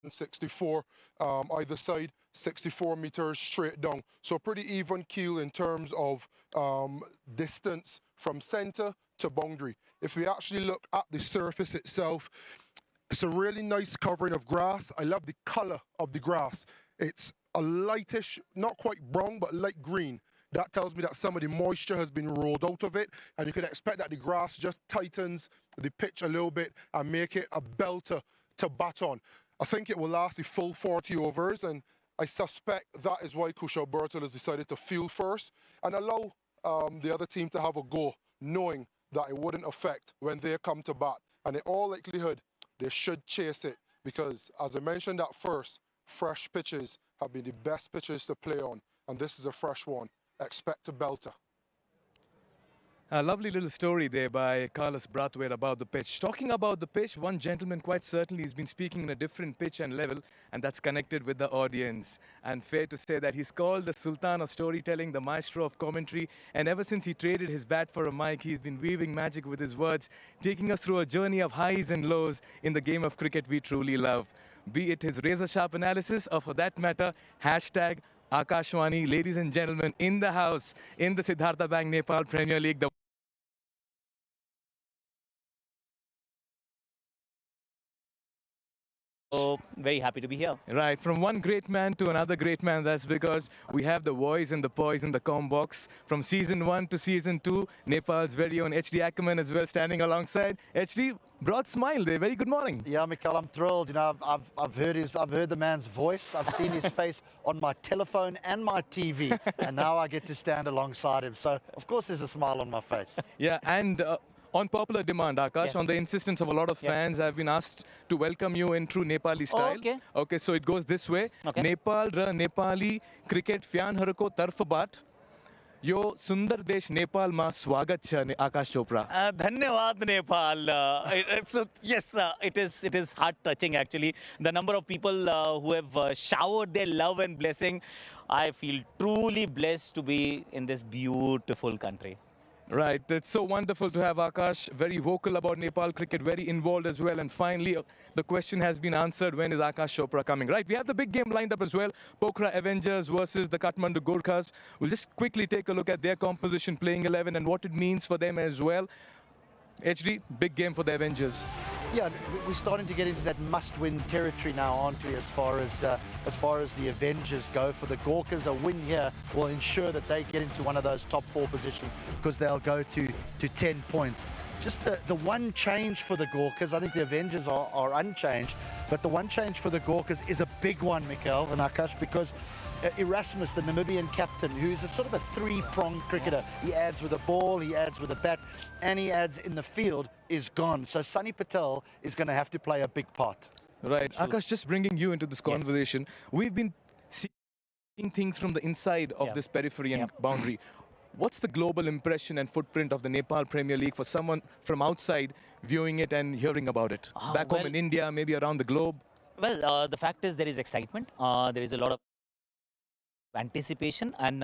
64 either side, 64 meters straight down. So pretty even keel in terms of distance from center to boundary. If we actually look at the surface itself, it's a really nice covering of grass. I love the color of the grass. It's a lightish, not quite brown, but light green. That tells me that some of the moisture has been rolled out of it, and you can expect that the grass just tightens the pitch a little bit and make it a belter to bat on. I think it will last the full 40 overs, and I suspect that is why Kusha Bertel has decided to field first and allow the other team to have a go, knowing that it wouldn't affect when they come to bat. And in all likelihood, they should chase it because, as I mentioned at first, fresh pitches have been the best pitches to play on, and this is a fresh one. Expect a belter. A lovely little story there by Carlos Brathwaite about the pitch. Talking about the pitch, one gentleman quite certainly has been speaking in a different pitch and level, and that's connected with the audience. And fair to say that he's called the Sultan of storytelling, the maestro of commentary, and ever since he traded his bat for a mic, he's been weaving magic with his words, taking us through a journey of highs and lows in the game of cricket we truly love. Be it his razor-sharp analysis, or for that matter, hashtag Akashwani, ladies and gentlemen, in the house, in the Siddhartha Bank Nepal Premier League, the So very happy to be here. right, from one great man to another great man. That's because we have the voice and the poise in the com box. From season 1 to season 2, Nepal's very own HD Ackerman as well standing alongside. HD, broad smile there. Very good morning. Yeah, Mikhail, I'm thrilled. You know, I've heard the man's voice. I've seen his face on my telephone and my TV, and now I get to stand alongside him. So, of course, there's a smile on my face. Yeah, and on popular demand, Akash, Yes. on the insistence of a lot of Yeah. fans, I've been asked to welcome you in true Nepali style. okay. Okay, so it goes this way. Okay. Nepal र Nepali cricket फ्यानहरूको तर्फबाट यो सुन्दर देश नेपालमा स्वागत छ आकाश Chopra. Dhanyawad Nepal. So yes, it is heart touching actually. The number of people who have showered their love and blessing. I feel truly blessed to be in this beautiful country. Right, it's so wonderful to have Akash very vocal about Nepal cricket, very involved as well. And finally, the question has been answered: when is Akash Chopra coming? Right, we have the big game lined up as well. Pokhara Avengers versus the Kathmandu Gorkhas. We'll just quickly take a look at their composition, playing 11, and what it means for them as well. HD, big game for the Avengers. Yeah, we're starting to get into that must-win territory now, aren't we? As far as the Avengers go, for the Gorkhas, a win here will ensure that they get into one of those top 4 positions because they'll go to 10 points. Just the one change for the Gorkhas, I think the Avengers are unchanged, but the one change for the Gorkhas is a big one, Mikhail and Akash, because Erasmus, the Namibian captain, who's a sort of a 3-pronged cricketer. He adds with a ball, he adds with a bat, and he adds in the field, is gone. So Sunny Patel is going to have to play a big part. Right, Akash, just bringing you into this Yes. conversation. We've been seeing things from the inside of Yeah. this periphery and Yeah. boundary. What's the global impression and footprint of the Nepal Premier League for someone from outside viewing it and hearing about it? Back home Well, in India, maybe around the globe. the fact is there is excitement. There is a lot of anticipation, and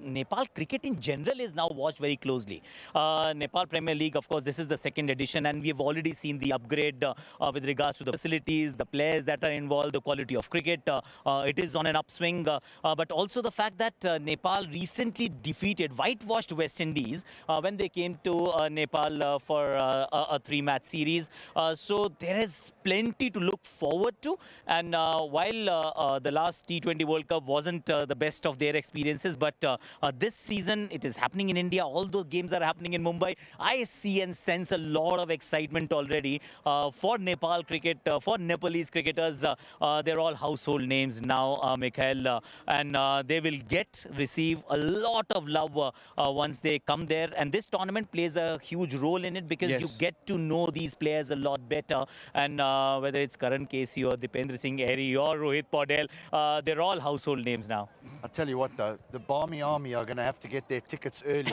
Nepal cricket in general is now watched very closely. Nepal Premier League, of course, this is the second edition, and we have already seen the upgrade with regards to the facilities, the players that are involved, the quality of cricket. It is on an upswing, but also the fact that Nepal recently defeated, whitewashed West Indies when they came to Nepal for a 3-match series. So there is plenty to look forward to, and while the last T20 World Cup wasn't the best of their experiences, but this season it is happening in India. All those games are happening in Mumbai. I see and sense a lot of excitement already for Nepal cricket, for Nepalese cricketers. They're all household names now, Mikhail, and they will receive a lot of love once they come there. And this tournament plays a huge role in it because you Yes. get to know these players a lot better. And whether it's Karan Casey or Dipendra Singh Airy or Rohit Paudel, they're all household names now. I tell you what, though, the Barmy Army are going to have to get their tickets early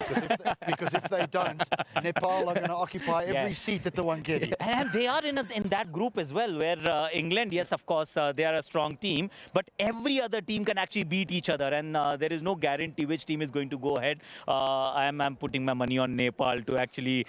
because if they don't, Nepal are going to occupy every seat at the Wangedi. And they are in that group as well, where England, yes, of course, they are a strong team, but every other team can actually beat each other, and there is no guarantee which team is going to go ahead. I'm putting my money on Nepal to actually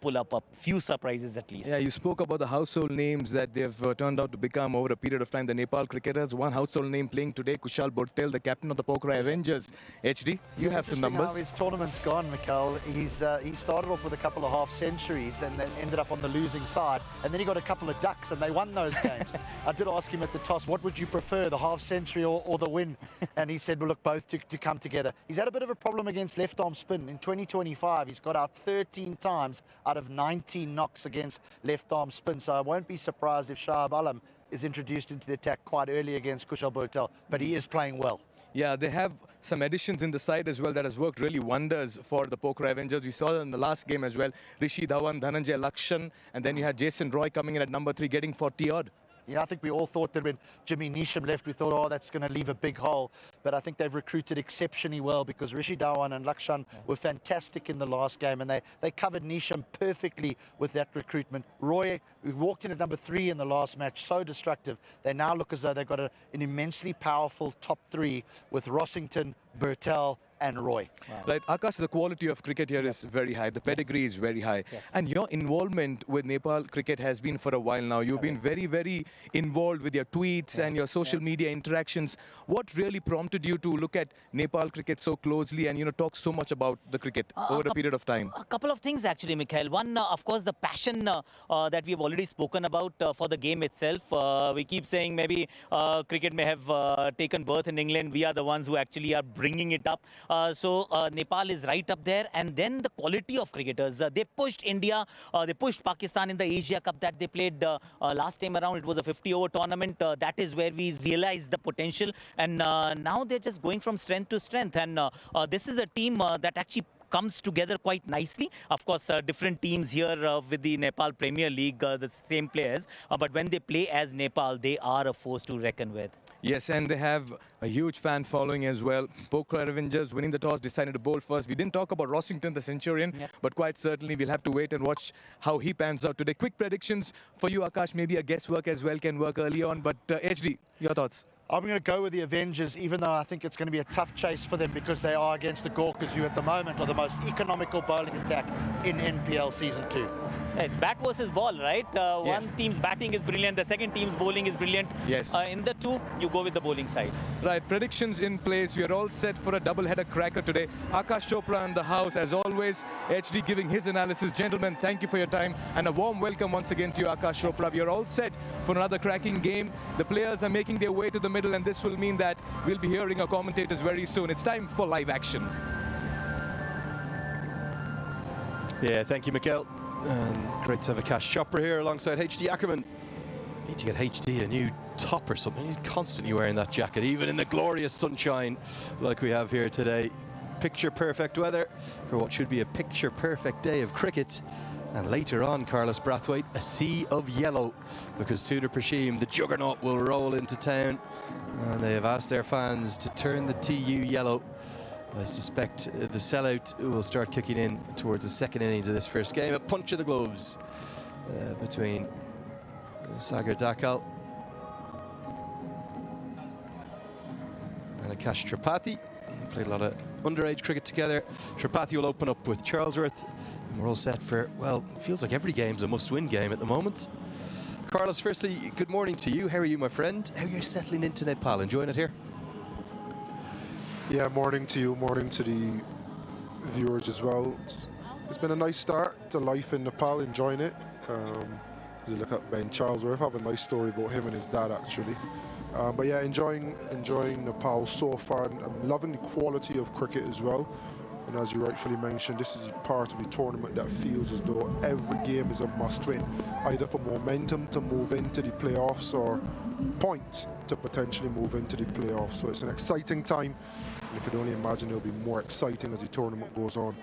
pull up a few surprises at least. Yeah, you spoke about the household names that they've turned out to become over a period of time. The Nepal cricketers, one household name playing today, Kushal Bhottel, the captain of the Pokhara Avengers. HD, you have some numbers. How his tournament's gone, Mikhail. He started off with a couple of half centuries and then ended up on the losing side, and then he got a couple of ducks and they won those games. I did ask him at the toss, what would you prefer, the half century or the win? And he said, well, look, both to come together. He's had a bit of a problem against left arm spin. In 2025, he's got out 13 times out of 19 knocks against left arm spin, so I won't be surprised if Shahab Alam is introduced into the attack quite early against Kushal Bhottel, but he is playing well. Yeah, they have some additions in the side as well that has worked really wonders for the Pokhara Avengers. We saw that in the last game as well. Rishi Dhawan, Dhananjay Lakshan, and then you had Jason Roy coming in at number 3, getting 40 odd. Yeah, I think we all thought that when Jimmy Neesham left, we thought, oh, that's going to leave a big hole. But I think they've recruited exceptionally well because Rishi Dhawan and Lakshan were fantastic in the last game, and they covered Neesham perfectly with that recruitment. Roy, who walked in at number 3 in the last match, so destructive. They now look as though they've got an immensely powerful top 3 with Rossington, Bhottel, and Roy. Wow. Right, Akash, the quality of cricket here is very high. The pedigree is very high. Yes. And your involvement with Nepal cricket has been for a while now. You've been very, very involved with your tweets and your social media interactions. What really prompted you to look at Nepal cricket so closely and, talk so much about the cricket over a period of time? A couple of things, actually, Mikhail. One, of course, the passion that we've already spoken about for the game itself. We keep saying maybe cricket may have taken birth in England. We are the ones who actually are bringing it up. So Nepal is right up there. And then the quality of cricketers. They pushed India. They pushed Pakistan in the Asia Cup that they played last time around. It was a 50-over tournament. That is where we realized the potential. And now they're just going from strength to strength. And this is a team that actually comes together quite nicely. Of course, different teams here with the Nepal Premier League, the same players. But when they play as Nepal, they are a force to reckon with. Yes, and they have a huge fan following as well. Pokhara Avengers winning the toss, decided to bowl first. We didn't talk about Rossington, the Centurion, but quite certainly we'll have to wait and watch how he pans out today. Quick predictions for you, Akash. Maybe a guesswork as well can work early on, but HD, your thoughts? I'm going to go with the Avengers, even though I think it's going to be a tough chase for them because they are against the Gorkas, who at the moment are the most economical bowling attack in NPL Season 2. It's bat versus ball, right? One team's batting is brilliant, the second team's bowling is brilliant. Yes. In the two, you go with the bowling side. Right, predictions in place. We are all set for a double-header cracker today. Akash Chopra in the house, as always. HD giving his analysis. Gentlemen, thank you for your time. And a warm welcome once again to you, Akash Chopra. We are all set for another cracking game. The players are making their way to the middle, and this will mean that we'll be hearing our commentators very soon. It's time for live action. Yeah, thank you, Mikhail. Great to have Akash Chopra here alongside HD Ackerman. Need to get HD a new top or something. He's constantly wearing that jacket, even in the glorious sunshine like we have here today. Picture perfect weather for what should be a picture perfect day of cricket. And later on, Carlos Brathwaite, a sea of yellow, because Sudar Prashim, the juggernaut, will roll into town. And they have asked their fans to turn the TU yellow. I suspect the sellout will start kicking in towards the second innings of this first game. A punch of the gloves between Sagar Dakal and Akash Tripathi. They played a lot of underage cricket together. Tripathi will open up with Charlesworth, and we're all set for, well, it feels like every game's a must-win game at the moment. Carlos, firstly, good morning to you. How are you, my friend? How are you settling into Nepal? Enjoying it here? Yeah, morning to you, morning to the viewers as well. It's been a nice start to life in Nepal, enjoying it. As you look at Ben Charlesworth, I have a nice story about him and his dad actually. But yeah, enjoying Nepal so far, and I'm loving the quality of cricket as well. And as you rightfully mentioned, this is part of the tournament that feels as though every game is a must-win, either for momentum to move into the playoffs or points to potentially move into the playoffs. So it's an exciting time, and you can only imagine it'll be more exciting as the tournament goes on.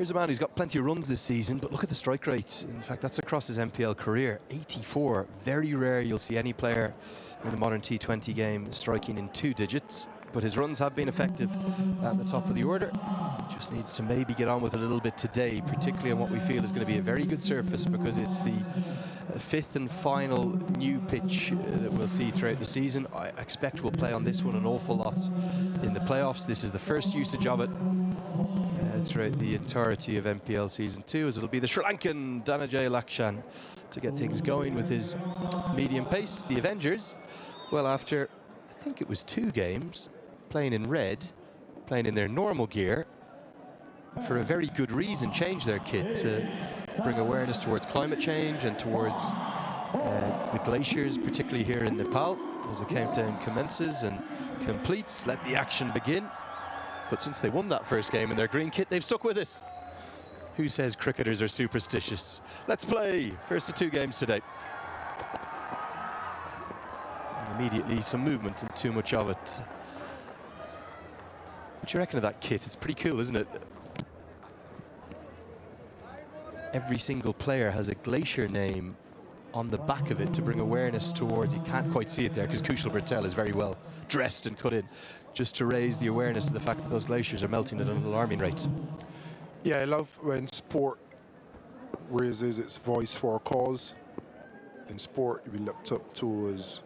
Here's a man who's got plenty of runs this season, but look at the strike rates. In fact, that's across his MPL career. 84. Very rare you'll see any player in the modern T20 game striking in 2 digits. But his runs have been effective at the top of the order. Just needs to maybe get on with a little bit today, particularly on what we feel is going to be a very good surface, because it's the 5th and final new pitch that we'll see throughout the season. I expect we'll play on this one an awful lot in the playoffs. This is the first usage of it throughout the entirety of MPL Season 2, as it'll be the Sri Lankan Dhananjay Lakshan to get things going with his medium pace. The Avengers, well, after I think it was 2 games playing in red, playing in their normal gear, for a very good reason, changed their kit to bring awareness towards climate change and towards the glaciers, particularly here in Nepal, as the countdown commences and completes. Let the action begin. But since they won that first game in their green kit, they've stuck with it. Who says cricketers are superstitious? Let's play. First of 2 games today. And immediately some movement and too much of it. What do you reckon of that kit? It's pretty cool, isn't it? Every single player has a glacier name on the back of it to bring awareness towards. You can't quite see it there because Kushal Bertel is very well dressed and cut in, just to raise the awareness of the fact that those glaciers are melting at an alarming rate. Yeah, I love when sport raises its voice for a cause. In sport, we looked up to as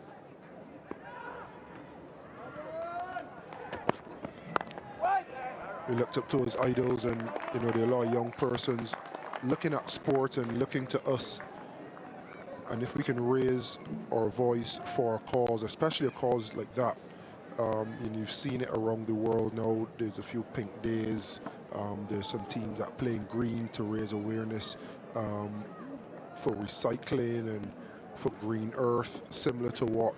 idols, and you know, there are a lot of young persons looking at sport and looking to us. And if we can raise our voice for a cause, especially a cause like that, and you've seen it around the world now. There's a few pink days. There's some teams that play in green to raise awareness for recycling and for green earth, similar to what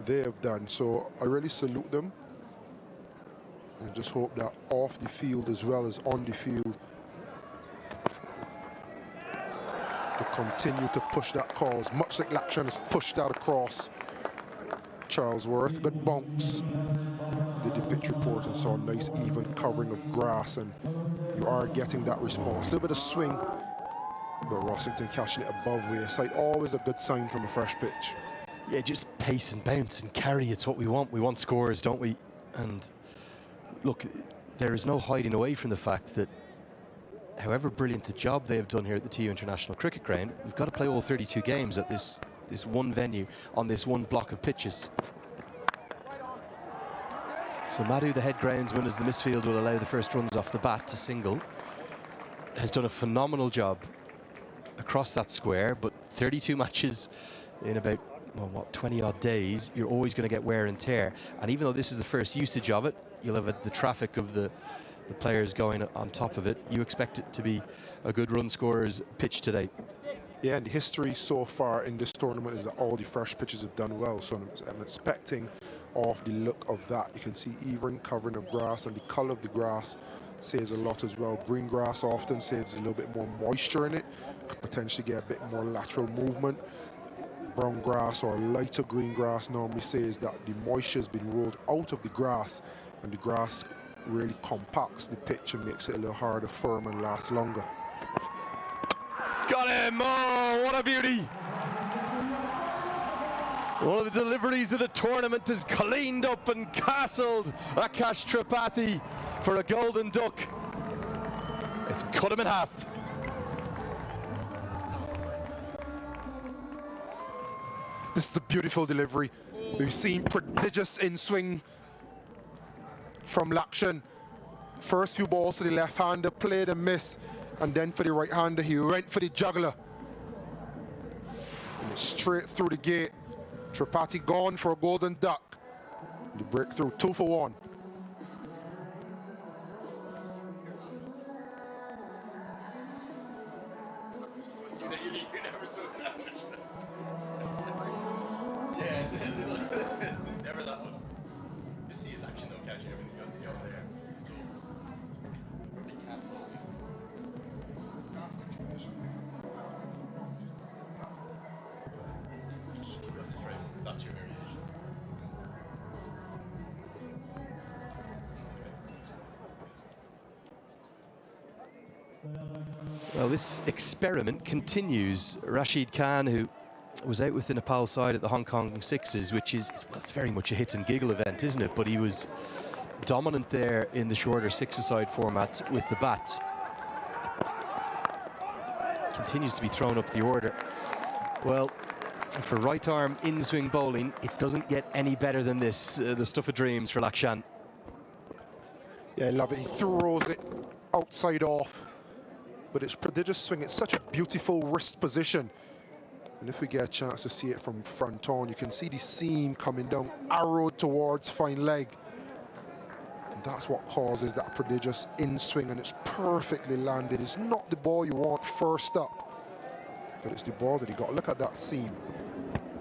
they have done. So I really salute them, and just hope that off the field as well as on the field, they continue to push that cause, much like Lakshan has pushed that across Charlesworth. But Bonks did the pitch report and saw a nice even covering of grass, and you are getting that response. A little bit of swing, but Rossington catching it above waist. Always a good sign from a fresh pitch. Yeah, just pace and bounce and carry. It's what we want. We want scores, don't we? And look, there is no hiding away from the fact that however brilliant the job they have done here at the TU International Cricket Ground, we've got to play all 32 games at this one venue on this one block of pitches. So Madhu, the head groundsman, as the misfield will allow the first runs off the bat to single, has done a phenomenal job across that square. But 32 matches in about, well, what, 20 odd days, you're always going to get wear and tear. And even though this is the first usage of it, you'll have the traffic of the players going on top of it. You expect it to be a good run scorer's pitch today. Yeah, and the history so far in this tournament is that all the fresh pitches have done well. So I'm expecting off the look of that. You can see even covering of grass, and the color of the grass says a lot as well. Green grass often says a little bit more moisture in it, could potentially get a bit more lateral movement. Brown grass or lighter green grass normally says that the moisture has been rolled out of the grass, and the grass really compacts the pitch and makes it a little harder, firm, and lasts longer. Got him! Oh, what a beauty! One of the deliveries of the tournament is cleaned up and castled Akash Tripathi for a golden duck. It's cut him in half. This is a beautiful delivery. We've seen prodigious in-swing from Lakshan. First few balls to the left-hander, played and missed, and then for the right-hander, he went for the juggler. And straight through the gate. Tripathi gone for a golden duck. The breakthrough, 2 for 1. You never saw that one. Yeah, never that one. You see his action though, catching everything else over there. It's awful. Probably can't hold it. That's your variation. Well, this experiment continues. Rashid Khan, who was out with the Nepal side at the Hong Kong Sixes, which is, well, it's very much a hit and giggle event, isn't it? But he was dominant there in the shorter six-a-side format with the bats. Continues to be thrown up the order. Well, for right arm in-swing bowling, it doesn't get any better than this. The stuff of dreams for Lakshan. Yeah, I love it. He throws it outside off, but it's prodigious swing. It's such a beautiful wrist position. And if we get a chance to see it from front on, you can see the seam coming down, arrowed towards fine leg. And that's what causes that prodigious in-swing, and it's perfectly landed. It's not the ball you want first up, but it's the ball that he got. Look at that seam.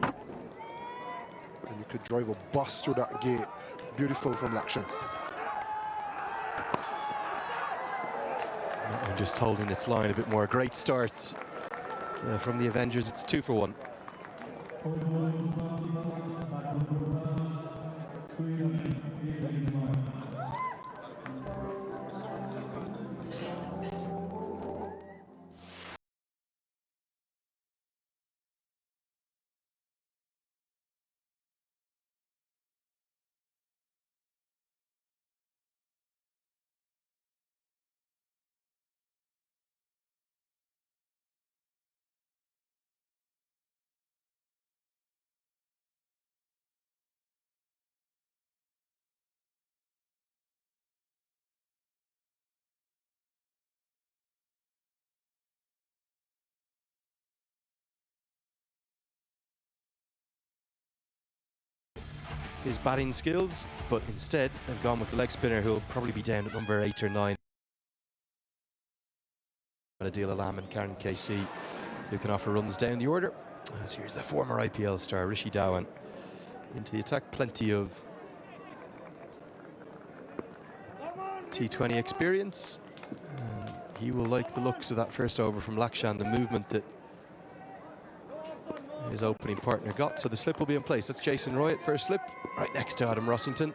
And you could drive a bus through that gate. Beautiful from Lakshan. That one just holding its line a bit more. Great starts from the Avengers. It's 2 for 1. His batting skills, but instead they've gone with the leg spinner, who'll probably be down at number 8 or 9. Adil Alam and Karen KC, who can offer runs down the order. As here's the former IPL star Rishi Dhawan into the attack. Plenty of T20 experience. He will like the looks of that first over from Lakshan, the movement that his opening partner got. So the slip will be in place. That's Jason Roy at first slip, right next to Adam Rossington.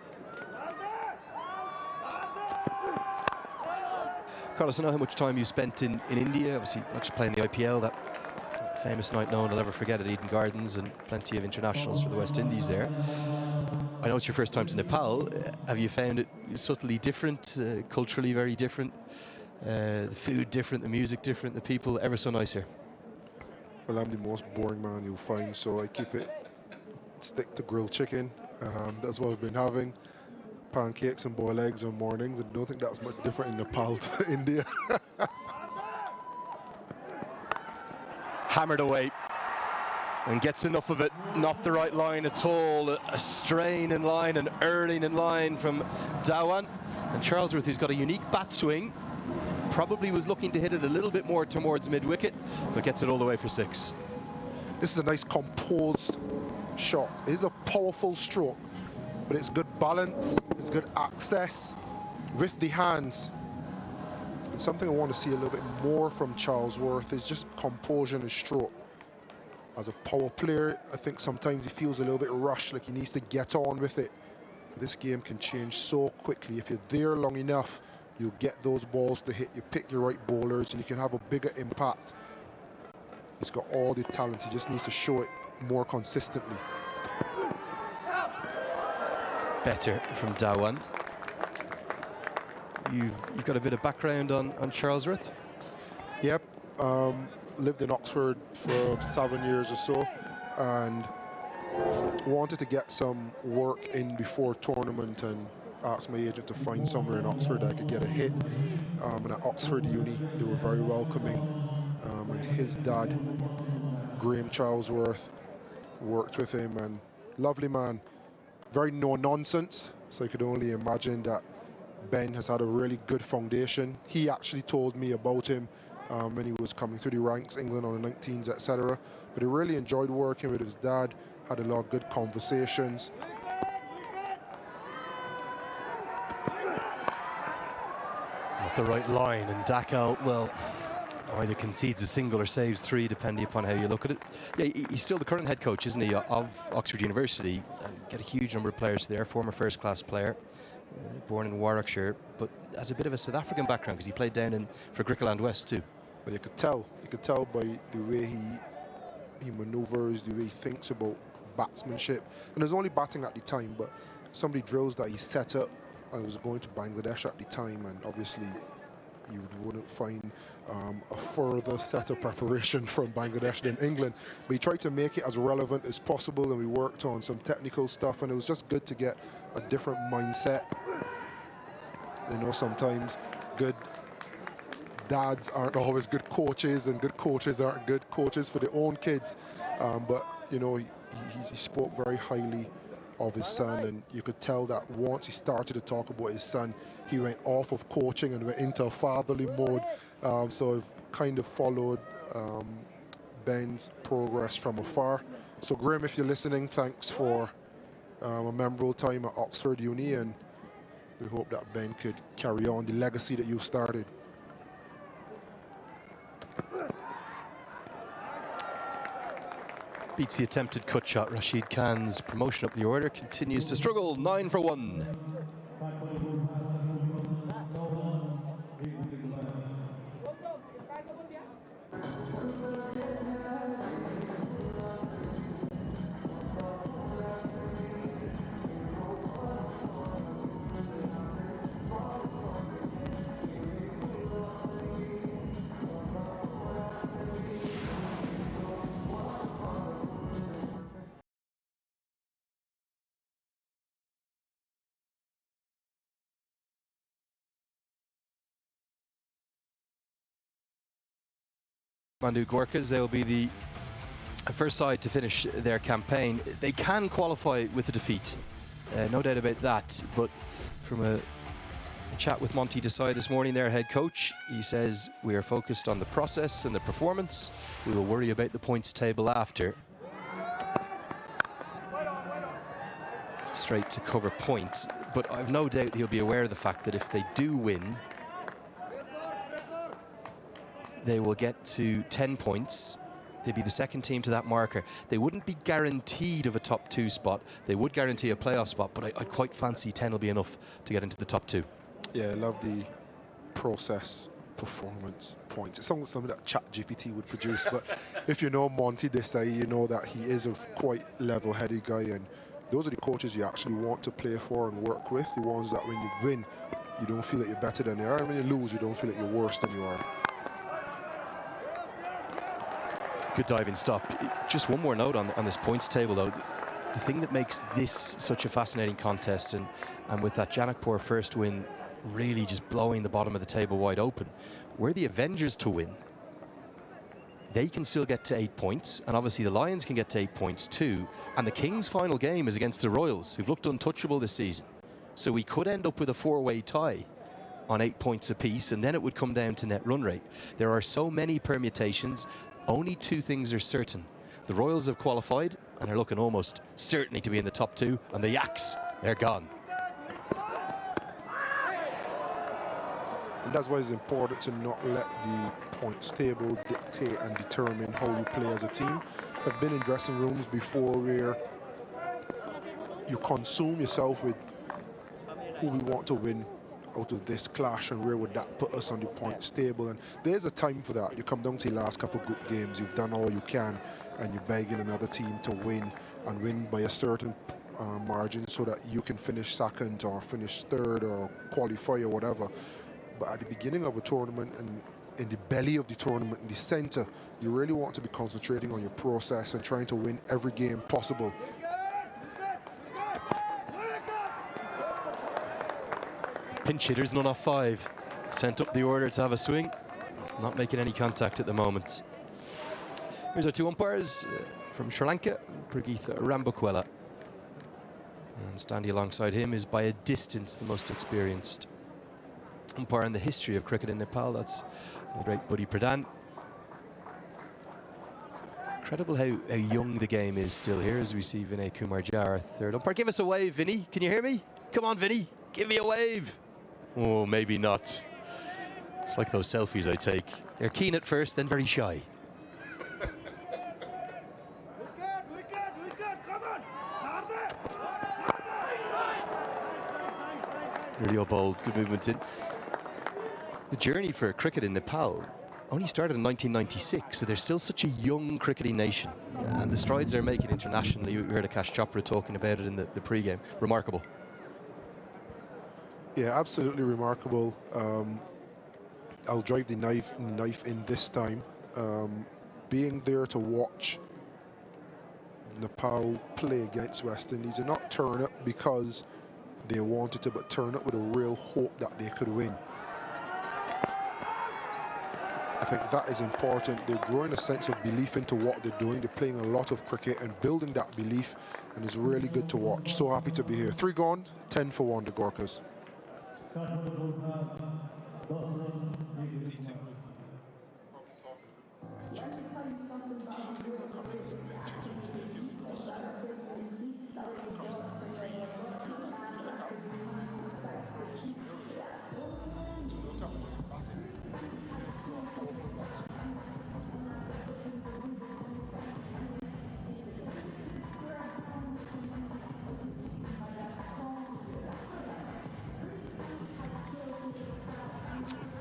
Carlos, I know how much time you spent in India, obviously not just playing the IPL, that famous night no one will ever forget at Eden Gardens, and plenty of internationals for the West Indies there. I know it's your first time to Nepal. Have you found it subtly different, culturally very different, the food different, the music different, the people ever so nice here? Well, I'm the most boring man you'll find, so I stick to grilled chicken. That's what I've been having. Pancakes and boiled eggs on mornings. I don't think that's much different in Nepal to India. Hammered away and gets enough of it. Not the right line at all. A strain in line, an earning in line from Dhawan. And Charlesworth, who's got a unique bat swing, probably was looking to hit it a little bit more towards mid-wicket, but gets it all the way for 6. This is a nice composed shot. It is a powerful stroke, but it's good balance, it's good access with the hands. And something I want to see a little bit more from Charlesworth is just composure in his stroke. As a power player, I think sometimes he feels a little bit rushed, like he needs to get on with it. This game can change so quickly. If you're there long enough, you'll get those balls to hit. You pick your right bowlers and you can have a bigger impact. He's got all the talent, he just needs to show it more consistently. Better from Dhawan. You've got a bit of background on Charlesworth? Yep, lived in Oxford for 7 years or so, and wanted to get some work in before tournament, and asked my agent to find somewhere in Oxford that I could get a hit. And at Oxford Uni, they were very welcoming. And his dad, Graham Charlesworth, worked with him, and lovely man, very no nonsense. So I could only imagine that Ben has had a really good foundation. He actually told me about him when he was coming through the ranks, England on the 19s, etc. But he really enjoyed working with his dad, had a lot of good conversations. With the right line, and Dakal, well, either concedes a single or saves 3, depending upon how you look at it. Yeah, he's still the current head coach, isn't he, of Oxford University. Get a huge number of players there, former first-class player, born in Warwickshire, but has a bit of a South African background because he played down for Griqualand West too. But you could tell by the way he maneuvers, the way he thinks about batsmanship. And it was only batting at the time, but some of the drills that he set up, I was going to Bangladesh at the time, and obviously you wouldn't find a further set of preparation from Bangladesh than England. But he tried to make it as relevant as possible, and we worked on some technical stuff, and it was just good to get a different mindset. You know, sometimes good dads aren't always good coaches, and good coaches aren't good coaches for their own kids. But you know, he spoke very highly of his son, and you could tell that once he started to talk about his son, he went off of coaching and went into a fatherly mode. So I've kind of followed Ben's progress from afar. So Graham, if you're listening, thanks for a memorable time at Oxford Uni, and we hope that Ben could carry on the legacy that you've started. Beats the attempted cut shot. Rashid Khan's promotion up the order continues to struggle. 9 for 1. Kathmandu Gorkhas, they'll be the first side to finish their campaign. They can qualify with a defeat, no doubt about that, but from a chat with Monty Desai this morning, their head coach, he says we are focused on the process and the performance. We will worry about the points table after. Straight to cover points, but I've no doubt he'll be aware of the fact that if they do win, they will get to 10 points. They'd be the second team to that marker. They wouldn't be guaranteed of a top 2 spot. They would guarantee a playoff spot, but I quite fancy 10 will be enough to get into the top 2. Yeah, I love the process performance points. It's almost something that ChatGPT would produce, but if you know Monty Desai, you know that he is a quite level-headed guy, and those are the coaches you actually want to play for and work with, the ones that when you win, you don't feel like you're better than you are, and when you lose, you don't feel like you're worse than you are. Good diving stop. Just one more note on this points table, though. The thing that makes this such a fascinating contest, and with that Janakpur first win really just blowing the bottom of the table wide open, were the Avengers to win, they can still get to 8 points, and obviously the Lions can get to 8 points too, and the Kings' final game is against the Royals, who've looked untouchable this season. So we could end up with a 4-way tie on 8 points apiece, and then it would come down to net run rate. There are so many permutations. Only 2 things are certain. The Royals have qualified and are looking almost certainly to be in the top 2, and the Yaks, they're gone. And that's why it's important to not let the points table dictate and determine how you play as a team. I've been in dressing rooms before where you consume yourself with who we want to win out of this clash and where would that put us on the points table, and there's a time for that. You come down to the last couple of group games, you've done all you can, and you're begging another team to win and win by a certain margin so that you can finish second or finish third or qualify or whatever. But at the beginning of a tournament and in the belly of the tournament, in the center, you really want to be concentrating on your process and trying to win every game possible. Pinch hitters, none off 5. Sent up the order to have a swing. Not making any contact at the moment. Here's our 2 umpires from Sri Lanka, Prageeth Rambukwela. And standing alongside him is by a distance the most experienced umpire in the history of cricket in Nepal. That's the great Buddy Pradhan. Incredible how young the game is still here as we see Vinay Kumar Jha, third umpire. Give us a wave, Vinny. Can you hear me? Come on, Vinny. Give me a wave. Oh, maybe not. It's like those selfies I take. They're keen at first, then very shy. Really bold, good movement in. The journey for cricket in Nepal only started in 1996, so they're still such a young cricketing nation. And the strides they're making internationally, we heard Akash Chopra talking about it in the pre-game. Remarkable. Yeah, absolutely remarkable. I'll drive the knife in this time. Being there to watch Nepal play against West Indies and not turn up because they wanted to, but turn up with a real hope that they could win. I think that is important. They're growing a sense of belief into what they're doing. They're playing a lot of cricket and building that belief, and it's really good to watch. So happy to be here. 3 gone, 10 for 1, the Gorkas.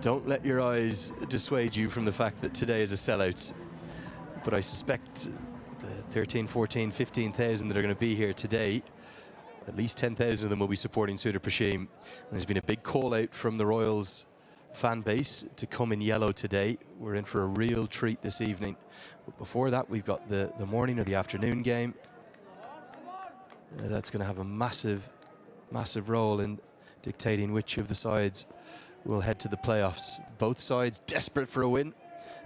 Don't let your eyes dissuade you from the fact that today is a sellout. But I suspect the 13, 14, 15,000 that are going to be here today, at least 10,000 of them will be supporting Sudar Prashim. There's been a big call out from the Royals fan base to come in yellow today. We're in for a real treat this evening. But before that, we've got the morning or the afternoon game. That's going to have a massive role in dictating which of the sides will head to the playoffs. Both sides desperate for a win,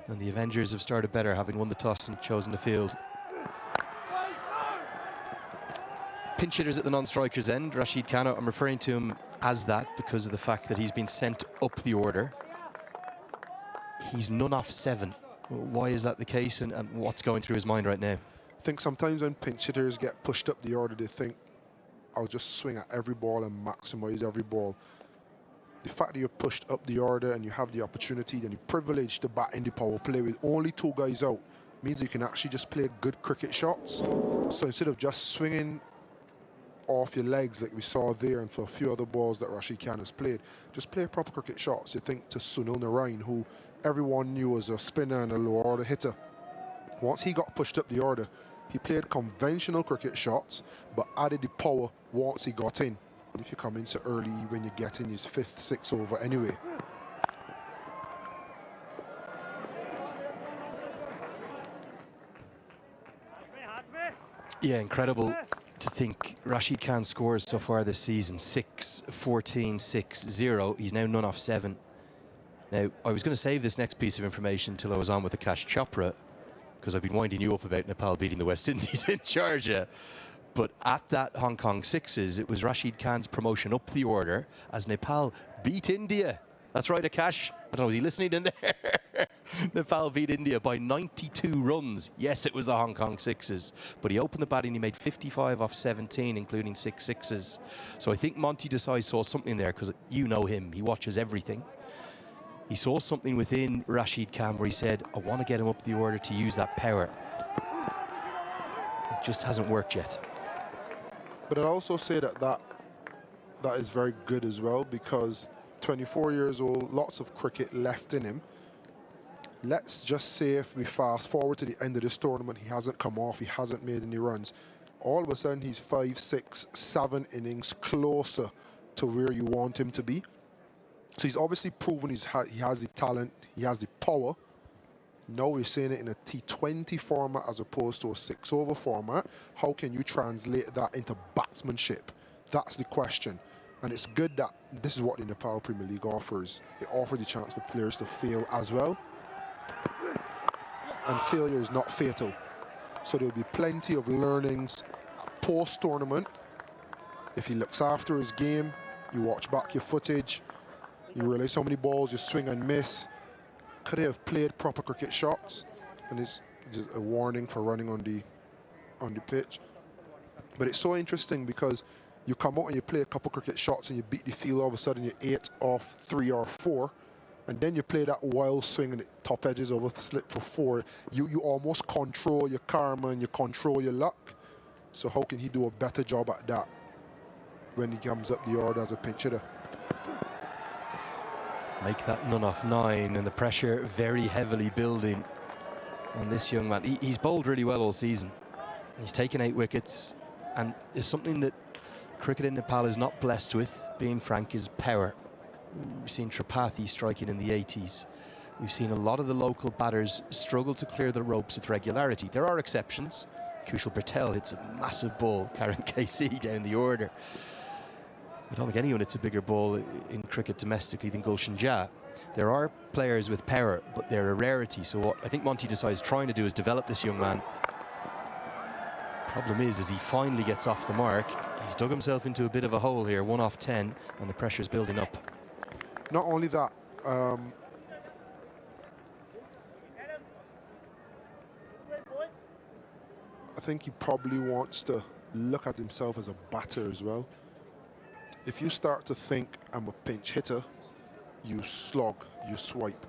and the Avengers have started better, having won the toss and chosen the field. Pinch hitters at the non-striker's end. Rashid Khan, I'm referring to him as that because of the fact that he's been sent up the order. He's none off 7. Why is that the case, and what's going through his mind right now? I think sometimes when pinch hitters get pushed up the order, they think, I'll just swing at every ball and maximize every ball. The fact that you're pushed up the order and you have the opportunity and the privilege to bat in the power play with only 2 guys out means you can actually just play good cricket shots. So instead of just swinging off your legs like we saw there and for a few other balls that Rashid Khan has played, just play proper cricket shots. You think to Sunil Narine, who everyone knew was a spinner and a low order hitter. Once he got pushed up the order, he played conventional cricket shots but added the power once he got in. If you come in so early when you get in his 5th, 6th over anyway. Yeah, incredible to think Rashid Khan's scores so far this season: 6, 14, 6, 0. He's now none off 7. Now, I was going to save this next piece of information till I was on with Akash Chopra, because I've been winding you up about Nepal beating the West Indies in Sharjah. But at that Hong Kong Sixes, it was Rashid Khan's promotion up the order as Nepal beat India. That's right, Akash. I don't know, was he listening in there? Nepal beat India by 92 runs. Yes, it was the Hong Kong Sixes. But he opened the batting, he made 55 off 17, including 6 sixes. So I think Monty Desai saw something there, because you know him, he watches everything. He saw something within Rashid Khan where he said, I want to get him up the order to use that power. It just hasn't worked yet. But I'd also say that is very good as well, because 24 years old, lots of cricket left in him. Let's just say if we fast forward to the end of this tournament, he hasn't come off, he hasn't made any runs. All of a sudden, he's 5, 6, 7 innings closer to where you want him to be. So he's obviously proven he has the talent, he has the power. Now we're seeing it in a T20 format as opposed to a 6-over format. How can you translate that into batsmanship? That's the question. And it's good that this is what the Nepal Premier League offers. It offers the chance for players to fail as well. And failure is not fatal. So there'll be plenty of learnings post-tournament. If he looks after his game, you watch back your footage, you realize how many balls you swing and miss. Could he have played proper cricket shots? And it's just a warning for running on the pitch. But it's so interesting because you come out and you play a couple cricket shots and you beat the field, all of a sudden you're 8 off 3 or 4, and then you play that wild swing and it top edges over the slip for 4. You almost control your karma and you control your luck. So how can he do a better job at that when he comes up the order as a pinch hitter? make that none off 9, and the pressure very heavily building on this young man. He's bowled really well all season. He's taken 8 wickets, and there's something that cricket in Nepal is not blessed with, being frank, is power. We've seen Tripathi striking in the 80s. We've seen a lot of the local batters struggle to clear the ropes with regularity. There are exceptions. Kushal Patel hits a massive ball carrying KC down the order. I don't think anyone hits a bigger ball in cricket domestically than Gulshan Jha. There are players with power, but they're a rarity. So what I think Monty Desai is trying to do is develop this young man. Problem is, as he finally gets off the mark, he's dug himself into a bit of a hole here, 1 off 10, and the pressure's building up. Not only that, I think he probably wants to look at himself as a batter as well. If you start to think I'm a pinch hitter, you slog, you swipe.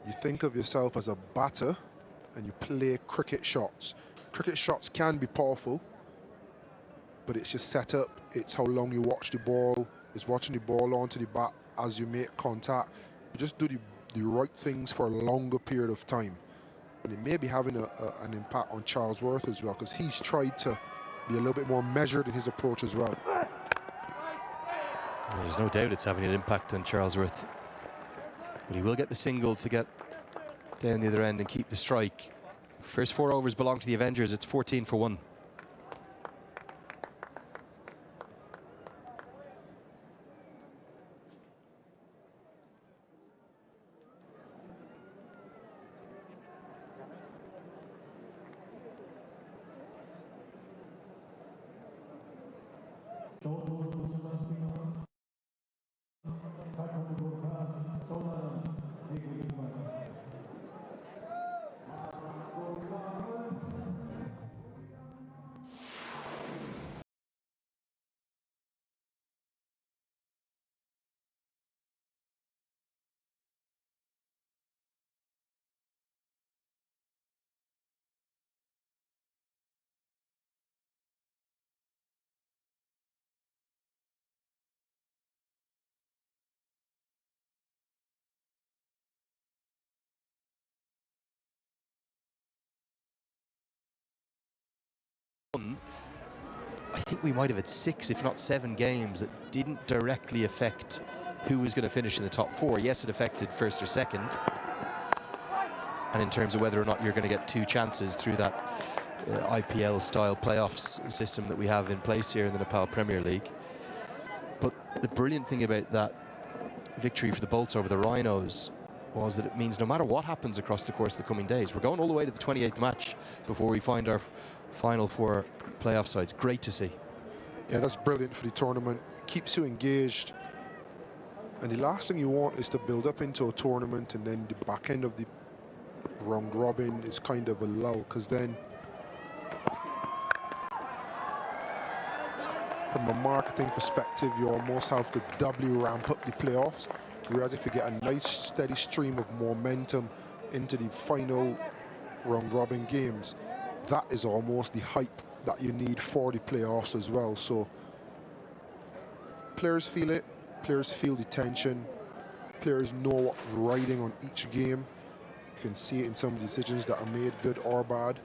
You think of yourself as a batter and you play cricket shots. Cricket shots can be powerful, but it's your setup, it's how long you watch the ball, it's watching the ball onto the bat as you make contact. You just do the right things for a longer period of time. And it may be having an impact on Charles Worth as well, because he's tried to be a little bit more measured in his approach as well. There's no doubt it's having an impact on Charles Worth, but he will get the single to get down the other end and keep the strike. First 4 overs belong to the Avengers. It's 14 for 1. I think we might have had 6, if not 7 games that didn't directly affect who was going to finish in the top 4. Yes, it affected first or second, and in terms of whether or not you're going to get 2 chances through that IPL style playoffs system that we have in place here in the Nepal Premier League. But the brilliant thing about that victory for the Bolts over the Rhinos was that it means no matter what happens across the course of the coming days, we're going all the way to the 28th match before we find our final 4 playoff sides. Great to see. Yeah, that's brilliant for the tournament. It keeps you engaged, and the last thing you want is to build up into a tournament and then the back end of the round robin is kind of a lull, because then from a marketing perspective you almost have to doubly ramp up the playoffs, whereas if you get a nice steady stream of momentum into the final round robin games, that is almost the hype that you need for the playoffs as well. So players feel it, players feel the tension, players know what's riding on each game. You can see it in some decisions that are made, good or bad.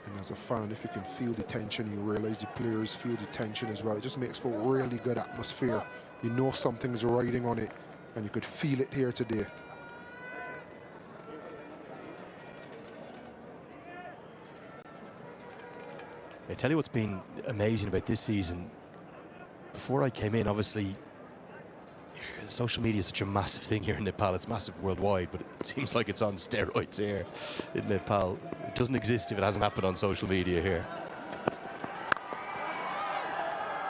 And as a fan, if you can feel the tension, you realize the players feel the tension as well. It just makes for a really good atmosphere. You know something's riding on it, and you could feel it here today. I tell you what's been amazing about this season. Before I came in, obviously, social media is such a massive thing here in Nepal. It's massive worldwide, but it seems like it's on steroids here in Nepal. It doesn't exist if it hasn't happened on social media here.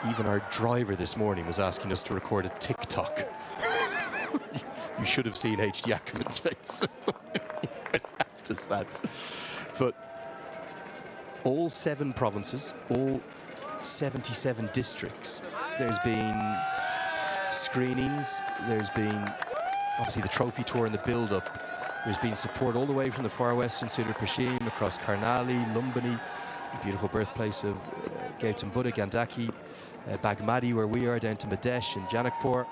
Even our driver this morning was asking us to record a TikTok. You should have seen HD Ackerman's face. He asked us that. But all 7 provinces, all 77 districts, there's been screenings, there's been obviously the trophy tour and the build-up. There's been support all the way from the far west in Sudar Pashim, across Karnali, Lumbini, the beautiful birthplace of Gautam Buddha, Gandaki, Bagmati, where we are, down to Madesh and Janakpur.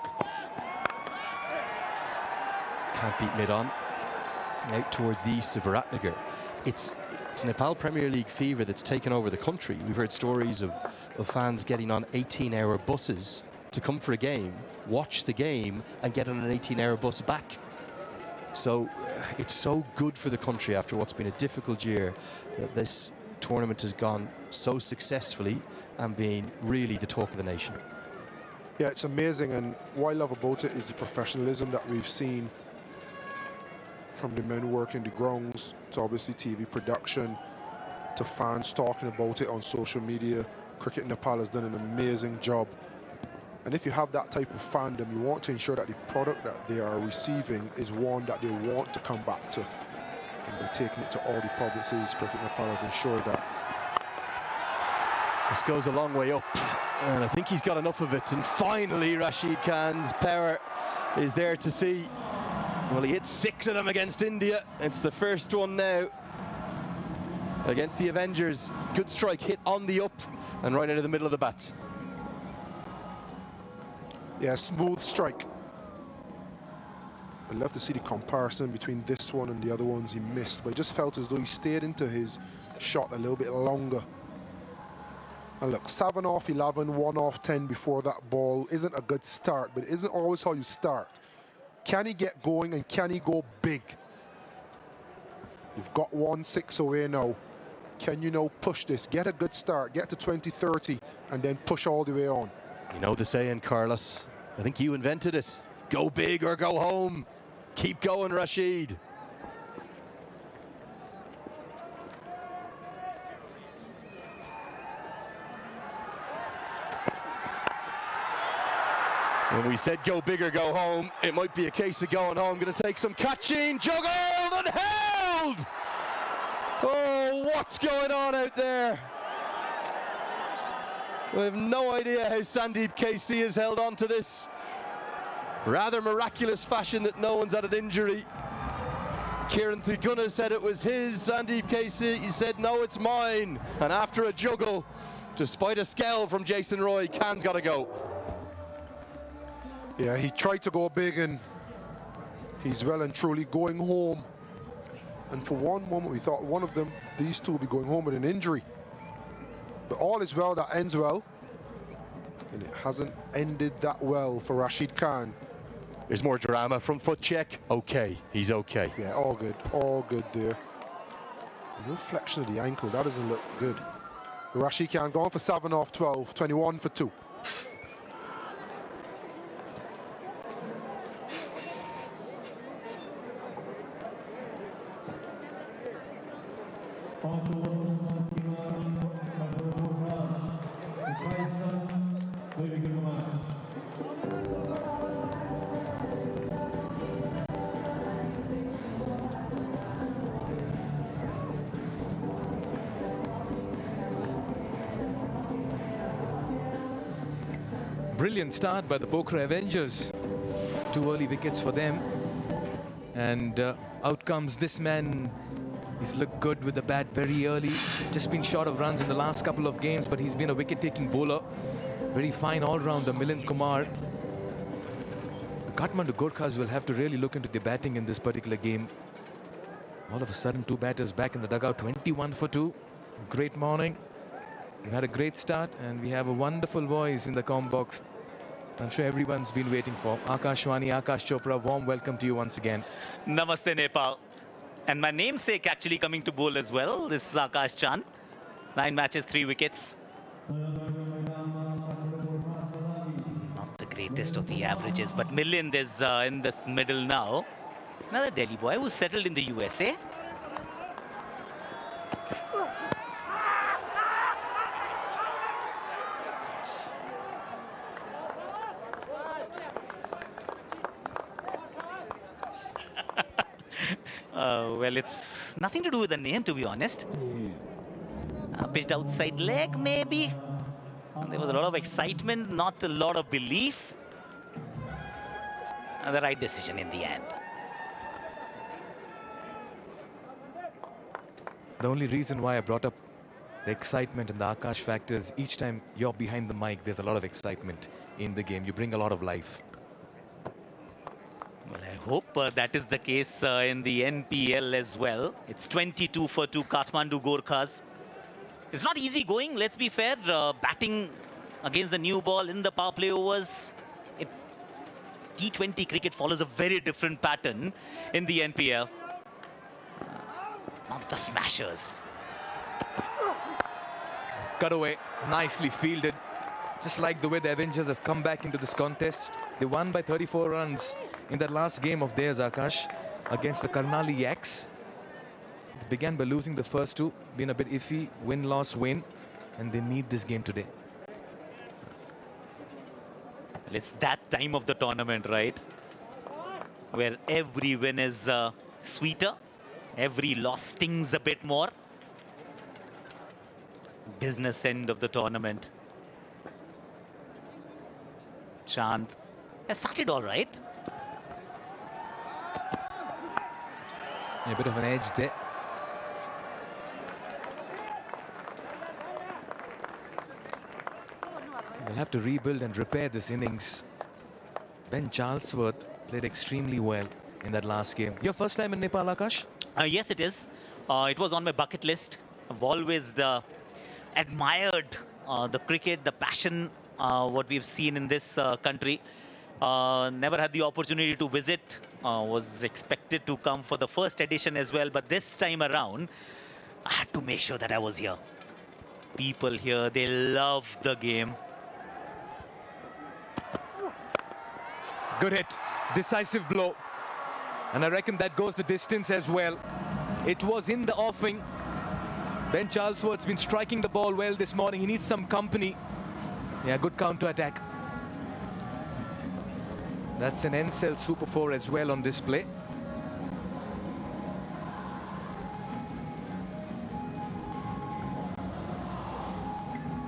can't beat mid-on. Out towards the east of Viratnagar. It's Nepal Premier League fever that's taken over the country. We've heard stories of fans getting on 18-hour buses to come for a game, watch the game, and get on an 18-hour bus back. So it's so good for the country after what's been a difficult year that this tournament has gone so successfully and being really the talk of the nation. Yeah, it's amazing, and what I love about it is the professionalism that we've seen from the men working the grounds to obviously TV production to fans talking about it on social media. Cricket Nepal has done an amazing job. And if you have that type of fandom, you want to ensure that the product that they are receiving is one that they want to come back to. And they're taking it to all the provinces. Cricket Nepal have ensured that. This goes a long way up, and I think he's got enough of it. And finally, Rashid Khan's power is there to see. Well, he hit 6 of them against India. It's the first one now against the Avengers. Good strike, hit on the up and right into the middle of the bats. Yeah, smooth strike. I'd love to see the comparison between this one and the other ones he missed, but it just felt as though he stayed into his shot a little bit longer. And look, 7 off 11, 1 off 10 before that ball isn't a good start, but it isn't always how you start. Can he get going, and can he go big? You've got 1-6 away now. Can you now push this, get a good start, get to 20-30, and then push all the way on? You know the saying, Carlos. I think you invented it. Go big or go home. Keep going, Rashid. When we said go big or go home, it might be a case of going home. Going to take some catching, juggled and held! Oh, what's going on out there? We have no idea how Sandeep KC has held on to this rather miraculous fashion that no one's had an injury. Kieran Thiguna said it was his. Sandeep KC, he said, no, it's mine. And after a juggle, despite a scowl from Jason Roy, Khan's got to go. Yeah, he tried to go big, and he's well and truly going home. And for one moment, we thought one of them, these two, will be going home with an injury. But all is well that ends well. And it hasn't ended that well for Rashid Khan. There's more drama. Front foot check. Okay, he's okay. Yeah, all good there. No flexion of the ankle, that doesn't look good. Rashid Khan gone for 7 off 12, 21 for 2. Brilliant start by the Pokhara Avengers. 2 early wickets for them. And out comes this man. He's looked good with the bat very early. Just been short of runs in the last couple of games, but he's been a wicket-taking bowler. Very fine all-rounder, Milind Kumar. The Kathmandu Gorkhas will have to really look into the batting in this particular game. All of a sudden, 2 batters back in the dugout, 21 for 2. Great morning. We've had a great start, and we have a wonderful voice in the comm box. I'm sure everyone's been waiting for. Akashwani, Akash Chopra, warm welcome to you once again. Namaste, Nepal. And my namesake actually coming to bowl as well. This is Akash Chan. 9 matches, 3 wickets. Not the greatest of the averages, but Milind is in this middle now. Another Delhi boy who's settled in the USA. Well, it's nothing to do with the name, to be honest. Pitched outside leg, maybe. And there was a lot of excitement, not a lot of belief. And the right decision in the end. The only reason why I brought up the excitement and the Akash factor is each time you're behind the mic, there's a lot of excitement in the game. You bring a lot of life. Well, I hope that is the case in the NPL as well. It's 22 for 2 Kathmandu Gorkhas. It's not easy going, let's be fair. Batting against the new ball in the power play overs. It, T20 cricket follows a very different pattern in the NPL. Not the smashers. Cut away, nicely fielded. Just like the way the Avengers have come back into this contest. They won by 34 runs in that last game of theirs, Akash, against the Karnali Yaks. They began by losing the first two, been a bit iffy, win, loss, win, and they need this game today. Well, it's that time of the tournament, right? Where every win is sweeter, every loss stings a bit more. Business end of the tournament. Chand has started all right. A bit of an edge there. They'll have to rebuild and repair this innings. Ben Charlesworth played extremely well in that last game. Your first time in Nepal, Akash? Yes, it is. It was on my bucket list. I've always admired the cricket, the passion, what we've seen in this country. Never had the opportunity to visit. Was expected to come for the first edition as well, but this time around, I had to make sure that I was here. People here, they love the game. Good hit, decisive blow, and I reckon that goes the distance as well. It was in the offing. Ben Charlesworth's been striking the ball well this morning. He needs some company. Yeah, good counter attack. That's an NCL Super 4 as well on display.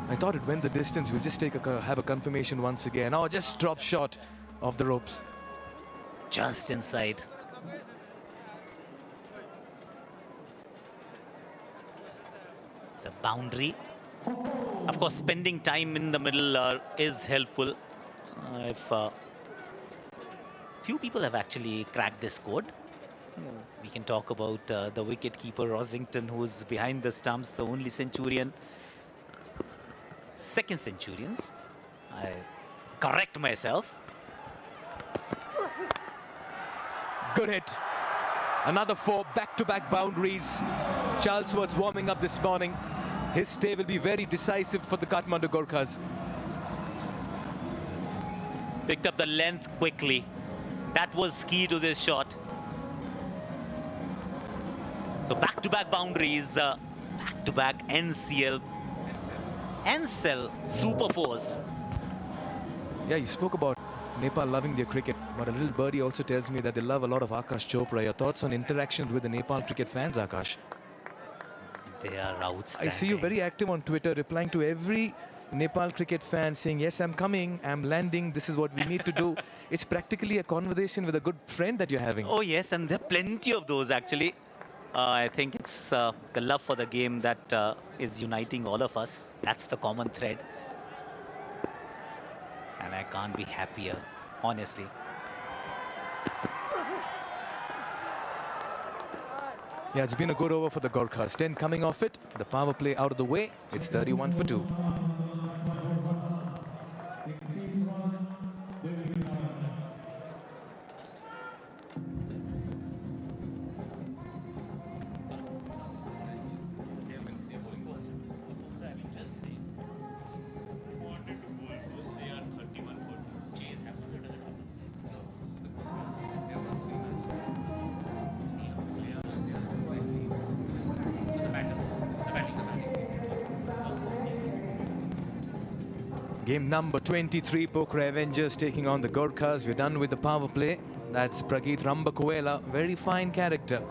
I thought it went the distance. We'll just have a confirmation once again. Oh, just drop short off the ropes. Just inside. It's a boundary. Of course, spending time in the middle is helpful. If few people have actually cracked this code. We can talk about the wicket-keeper Rosington, who's behind the stumps, the only centurion. Second centurions. I correct myself. Good hit. Another 4 back-to-back boundaries. Charlesworth's warming up this morning. His stay will be very decisive for the Kathmandu Gorkhas. Picked up the length quickly. That was key to this shot. So back-to-back boundaries, back-to-back NCL Super 4s. Yeah, you spoke about Nepal loving their cricket, but a little birdie also tells me that they love a lot of Akash Chopra. Your thoughts on interactions with the Nepal cricket fans, Akash? They are outstanding. I see you very active on Twitter, replying to every Nepal cricket fan saying, yes, I'm coming, I'm landing, this is what we need to do. It's practically a conversation with a good friend that you're having. Oh yes, and there are plenty of those actually. I think it's the love for the game that is uniting all of us. That's the common thread. And I can't be happier, honestly. Yeah, it's been a good over for the Gorkhas. 10 coming off it, the power play out of the way. It's 31 for 2. Game number 23, Pokhara Avengers taking on the Gorkhas. We're done with the power play. That's Prageet Rambakuela, very fine character.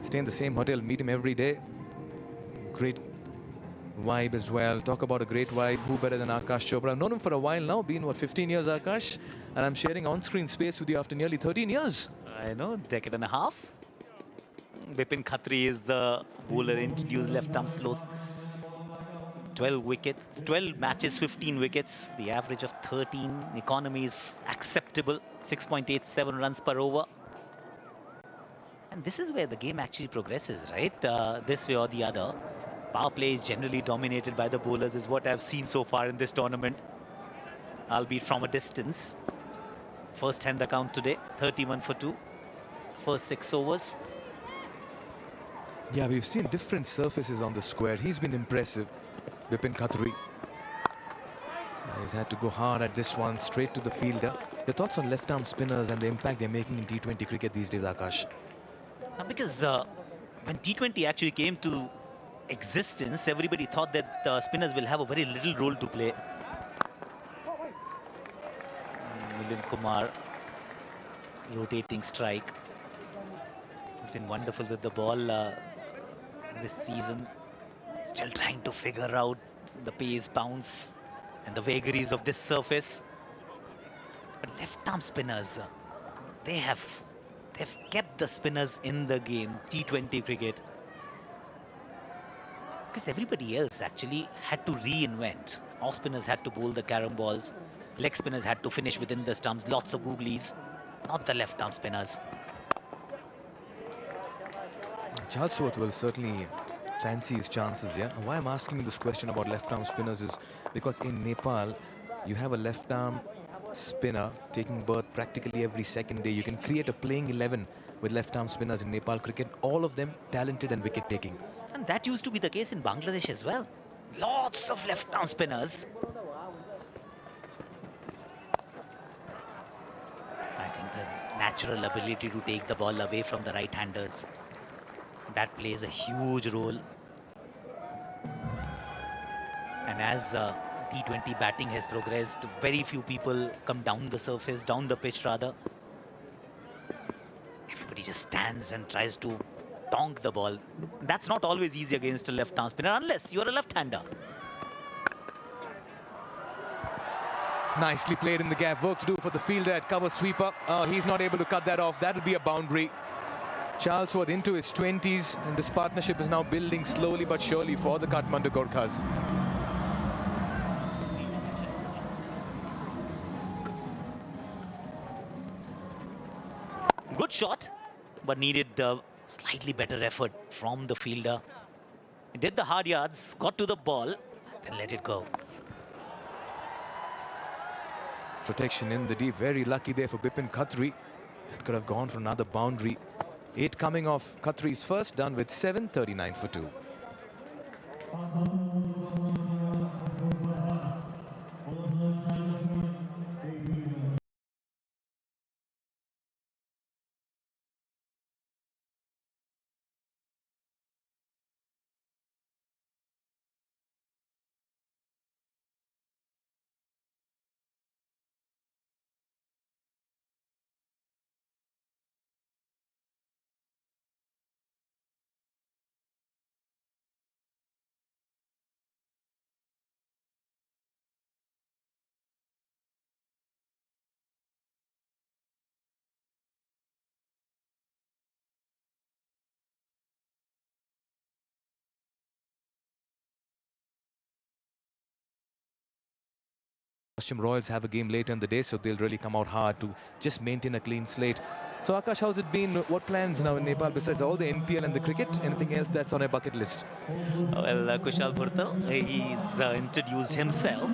Stay in the same hotel, meet him every day. Great vibe as well. Talk about a great vibe. Who better than Akash Chopra? I've known him for a while now, been what, 15 years, Akash? And I'm sharing on-screen space with you after nearly 13 years. I know, decade and a half. Bipin Khatri is the bowler introduced left arm slow 12 wickets, 12 matches, 15 wickets, the average of 13. Economy is acceptable, 6.87 runs per over. And this is where the game actually progresses, right? This way or the other. Power play is generally dominated by the bowlers, is what I've seen so far in this tournament, albeit from a distance. First hand account today, 31 for 2. First 6 overs. Yeah, we've seen different surfaces on the square. He's been impressive, Bipin Khatri. He's had to go hard at this one, straight to the fielder. Your thoughts on left-arm spinners and the impact they're making in T20 cricket these days, Akash? Because when T20 actually came to existence, everybody thought that spinners will have a very little role to play. Milind Kumar, rotating strike. He's been wonderful with the ball this season. Still trying to figure out the pace, bounce, and the vagaries of this surface. But left-arm spinners, they've kept the spinners in the game, T20 cricket. Because everybody else actually had to reinvent. Off spinners had to bowl the carom balls. Leg spinners had to finish within the stumps. Lots of googlies. Not the left-arm spinners. Charlesworth will certainly fancy his chances, yeah? And why I'm asking you this question about left-arm spinners is because in Nepal, you have a left-arm spinner taking birth practically every second day. You can create a playing 11 with left-arm spinners in Nepal cricket. All of them talented and wicket-taking. And that used to be the case in Bangladesh as well. Lots of left-arm spinners. I think the natural ability to take the ball away from the right-handers, that plays a huge role. And as T20 batting has progressed, very few people come down the surface, down the pitch rather. Everybody just stands and tries to tonk the ball. That's not always easy against a left-arm spinner unless you're a left-hander. Nicely played in the gap. Work to do for the fielder at cover sweeper. He's not able to cut that off. That'll be a boundary. Charlesworth into his 20s, and this partnership is now building slowly but surely for the Kathmandu Gorkhas. Good shot, but needed slightly better effort from the fielder. He did the hard yards, got to the ball, then let it go. Protection in the deep. Very lucky there for Bipin Khatri. That could have gone for another boundary. 8 coming off Khatri's first, done with 7:39 for 2. Costume Royals have a game later in the day, so they'll really come out hard to just maintain a clean slate. So Akash, how's it been? What plans now in Nepal besides all the NPL and the cricket? Anything else that's on your bucket list? Well, Kushal Bhurtal, he's introduced himself.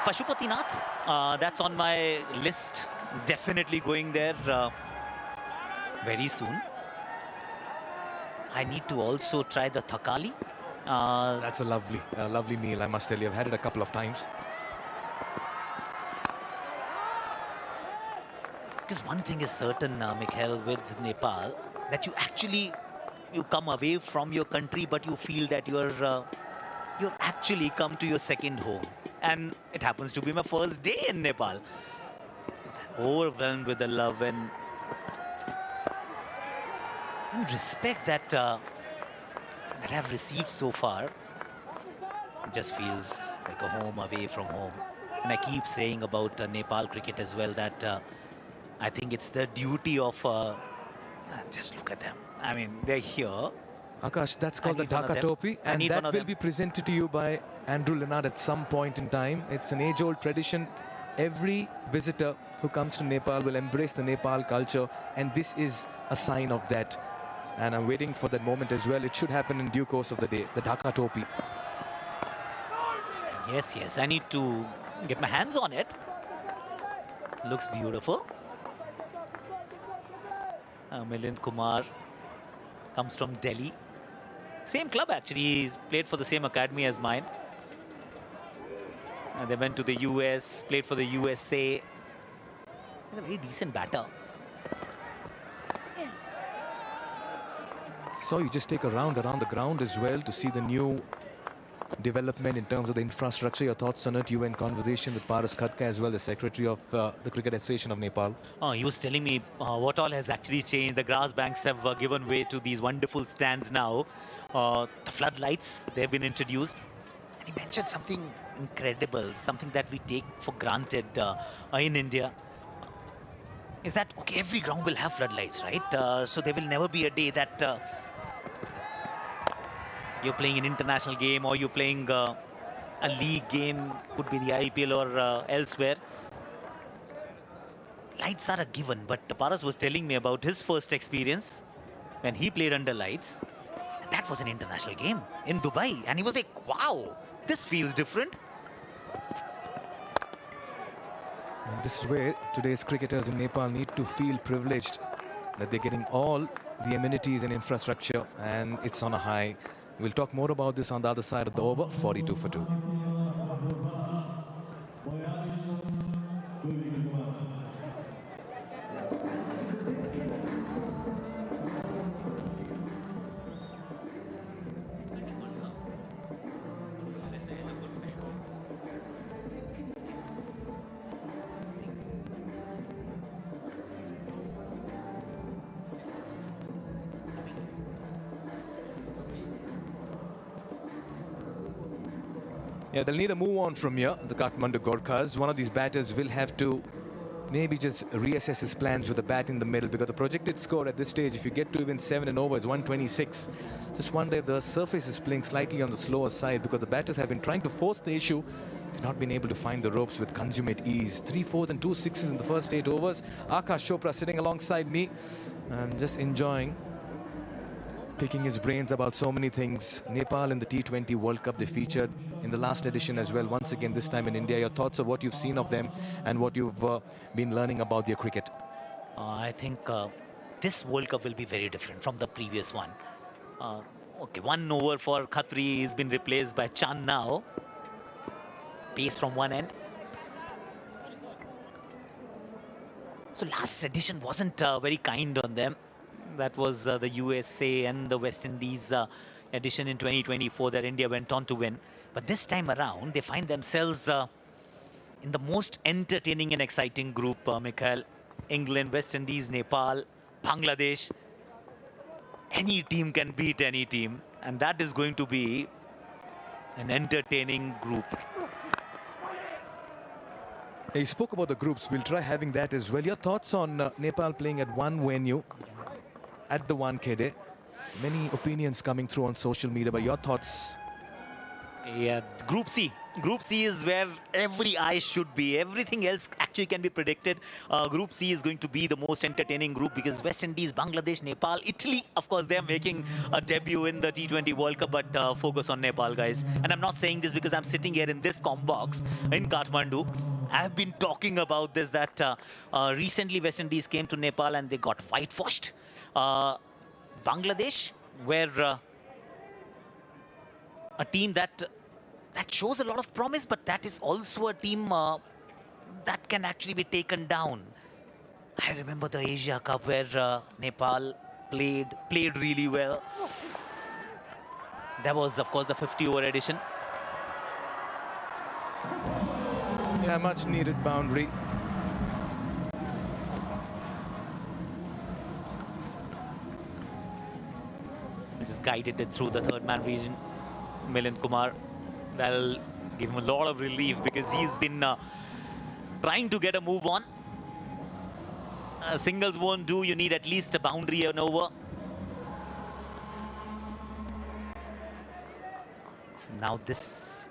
Pashupatinath, that's on my list. Definitely going there very soon. I need to also try the Thakali. That's a lovely meal, I must tell you. I've had it a couple of times. Because one thing is certain, Mikhail, with Nepal, that you come away from your country, but you feel that you're actually come to your second home. And it happens to be my first day in Nepal. Overwhelmed with the love and respect that I've received so far. It just feels like a home away from home. And I keep saying about Nepal cricket as well that I think it's the duty of just look at them. I mean, they're here Akash, that's I called the need one of Dhaka them. Topi, I and need one that of will them. be presented to you by Andrew Leonard at some point in time. It's an age-old tradition. Every visitor who comes to Nepal will embrace the Nepal culture, and this is a sign of that. And I'm waiting for that moment as well. It should happen in due course of the day. The Dhaka Topi. Yes, yes. I need to get my hands on it. Looks beautiful. Milind Kumar comes from Delhi. Same club actually. He's played for the same academy as mine. They went to the US, played for the USA. He's a very decent batter. So you just take a round around the ground as well to see the new development in terms of the infrastructure. Your thoughts on it? You were in conversation with Paras Khatka as well, the secretary of the Cricket Association of Nepal. He was telling me what all has actually changed. The grass banks have given way to these wonderful stands now. The floodlights, they've been introduced. And he mentioned something incredible, something that we take for granted in India. Is that, okay, every ground will have floodlights, right? So there will never be a day that you're playing an international game or you're playing a league game, could be the IPL or elsewhere. Lights are a given, but Paras was telling me about his first experience when he played under lights. And that was an international game in Dubai. And he was like, wow, this feels different. And this is where today's cricketers in Nepal need to feel privileged that they're getting all the amenities and infrastructure, and it's on a high. We'll talk more about this on the other side of the over. 42 for 2. Yeah, they'll need a move on from here, the Kathmandu Gorkhas. One of these batters will have to maybe just reassess his plans with a bat in the middle, because the projected score at this stage, if you get to even 7 and over, is 126. Just wonder if the surface is playing slightly on the slower side, because the batters have been trying to force the issue. They've not been able to find the ropes with consummate ease. 3 fours and 2 sixes in the first 8 overs. Akash Chopra sitting alongside me and just enjoying picking his brains about so many things. Nepal in the T20 World Cup, they featured in the last edition as well, once again this time in India. Your thoughts of what you've seen of them and what you've been learning about their cricket? I think this World Cup will be very different from the previous one. Uh, okay, 1 over for Khatri has been replaced by Chand now. Pace from one end. So last edition wasn't very kind on them. That was the USA and the West Indies edition in 2024 that India went on to win. But this time around, they find themselves in the most entertaining and exciting group, Mikhail. England, West Indies, Nepal, Bangladesh. Any team can beat any team, and that is going to be an entertaining group. You spoke about the groups. We'll try having that as well. Your thoughts on Nepal playing at one venue at the Wankhede? Many opinions coming through on social media, but your thoughts? Yeah, Group C. Group C is where every eye should be. Everything else actually can be predicted. Group C is going to be the most entertaining group because West Indies, Bangladesh, Nepal, Italy, of course, they're making a debut in the T20 World Cup, but focus on Nepal, guys. And I'm not saying this because I'm sitting here in this com box in Kathmandu. I've been talking about this, that recently West Indies came to Nepal and they got whitewashed. Bangladesh, where a team that shows a lot of promise, but that is also a team that can actually be taken down. I remember the Asia Cup where Nepal played really well. That was, of course, the 50-over edition. Yeah, much needed boundary. Just guided it through the third man region. Milind Kumar, that'll give him a lot of relief because he's been trying to get a move on. Singles won't do. You need at least a boundary and over. So now this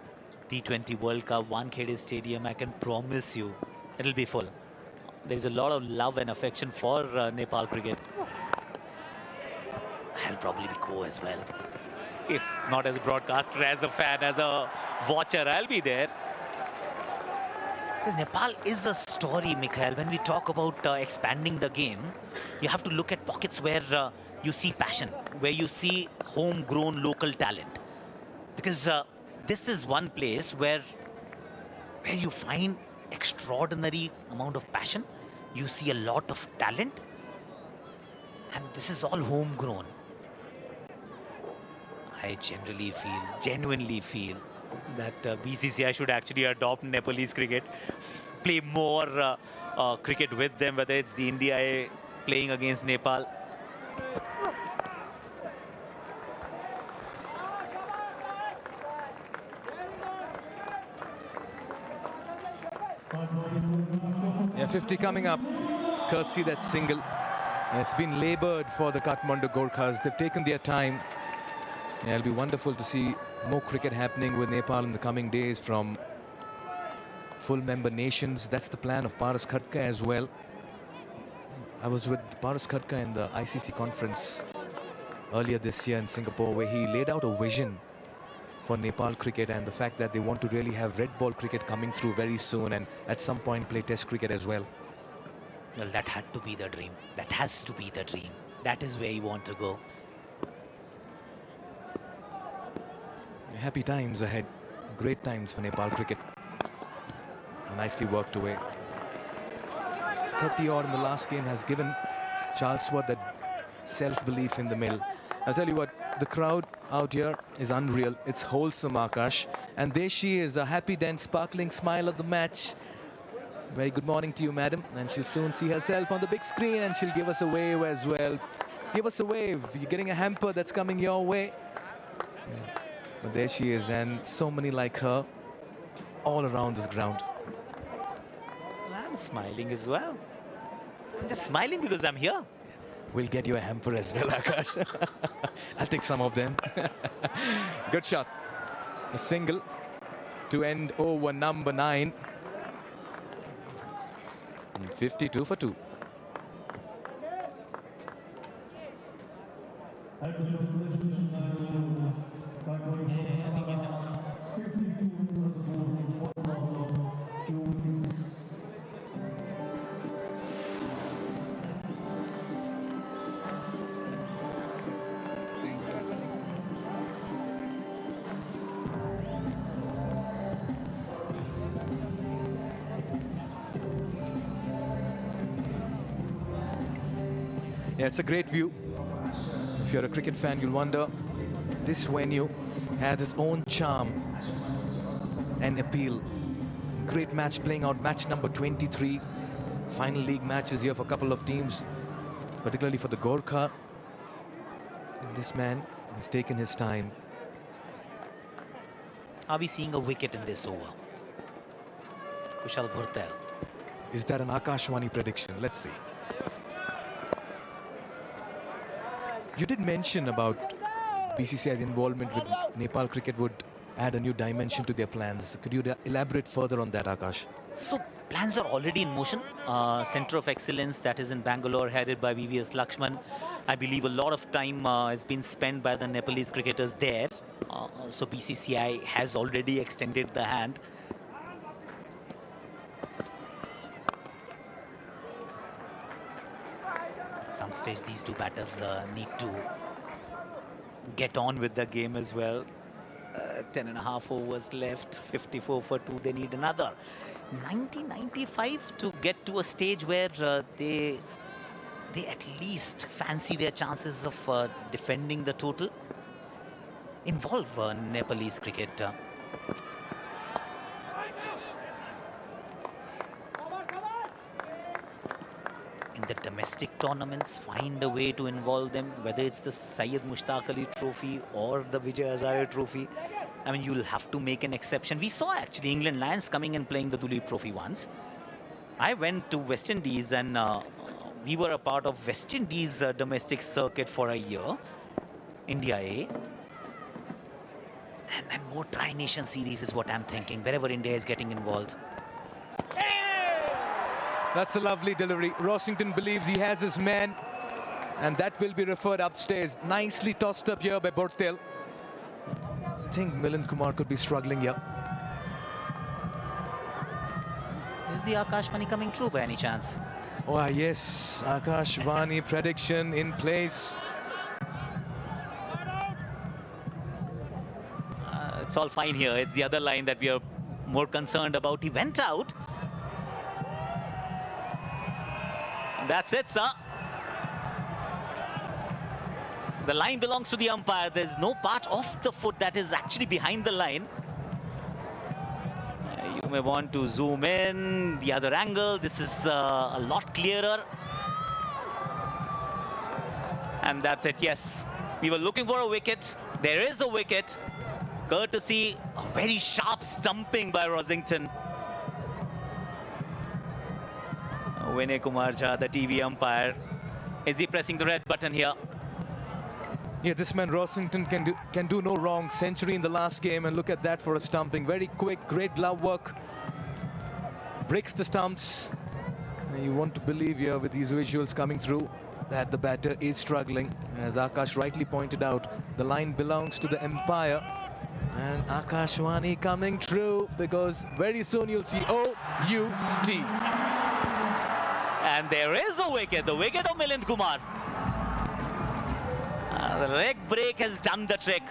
T20 World Cup, Wankhede Stadium, I can promise you, it'll be full. There's a lot of love and affection for Nepal cricket. I'll probably go as well. If not as a broadcaster, as a fan, as a watcher, I'll be there. Because Nepal is a story, Mikhail. When we talk about expanding the game, you have to look at pockets where you see passion, where you see homegrown local talent. Because this is one place where you find extraordinary amount of passion. You see a lot of talent, and this is all homegrown. I genuinely feel that BCCI should actually adopt Nepalese cricket, play more cricket with them, whether it's the India A playing against Nepal. Yeah, 50 coming up, courtesy that single. It's been laboured for the Kathmandu Gorkhas. They've taken their time. Yeah, it'll be wonderful to see more cricket happening with Nepal in the coming days from full member nations. That's the plan of Paras Khadka as well. I was with Paras Khadka in the ICC conference earlier this year in Singapore, where he laid out a vision for Nepal cricket and the fact that they want to really have red ball cricket coming through very soon and at some point play test cricket as well. Well, that had to be the dream. That has to be the dream. That is where you want to go. Happy times ahead. Great times for Nepal cricket. Nicely worked away. 30 odd in the last game has given Charles Swart that self-belief in the middle. I'll tell you what, the crowd out here is unreal. It's wholesome, Akash. And there she is, a happy dent, sparkling smile of the match. Very good morning to you, madam. And she'll soon see herself on the big screen and she'll give us a wave as well. Give us a wave. You're getting a hamper that's coming your way. Yeah. But there she is, and so many like her all around this ground. I'm smiling as well. I'm just smiling because I'm here. We'll get you a hamper as well, Akash. I'll take some of them. Good shot. A single to end over number 9. 52 for 2. Yeah, it's a great view. If you're a cricket fan, you'll wonder, this venue has its own charm and appeal. Great match playing out, match number 23. Final league matches here for a couple of teams, particularly for the Gorkha. And this man has taken his time. Are we seeing a wicket in this over? Kushal Bhurtel. Is that an Akashwani prediction? Let's see. You did mention about BCCI's involvement with Nepal cricket would add a new dimension to their plans. Could you elaborate further on that, Akash? So plans are already in motion. Center of Excellence that is in Bangalore, headed by VVS Lakshman. I believe a lot of time has been spent by the Nepalese cricketers there. So BCCI has already extended the hand. At some stage, these two batters need to get on with the game as well. 10.5 overs left, 54 for 2. They need another 90-95 to get to a stage where they at least fancy their chances of defending the total. Involve Nepalese cricket. In the domestic tournaments, find a way to involve them, whether it's the Syed Mushtaq Ali Trophy or the Vijay Hazare Trophy. I mean, you'll have to make an exception. We saw actually England Lions coming and playing the Duleep Trophy once. I went to West Indies and we were a part of West Indies domestic circuit for a year, India A. And more Tri-Nation series is what I'm thinking, wherever India is getting involved. That's a lovely delivery. Rossington believes he has his man, and that will be referred upstairs. Nicely tossed up here by Bortel. I think Milind Kumar could be struggling here. Is the Akashvani coming true by any chance? Oh yes, Akashvani prediction in place. It's all fine here. It's the other line that we are more concerned about. He went out. That's it, sir. The line belongs to the umpire. There's no part of the foot that is actually behind the line. You may want to zoom in the other angle. This is a lot clearer. And that's it, yes. We were looking for a wicket. There is a wicket. Courtesy, a very sharp stumping by Rossington. Vinay Kumar Jha, the TV umpire. Is he pressing the red button here? Yeah, this man Rossington can do no wrong. Century in the last game, and look at that for a stumping. Very quick, great glove work. Breaks the stumps. And you want to believe here with these visuals coming through that the batter is struggling. As Akash rightly pointed out, the line belongs to the umpire. And Akashvani coming through, because very soon you'll see O-U-T. And there is a wicket, the wicket of Milind Kumar. The leg break has done the trick.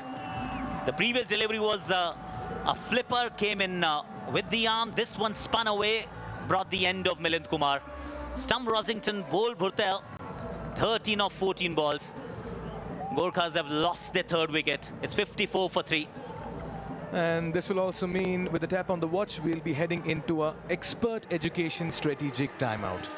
The previous delivery was a flipper, came in with the arm. This one spun away, brought the end of Milind Kumar. Stump Rossington, bowled Bhurtel, 13 of 14 balls. Gorkhas have lost their third wicket. It's 54 for 3. And this will also mean, with the tap on the watch, we'll be heading into a expert education strategic timeout.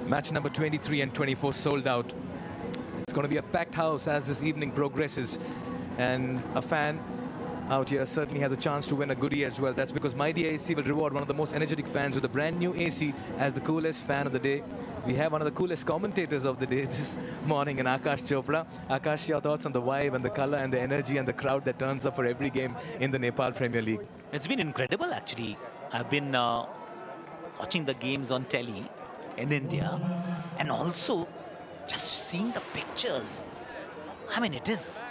Match number 23 and 24 sold out. It's going to be a packed house as this evening progresses, and a fan out here certainly has a chance to win a goodie as well. That's because Mighty AC will reward one of the most energetic fans with a brand new AC as the coolest fan of the day. We have one of the coolest commentators of the day this morning in Akash Chopra. Akash, your thoughts on the vibe and the color and the energy and the crowd that turns up for every game in the Nepal Premier League? It's been incredible, actually. I've been watching the games on telly in India, and also just seeing the pictures. I mean, it is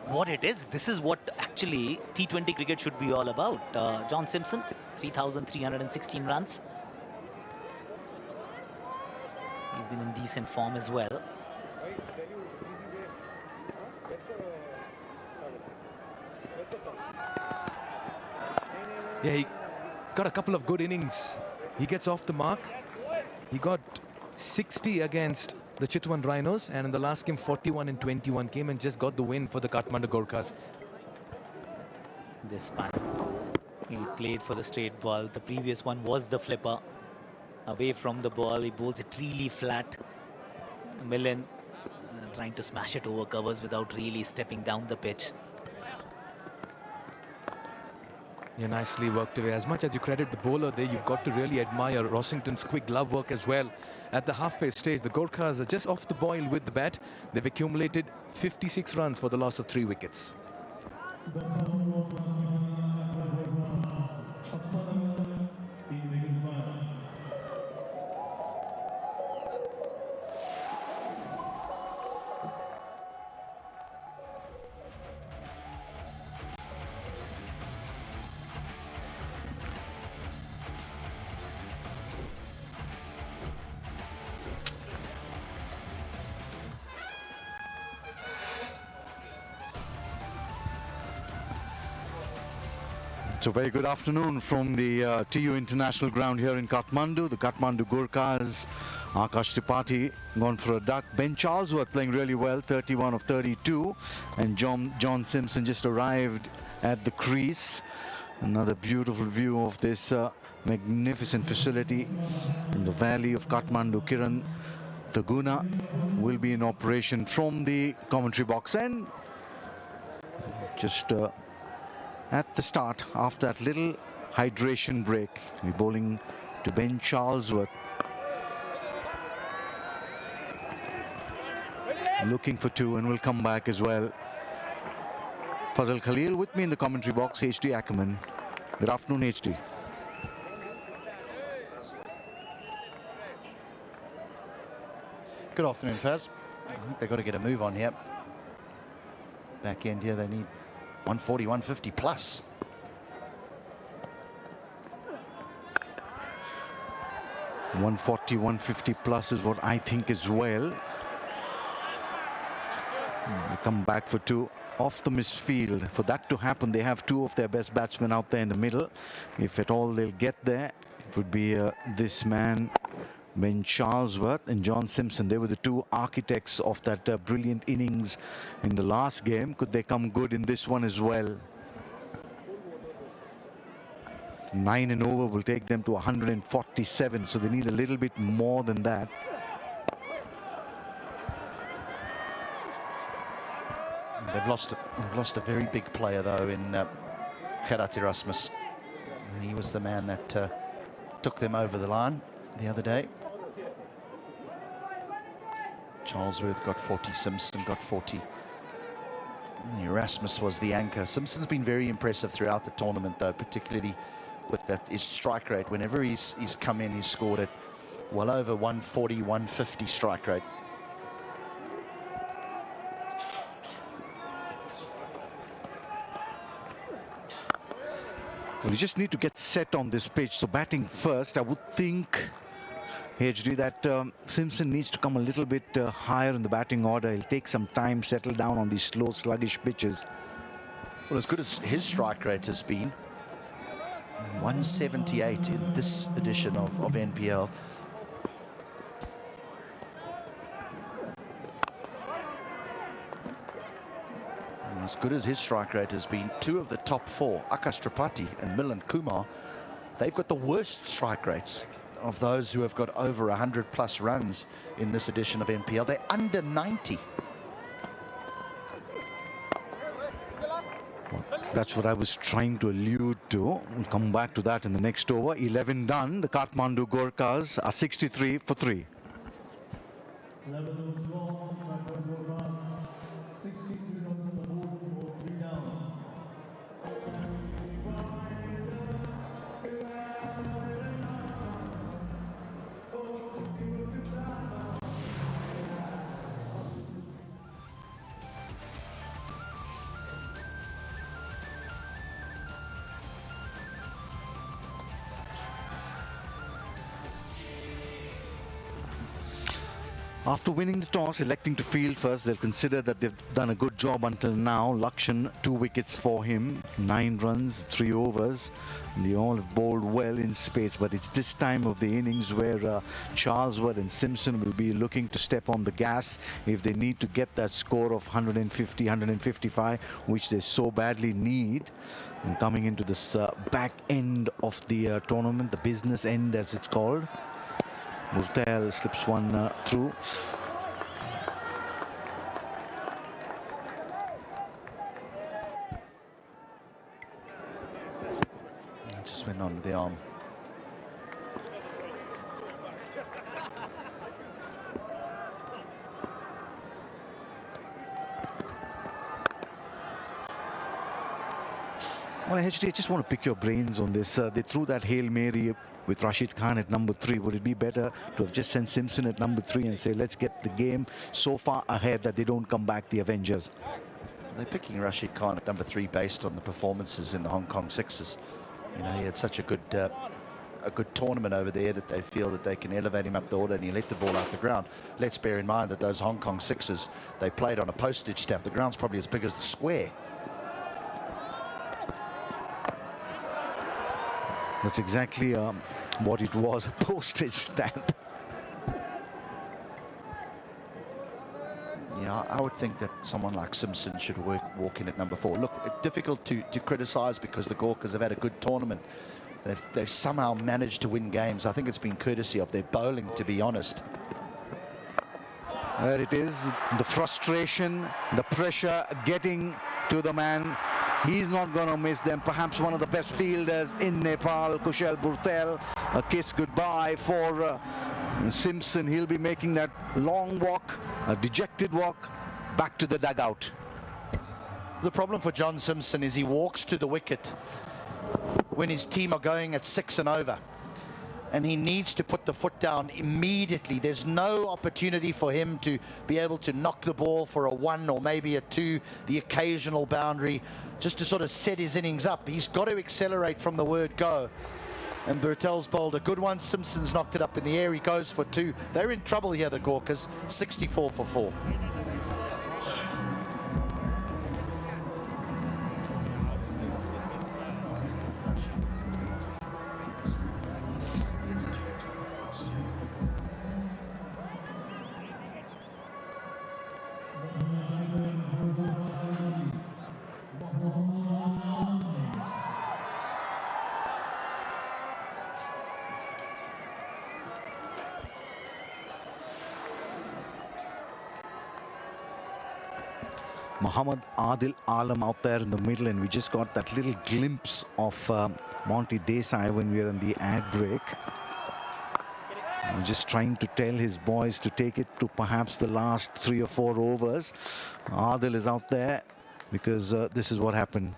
what it is. This is what actually T20 cricket should be all about. John Simpson, 3,316 runs. He's been in decent form as well. Yeah, he got a couple of good innings. He gets off the mark. He got 60 against the Chitwan Rhinos, and in the last game 41 and 21 came and just got the win for the Kathmandu Gorkhas. This one, he played for the straight ball. The previous one was the flipper. Away from the ball, he bowls it really flat. Millen trying to smash it over covers without really stepping down the pitch. Yeah, nicely worked away. As much as you credit the bowler there, you've got to really admire Rossington's quick glove work as well. At the halfway stage, the Gorkhas are just off the boil with the bat. They've accumulated 56 runs for the loss of 3 wickets. So very good afternoon from the TU International Ground here in Kathmandu. The Kathmandu Gorkhas, Akash Tripathi gone for a duck. Ben Charlesworth playing really well, 31 of 32. And John Simpson just arrived at the crease. Another beautiful view of this magnificent facility in the valley of Kathmandu. Kiran Taguna will be in operation from the commentary box. And just at the start, after that little hydration break, we're bowling to Ben Charlesworth, looking for 2, and will come back as well. Fazal Khalil with me in the commentary box, HD Ackerman. Good afternoon, HD. Good afternoon, Faz. I think they've got to get a move on here. Back end here, they need 140, 150 plus. .140, 150 plus is what I think as well. They come back for 2 off the misfield. For that to happen, they have 2 of their best batsmen out there in the middle. If at all they'll get there, it would be this man, Ben Charlesworth, and John Simpson. They were the 2 architects of that brilliant innings in the last game. Could they come good in this one as well? 9 and over will take them to 147, so they need a little bit more than that. They've lost a very big player though in Gerard Erasmus. He was the man that took them over the line the other day. Charlesworth got 40, Simpson got 40. Erasmus was the anchor. Simpson's been very impressive throughout the tournament though, particularly with that his strike rate. Whenever he's come in, he's scored it well over 140, 150 strike rate. Well, you just need to get set on this pitch. So batting first, I would think, HD, that Simpson needs to come a little bit higher in the batting order. He'll take some time, settle down on these slow, sluggish pitches. Well, as good as his strike rate has been, 178 in this edition of NPL. And as good as his strike rate has been, 2 of the top 4, Akash Tripathi and Milan Kumar, they've got the worst strike rates of those who have got over 100 plus runs in this edition of NPL. They're under 90. That's what I was trying to allude to. We'll come back to that in the next over. 11 done. The Kathmandu Gorkhas are 63 for 3. After winning the toss, electing to field first, they'll consider that they've done a good job until now. Lakshan, 2 wickets for him, 9 runs, 3 overs. They all have bowled well in spades, but it's this time of the innings where Charlesworth and Simpson will be looking to step on the gas if they need to get that score of 150, 155, which they so badly need. And coming into this back end of the tournament, the business end as it's called. Murtel slips one through. Just went under the arm. Well, HD, I just want to pick your brains on this. They threw that Hail Mary with Rashid Khan at number 3. Would it be better to have just sent Simpson at number 3 and say, let's get the game so far ahead that they don't come back, the Avengers? They're picking Rashid Khan at number 3 based on the performances in the Hong Kong Sixers. You know, he had such a good tournament over there that they feel that they can elevate him up the order, and he let the ball out the ground. Let's bear in mind that those Hong Kong Sixers, they played on a postage stamp. The ground's probably as big as the square. That's exactly what it was, a postage stamp. Yeah, I would think that someone like Simpson should walk in at number 4. Look, it's difficult to criticise because the Gorkas have had a good tournament. They've somehow managed to win games. I think it's been courtesy of their bowling, to be honest. There it is, the frustration, the pressure getting to the man. He's not going to miss them. Perhaps one of the best fielders in Nepal, Kushal Burtel. A kiss goodbye for Simpson. He'll be making that long walk, a dejected walk, back to the dugout. The problem for John Simpson is he walks to the wicket when his team are going at 6 and over. And he needs to put the foot down immediately. There's no opportunity for him to be able to knock the ball for a 1 or maybe a 2, the occasional boundary, just to sort of set his innings up. He's got to accelerate from the word go. And Burtel's bowled a good one. Simpson's knocked it up in the air. He goes for 2. They're in trouble here, the Gorkas. 64 for 4. Muhammad Adil Alam out there in the middle, and we just got that little glimpse of Monty Desai when we were on the ad break. Just trying to tell his boys to take it to perhaps the last 3 or 4 overs. Adil is out there because this is what happened.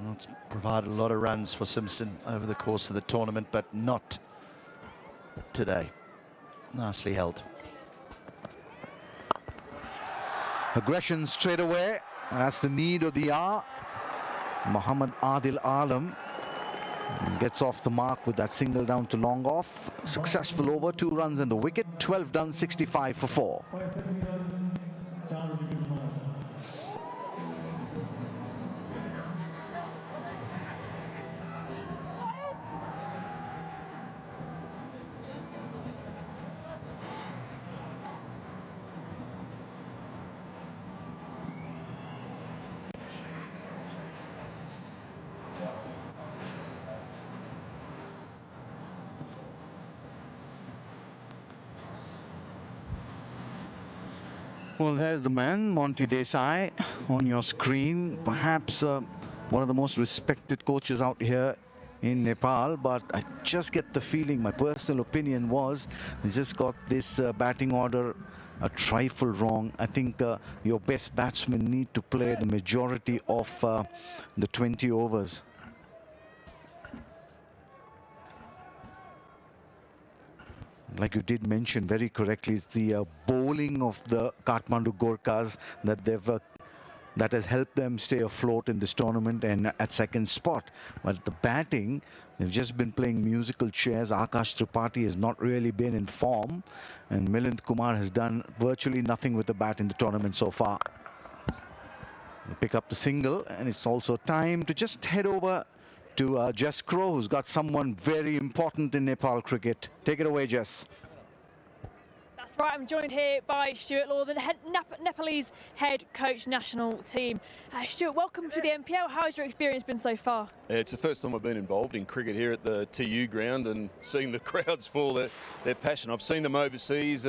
Well, it's provided a lot of runs for Simpson over the course of the tournament, but not today. Nicely held. Aggression straight away. That's the need of the hour. Muhammad Adil Alam gets off the mark with that single down to long off. Successful over, 2 runs and the wicket. 12 done, 65 for 4. Well, there's the man, Monty Desai, on your screen. Perhaps one of the most respected coaches out here in Nepal, but I just get the feeling, my personal opinion was, he just got this batting order a trifle wrong. I think your best batsmen need to play the majority of the 20 overs. Like you did mention very correctly, it's the bowling of the Kathmandu Gorkas that they've that has helped them stay afloat in this tournament and at second spot. But the batting, they've just been playing musical chairs. Akash Tripathi has not really been in form, and Milind Kumar has done virtually nothing with the bat in the tournament so far. They pick up the single, and it's also time to just head over to Jess Crow, who's got someone very important in Nepal cricket. Take it away, Jess. That's right, I'm joined here by Stuart Law, the Nepalese head coach national team. Stuart, welcome to the NPL. How has your experience been so far? It's the first time I've been involved in cricket here at the TU ground and seeing the crowds for their passion. I've seen them overseas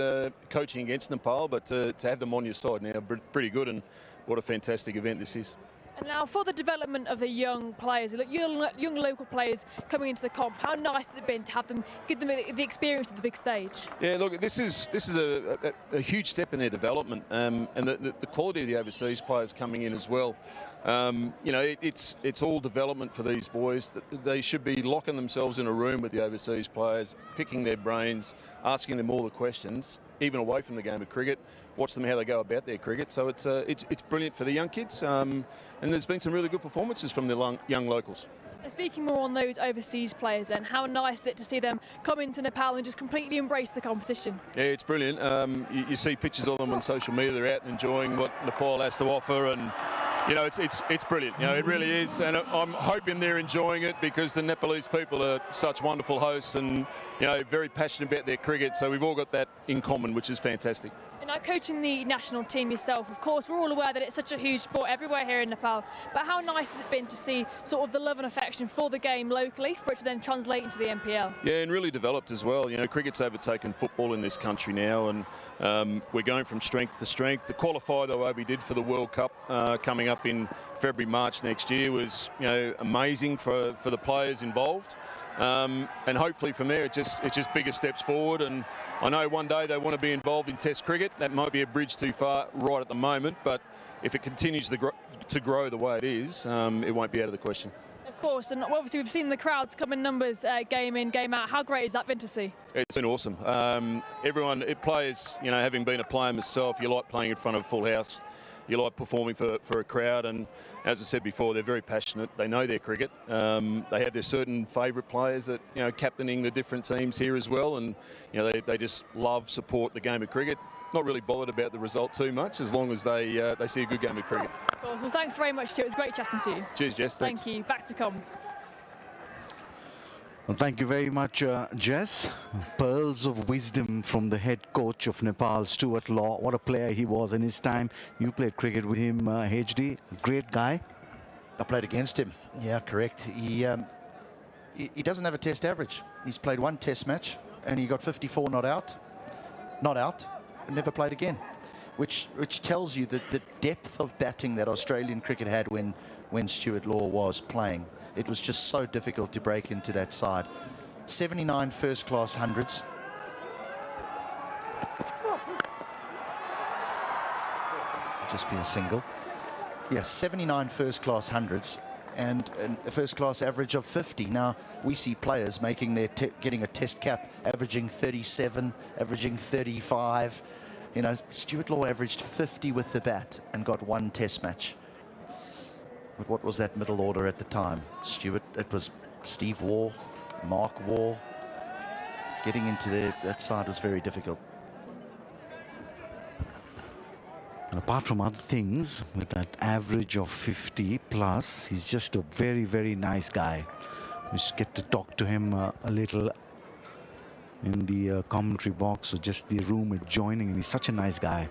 coaching against Nepal, but to have them on your side now, pretty good, and what a fantastic event this is. And now for the development of the young players, young local players coming into the comp, how nice has it been to have them, give them the experience of the big stage? Yeah, look, this is a huge step in their development, and the quality of the overseas players coming in as well. You know, it's all development for these boys. They should be locking themselves in a room with the overseas players, picking their brains, asking them all the questions, even away from the game of cricket. Watch them how they go about their cricket. So it's brilliant for the young kids, and there's been some really good performances from the young locals. Speaking more on those overseas players then, how nice is it to see them come into Nepal and just completely embrace the competition? Yeah, it's brilliant. You see pictures of them on social media. They're out enjoying what Nepal has to offer, and you know, it's brilliant. You know, it really is, and I'm hoping they're enjoying it because the Nepalese people are such wonderful hosts and, you know, very passionate about their cricket. So we've all got that in common, which is fantastic. And now coaching the national team yourself, of course, we're all aware that it's such a huge sport everywhere here in Nepal. But how nice has it been to see sort of the love and affection for the game locally, for it to then translate into the NPL? Yeah, and really developed as well. You know, cricket's overtaken football in this country now, and we're going from strength to strength. To qualify the way we did for the World Cup coming up in February, March next year was, you know, amazing for the players involved. And hopefully from there it's just bigger steps forward, and I know one day they want to be involved in Test cricket. That might be a bridge too far right at the moment, but if it continues to grow the way it is, it won't be out of the question. Of course, and obviously we've seen the crowds come in numbers game in, game out. How great has that been to see? It's been awesome. Players, you know, having been a player myself, you like playing in front of a full house. You like performing for a crowd, and as I said before, they're very passionate. They know their cricket. They have their certain favourite players that, you know, captaining the different teams here as well, and you know, they just support the game of cricket. Not really bothered about the result too much, as long as they see a good game of cricket. Of course. Well, thanks very much, Stuart. It was great chatting to you. Cheers, Jess. Thanks. Thank you. Back to comms. Well, thank you very much, Jess. Pearls of wisdom from the head coach of Nepal, Stuart Law. What a player he was in his time. You played cricket with him, HD. Great guy. I played against him. Yeah, correct. He doesn't have a test average. He's played one test match and he got 54 not out, and never played again. Which tells you that the depth of batting that Australian cricket had when Stuart Law was playing. It was just so difficult to break into that side. 79 first-class hundreds. Just be a single. Yeah, 79 first-class hundreds and a first-class average of 50. Now, we see players making getting a test cap, averaging 37, averaging 35. You know, Stuart Law averaged 50 with the bat and got one test match. But what was that middle order at the time? Stuart, it was Steve Waugh, Mark Waugh. Getting into that side was very difficult. And apart from other things, with that average of 50 plus, he's just a very, very nice guy. We just get to talk to him a little in the commentary box, or just the room adjoining. He's such a nice guy.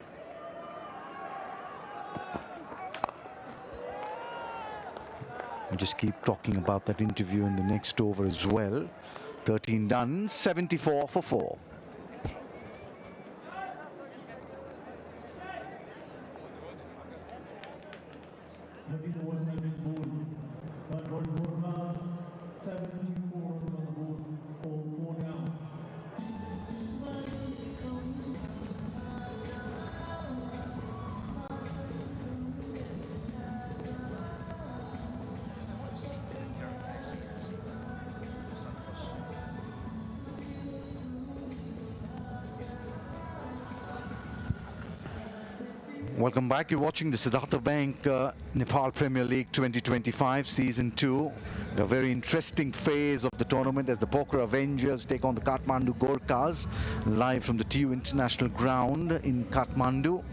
We just keep talking about that interview in the next over as well. 13 done, 74 for 4. Welcome back. You're watching the Siddhartha Bank Nepal Premier League 2025 Season 2. A very interesting phase of the tournament as the Pokhara Avengers take on the Kathmandu Gorkhas live from the TU International Ground in Kathmandu.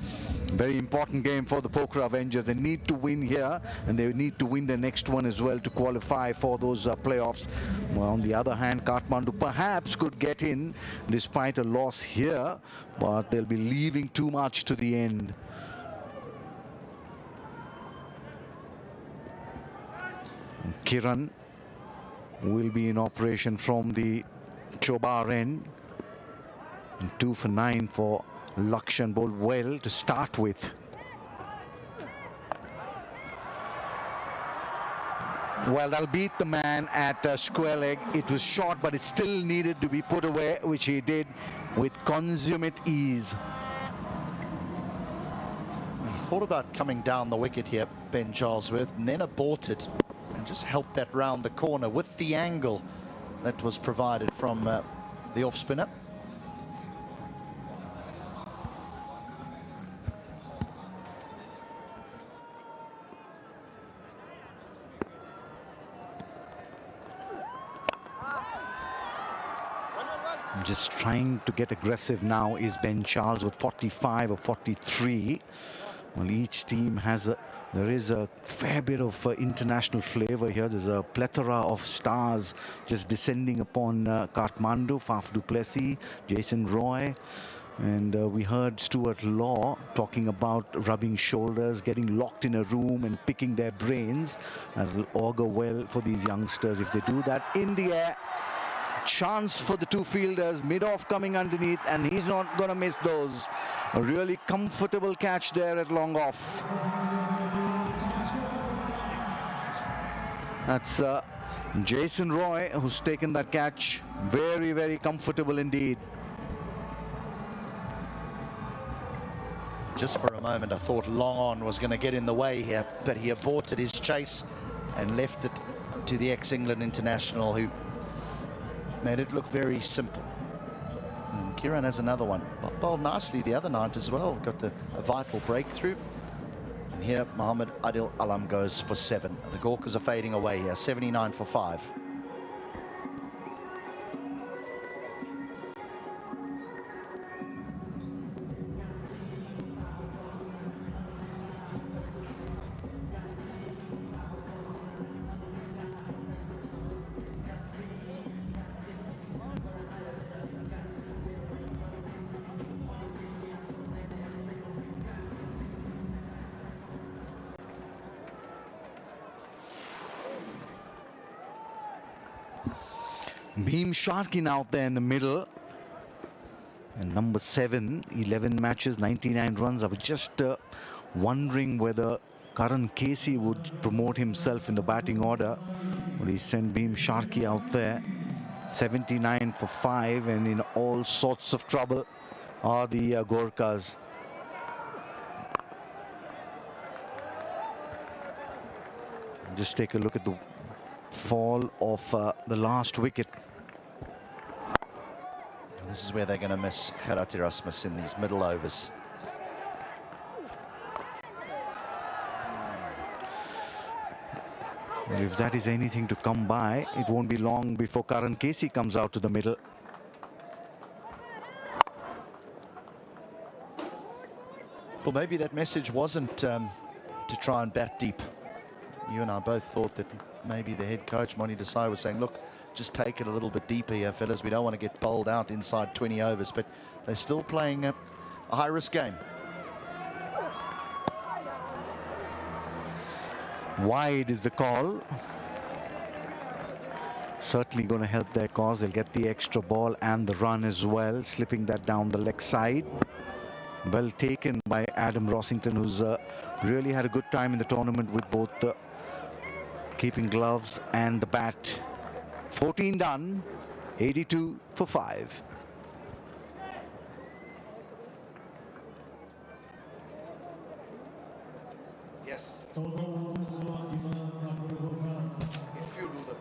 Very important game for the Pokhara Avengers. They need to win here and they need to win the next one as well to qualify for those playoffs. Well, on the other hand, Kathmandu perhaps could get in despite a loss here, but they'll be leaving too much to the end. Kiran will be in operation from the Chobar end. And 2 for 9 for Lakshan, bowled well to start with. Well, they'll beat the man at square leg. It was short, but it still needed to be put away, which he did with consummate ease. He thought about coming down the wicket here, Ben Charlesworth, and then aborted and just helped that round the corner with the angle that was provided from the off spinner. Just trying to get aggressive now is Ben Charles with 45 or 43. Well, each team has there is a fair bit of international flavor here. There's a plethora of stars just descending upon Kathmandu. Faf du Plessis, Jason Roy, and we heard Stuart Law talking about rubbing shoulders, getting locked in a room and picking their brains. That will augur well for these youngsters if they do that. In the air, chance for the two fielders, mid-off coming underneath, and he's not going to miss those. A really comfortable catch there at long off. That's Jason Roy who's taken that catch. Very, very comfortable indeed. Just for a moment I thought Long On was going to get in the way here, but he aborted his chase and left it to the ex-England international, who made it look very simple. And Kiran has another one. Bowled nicely the other night as well. Got a vital breakthrough. And here Mohammad Adil Alam goes for 7. The Gorkhas are fading away here. 79 for 5. Bhim Sharkin out there in the middle. And number 7, 11 matches, 99 runs. I was just wondering whether Karan Casey would promote himself in the batting order. But he sent Bhim Sharki out there. 79 for 5, and in all sorts of trouble are the Gorkhas. Just take a look at the fall of the last wicket. This is where they're going to miss Gerard Erasmus in these middle overs. Well, if that is anything to come by, it won't be long before Karan Casey comes out to the middle. Well, maybe that message wasn't to try and bat deep. You and I both thought that maybe the head coach, Moni Desai, was saying, look, just take it a little bit deeper here, fellas. We don't want to get bowled out inside 20 overs, but they're still playing a high-risk game. Wide is the call. Certainly going to help their cause. They'll get the extra ball and the run as well, slipping that down the leg side. Well taken by Adam Rossington, who's really had a good time in the tournament with both the keeping gloves and the bat. 14 done, 82 for 5. Yes. If you do the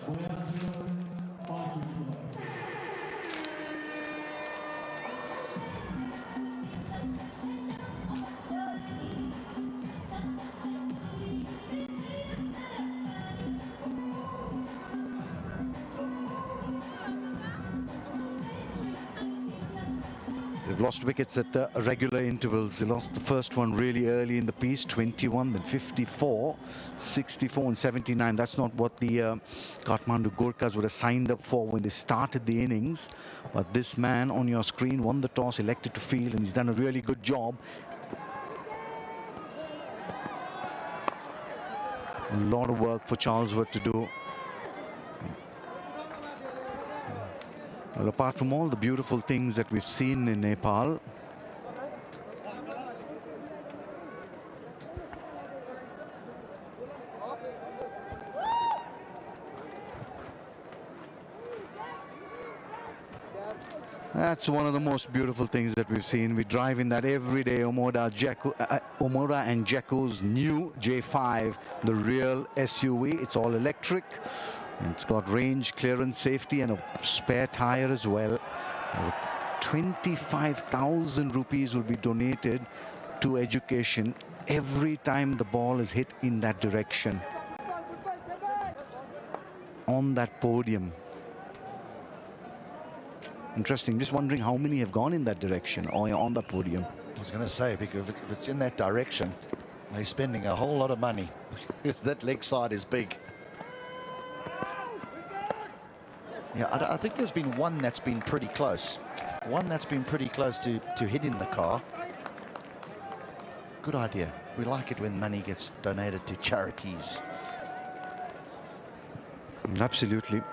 They've lost wickets at regular intervals. They lost the first one really early in the piece, 21, then 54, 64 and 79. That's not what the Kathmandu Gorkhas would have signed up for when they started the innings. But this man on your screen won the toss, elected to field, and he's done a really good job. A lot of work for Charlesworth to do. Well, apart from all the beautiful things that we've seen in Nepal, that's one of the most beautiful things that we've seen. We drive in that every day. Omoda and Jekko's new J5, the real SUV. It's all electric. It's got range, clearance, safety, and a spare tire as well. 25,000 rupees will be donated to education every time the ball is hit in that direction on that podium. Interesting. Just wondering how many have gone in that direction or on the podium. I was going to say, because if it's in that direction, they're spending a whole lot of money because that leg side is big. Yeah, I think there's been one that's been pretty close. One that's been pretty close to hitting the car. Good idea. We like it when money gets donated to charities. Absolutely.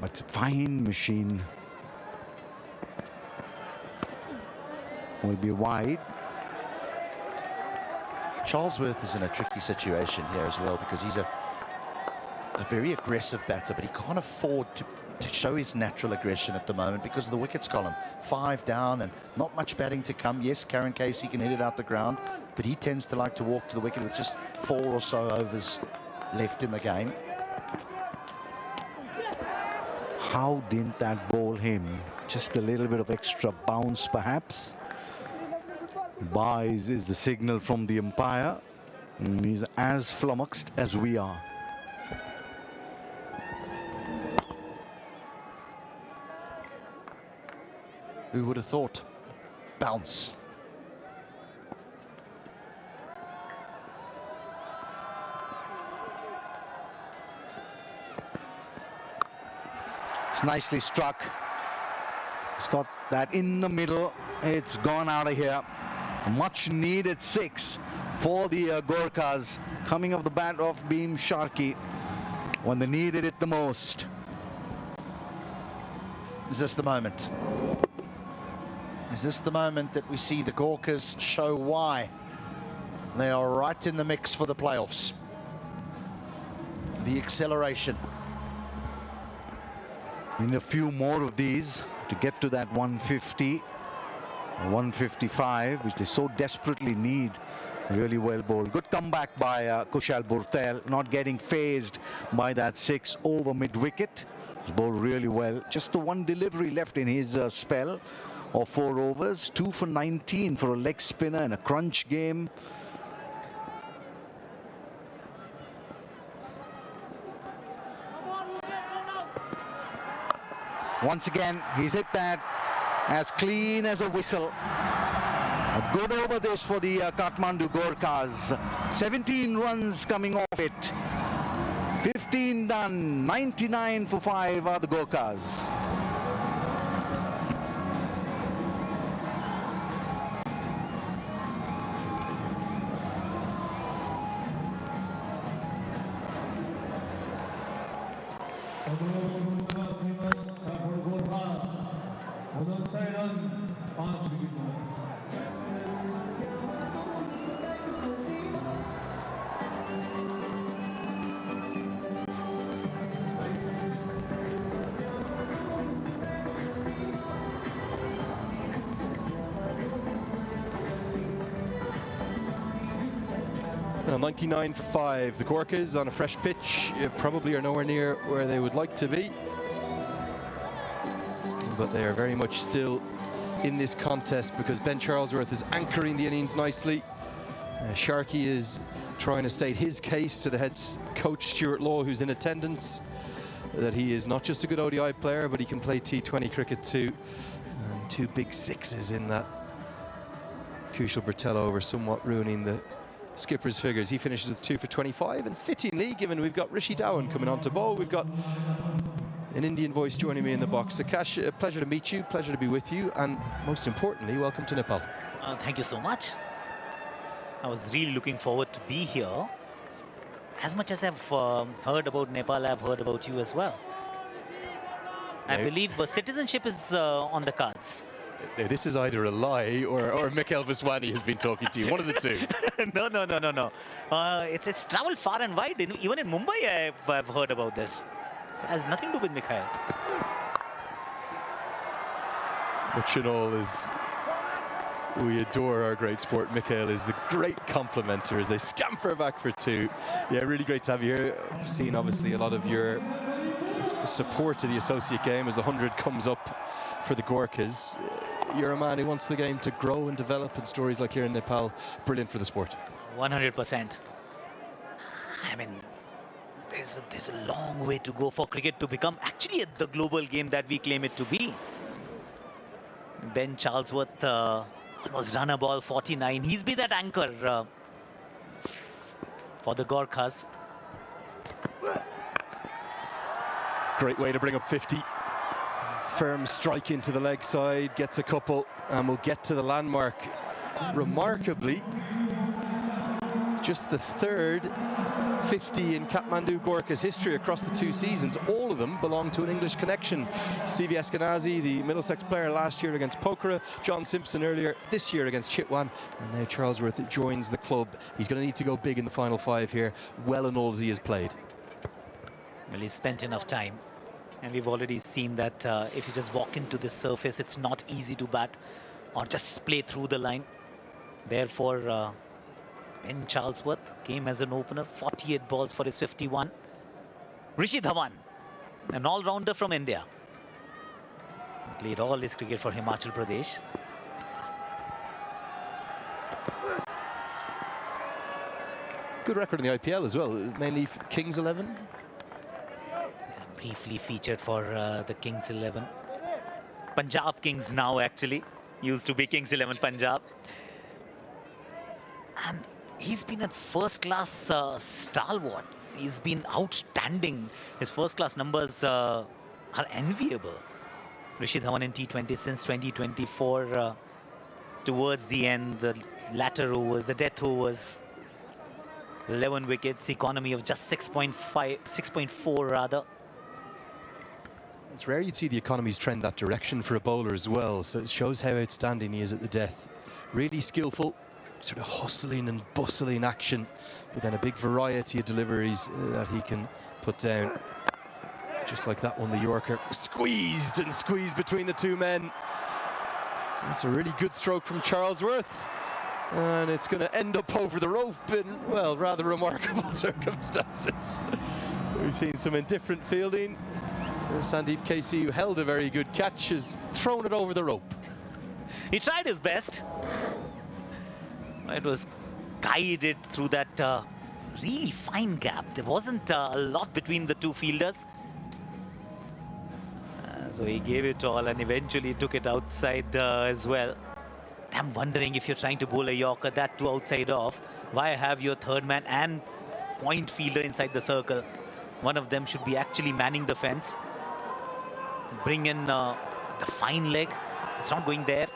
But fine machine. Will be wide. Charlesworth is in a tricky situation here as well because he's a very aggressive batter, but he can't afford to show his natural aggression at the moment because of the wickets column. 5 down and not much batting to come. Yes, Karen Casey can hit it out the ground, but he tends to like to walk to the wicket with just 4 or so overs left in the game. How didn't that bowl him? Just a little bit of extra bounce perhaps. Buys is the signal from the umpire, and he's as flummoxed as we are. Who would have thought? Bounce. It's nicely struck. It's got that in the middle. It's gone out of here. A much needed 6 for the Gorkhas, coming off the bat of Bhim Sharkey when they needed it the most. Is this the moment? Is this the moment that we see the Gorkhas show why they are right in the mix for the playoffs? The acceleration. In a few more of these to get to that 150, 155, which they so desperately need. Really well bowled. Good comeback by Kushal Burtel, not getting phased by that 6 over mid-wicket. He's bowled really well. Just the one delivery left in his spell of 4 overs. 2 for 19 for a leg spinner in a crunch game. Once again, he's hit that as clean as a whistle. A good over this for the Kathmandu Gorkhas. 17 runs coming off it. 15 done. 99 for 5 are the Gorkhas. Well, 99 for 5. The Gorkhas on a fresh pitch probably are nowhere near where they would like to be. But they are very much still in this contest because Ben Charlesworth is anchoring the innings nicely. Sharkey is trying to state his case to the head coach Stuart Law, who's in attendance. that he is not just a good ODI player, but he can play T20 cricket too. And 2 big sixes in that Kushal Bertello over, somewhat ruining the skipper's figures. He finishes with 2 for 25, and fittingly, given we've got Rishi Dhawan coming on to bowl, we've got an Indian voice joining me in the box. Akash, a pleasure to meet you, pleasure to be with you, and most importantly, welcome to Nepal. Thank you so much. I was really looking forward to be here. As much as I've heard about Nepal, I've heard about you as well. I believe citizenship is on the cards. Now, this is either a lie or Mikhail Vaswani has been talking to you. One of the two. No. It's traveled far and wide. Even in Mumbai, I've heard about this. So it has nothing to do with Mikhail. Much in all is we adore our great sport. Mikhail is the great complimenter as they scamper back for 2. Yeah, really great to have you here. I've seen obviously a lot of your support to the associate game as the 100 comes up for the Gorkhas. You're a man who wants the game to grow and develop, and stories like here in Nepal, brilliant for the sport. 100%. I mean, there's a long way to go for cricket to become actually the global game that we claim it to be. Ben Charlesworth almost run a ball 49. He's been that anchor for the Gorkhas. Great way to bring up 50. Firm strike into the leg side, gets a couple, and we'll get to the landmark. Remarkably, just the 3rd 50 in Kathmandu Gorkha's history across the 2 seasons. All of them belong to an English connection. Stevie Eskenazi, the Middlesex player last year against Pokhara, John Simpson earlier this year against Chitwan, and now Charlesworth joins the club. He's going to need to go big in the final 5 here, well and all as he has played. Well, he's spent enough time, and we've already seen that if you just walk into this surface, it's not easy to bat or just play through the line. Therefore, Ben Charlesworth came as an opener, 48 balls for his 51. Rishi Dhawan, an all-rounder from India, played all his cricket for Himachal Pradesh. Good record in the IPL as well, mainly Kings 11. Briefly featured for the Kings 11. Punjab Kings now, actually. Used to be Kings 11 Punjab. And he's been a first-class stalwart. He's been outstanding. His first-class numbers are enviable. Rishi Dhawan in T20 since 2024. Towards the end, the latter overs, the death overs, 11 wickets, economy of just 6.4 rather. It's rare you'd see the economies trend that direction for a bowler as well, so it shows how outstanding he is at the death. Really skillful, sort of hustling and bustling action, but then a big variety of deliveries that he can put down. Just like that one, the Yorker, squeezed and squeezed between the 2 men. That's a really good stroke from Charlesworth, and it's going to end up over the rope in, well, rather remarkable circumstances. We've seen some indifferent fielding. Sandeep Casey, who held a very good catch, has thrown it over the rope. He tried his best. It was guided through that really fine gap. There wasn't a lot between the 2 fielders. So he gave it all and eventually took it outside as well. I'm wondering, if you're trying to bowl a Yorker, that too outside off, why have your 3rd man and point fielder inside the circle? One of them should be actually manning the fence. Bring in the fine leg. It's not going there.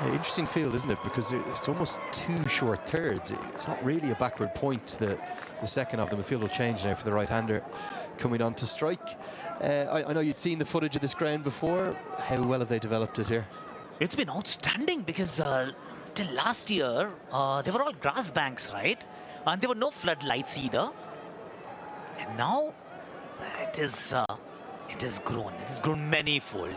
Yeah, interesting field, isn't it? Because it's almost 2 short thirds. It's not really a backward point, the second of them. The field will change now for the right-hander coming on to strike. I know you'd seen the footage of this ground before. How well have they developed it here? It's been outstanding because till last year, they were all grass banks, right? And there were no floodlights either. And now it has grown. It has grown manifold.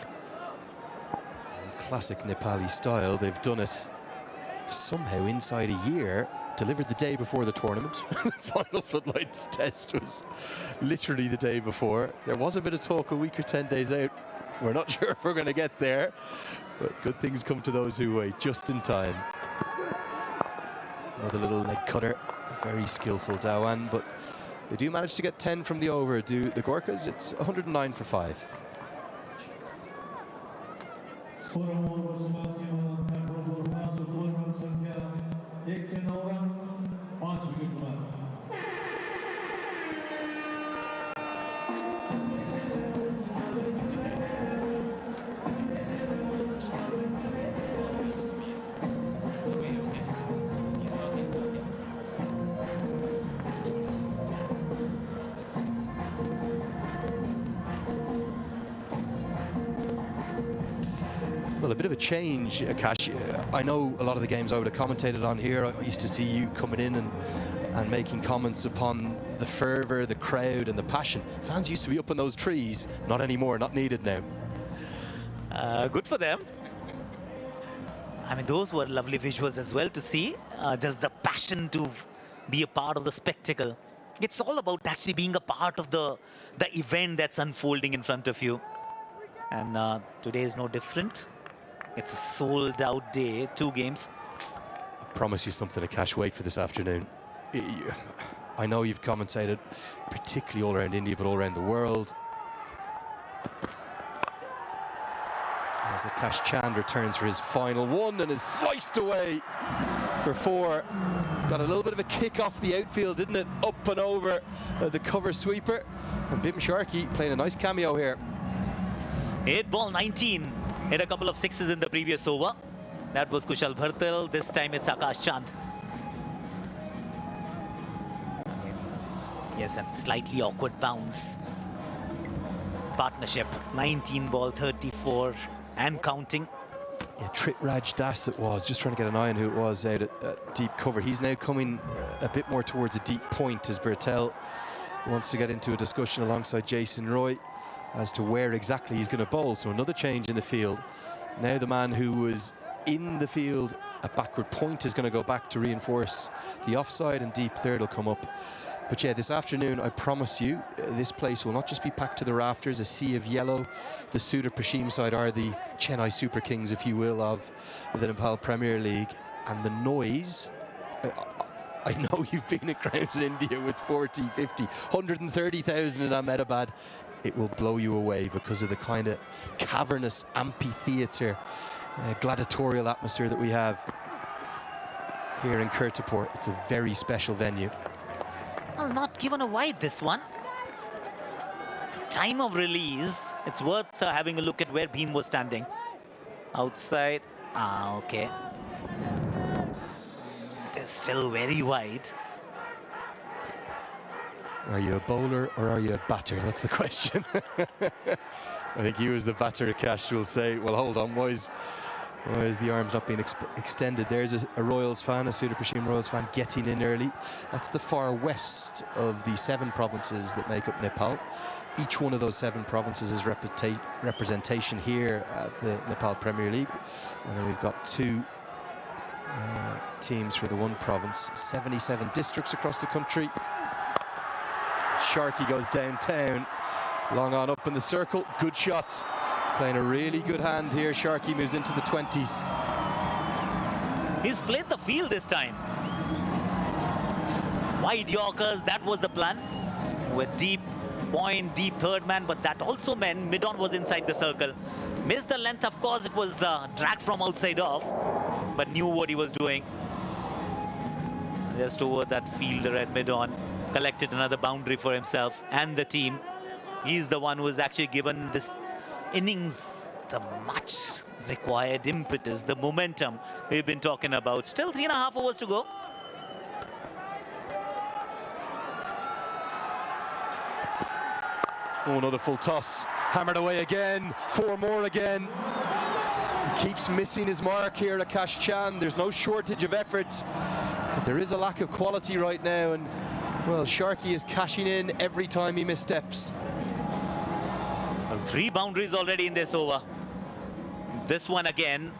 Classic Nepali style. They've done it somehow inside a year. Delivered the day before the tournament. The final floodlights test was literally the day before. There was a bit of talk a week or 10 days out. We're not sure if we're going to get there, but good things come to those who wait, just in time. Another little leg cutter Very skillful Dhawan, but they do manage to get 10 from the over. Do the Gorkhas? It's 109 for 5. Well, a bit of a change, Akash. I know a lot of the games I would have commentated on here, I used to see you coming in and making comments upon the fervour, the crowd and the passion. Fans used to be up in those trees. Not anymore, not needed now. Good for them. I mean, those were lovely visuals as well to see. Just the passion to be a part of the spectacle. It's all about actually being a part of the event that's unfolding in front of you. And today is no different. It's a sold-out day, 2 games. I promise you something, Akash. Wait for this afternoon. I know you've commentated, particularly all around India, but all around the world. As Akash Chand returns for his final one and is sliced away for 4. Got a little bit of a kick off the outfield, didn't it? Up and over the cover sweeper. And Bim Sharkey playing a nice cameo here. 8 ball 19. Hit a couple of 6s in the previous over. That was Kushal Bhartal. This time it's Akash Chand. Yes, and slightly awkward bounce. Partnership. 19 ball 34 and counting. Yeah, Raj Das it was, just trying to get an eye on who it was out at deep cover. He's now coming a bit more towards a deep point as Bhartal wants to get into a discussion alongside Jason Roy as to where exactly he's going to bowl. So another change in the field. Now the man who was in the field at backward point is going to go back to reinforce the offside, and deep third will come up. But yeah, this afternoon, I promise you, this place will not just be packed to the rafters, a sea of yellow. The Sudar Pashim side are the Chennai Super Kings, if you will, of the Nepal Premier League. And the noise, I know you've been at grounds in India with 40, 50, 130,000 in Ahmedabad. It will blow you away because of the kind of cavernous amphitheatre, gladiatorial atmosphere that we have here in Kirtipur. It's a very special venue. Well, not given a wide, this one. Time of release, it's worth having a look at where Bhim was standing. Outside. Okay. It is still very wide. Are you a bowler or are you a batter? That's the question. I think you as the batter, Akash, will say, well, hold on, why is the arms not being extended? There's a Royals fan, a Sudar Pashim Royals fan, getting in early. That's the far west of the 7 provinces that make up Nepal. Each one of those 7 provinces is representation here at the Nepal Premier League. And then we've got 2 teams for the one province. 77 districts across the country. Sharkey goes downtown, long on up in the circle. Good shots. Playing a really good hand here. Sharkey moves into the 20s. He's played the field this time. Wide Yorkers, that was the plan. With deep point, deep third man, but that also meant mid-on was inside the circle. Missed the length, of course, it was dragged from outside off, but knew what he was doing. Just over that fielder at mid-on, collected another boundary for himself and the team. He's the one who has actually given this innings the much required impetus, the momentum we've been talking about. Still 3.5 overs to go. Oh, another full toss. Hammered away again. 4 more again. He keeps missing his mark here, Akash Chand. There's no shortage of efforts, but there is a lack of quality right now, and well, Sharkey is cashing in every time he missteps. Well, 3 boundaries already in this over. This one again,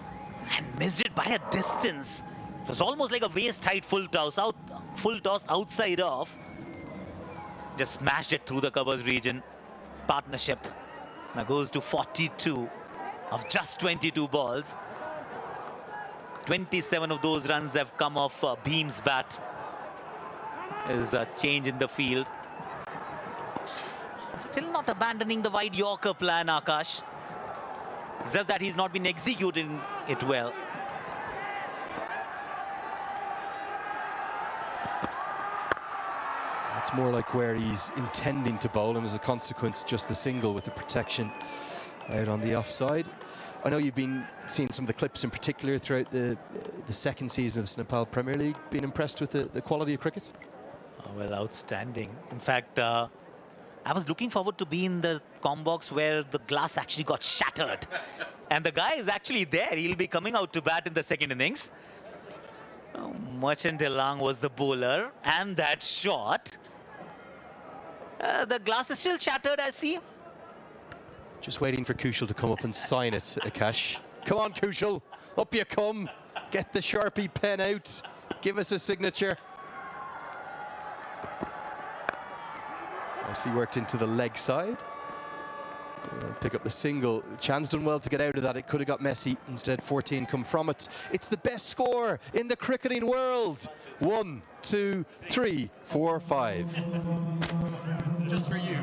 and missed it by a distance. It was almost like a waist-height full toss outside off. Just smashed it through the covers region. Partnership now goes to 42 of just 22 balls. 27 of those runs have come off Bhim's bat. There's a change in the field. Still not abandoning the wide Yorker plan, Akash. Just that he's not been executing it well. It's more like where he's intending to bowl, and as a consequence, just the single with the protection out on the offside. I know you've been seeing some of the clips in particular throughout the second season of the Nepal Premier League. Been impressed with the quality of cricket? Oh, well, outstanding. In fact, I was looking forward to be in the comm box where the glass actually got shattered. And the guy is actually there. He'll be coming out to bat in the second innings. Oh, Merchant Delang was the bowler. And that shot. The glass is still shattered, I see. Just waiting for Kushal to come up and sign it, Akash. Come on, Kushal. Up you come. Get the Sharpie pen out. Give us a signature. Nicely worked into the leg side. Pick up the single. Chan's done well to get out of that. It could have got messy. Instead, 14 come from it. It's the best score in the cricketing world. 1, 2, 3, 4, 5. Just for you.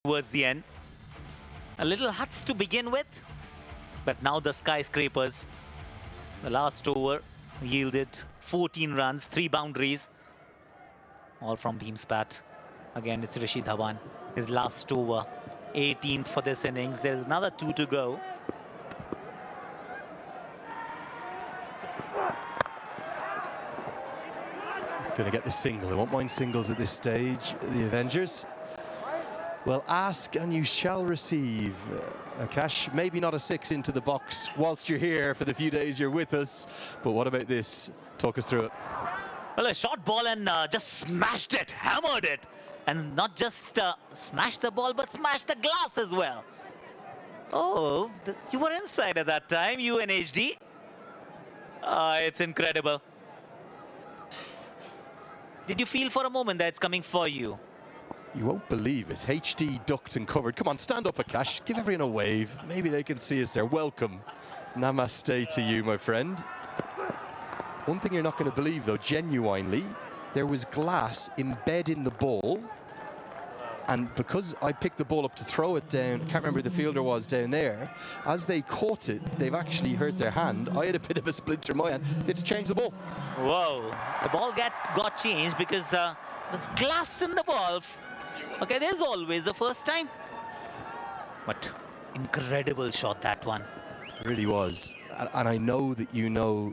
Towards the end. A little huts to begin with, but now the skyscrapers. The last over yielded 14 runs, 3 boundaries, all from Bhim's bat. Again, it's Rishi Dhawan, his last over, 18th for this innings. There's another 2 to go. Going to get the single. They won't mind singles at this stage, the Avengers. Well, ask and you shall receive, Akash. Maybe not a 6 into the box whilst you're here for the few days you're with us. But what about this? Talk us through it. Well, a short ball and just smashed it, hammered it. And not just smashed the ball, but smashed the glass as well. Oh, you were inside at that time, you and HD. It's incredible. Did you feel for a moment that it's coming for you? You won't believe it. HD ducked and covered. Come on, stand up, Akash. Give everyone a wave. Maybe they can see us there. Welcome. Namaste to you, my friend. One thing you're not going to believe, though, genuinely, there was glass embedded in the ball. And because I picked the ball up to throw it down, I can't remember who the fielder was down there, as they caught it, they've actually hurt their hand. I had a bit of a splinter in my hand. It's changed the ball. Whoa. The ball got changed because there was glass in the ball. Okay, there's always a first time. But incredible shot, that one. It really was. And I know that you know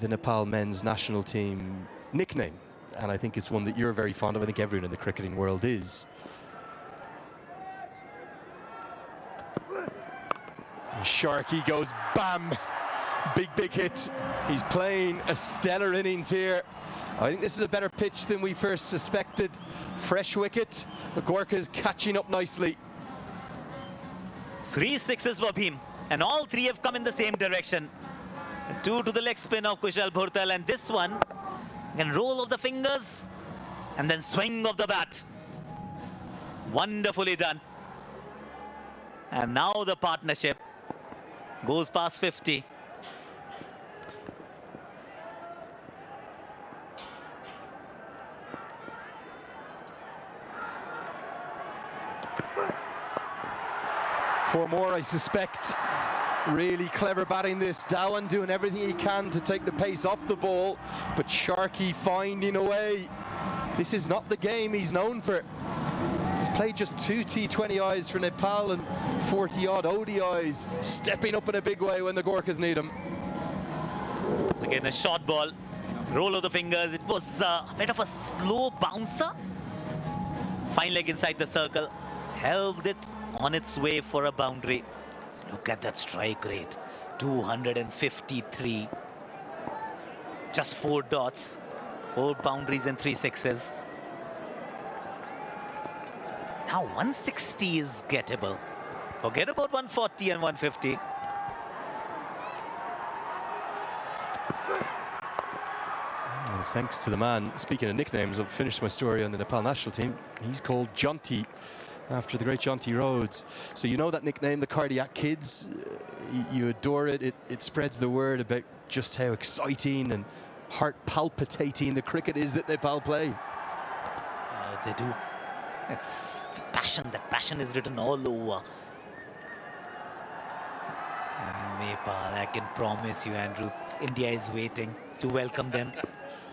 the Nepal men's national team nickname. And I think it's one that you're very fond of. I think everyone in the cricketing world is. And Sharkey goes bam. Big hit. He's playing a stellar innings here. I think this is a better pitch than we first suspected. Fresh wicket. The Gorkha's catching up nicely. 3 sixes for Bhim, and all 3 have come in the same direction. 2 to the leg spin of Kushal Bhurtal, and this one can roll of the fingers and then swing of the bat. Wonderfully done. And now the partnership goes past 50. Four more, I suspect. Really clever batting this. Dhawan doing everything he can to take the pace off the ball, but Sharkey finding a way. This is not the game he's known for. He's played just 2 T20Is for Nepal and 40-odd ODIs, stepping up in a big way when the Gorkhas need him. Once again, a short ball. Roll of the fingers. It was a bit of a slow bouncer. Fine leg inside the circle. Held it on its way for a boundary. Look at that strike rate. 253. Just 4 dots. 4 boundaries and 3 sixes. Now 160 is gettable. Forget about 140 and 150. It's thanks to the man. Speaking of nicknames, I've finished my story on the Nepal national team. He's called Jonty, after the great Jonty Rhodes. So you know that nickname, the Cardiac Kids. You adore it. It spreads the word about just how exciting and heart palpitating the cricket is that Nepal play. They do. It's the passion. That passion is written all over Nepal. I can promise you, Andrew, India is waiting to welcome them.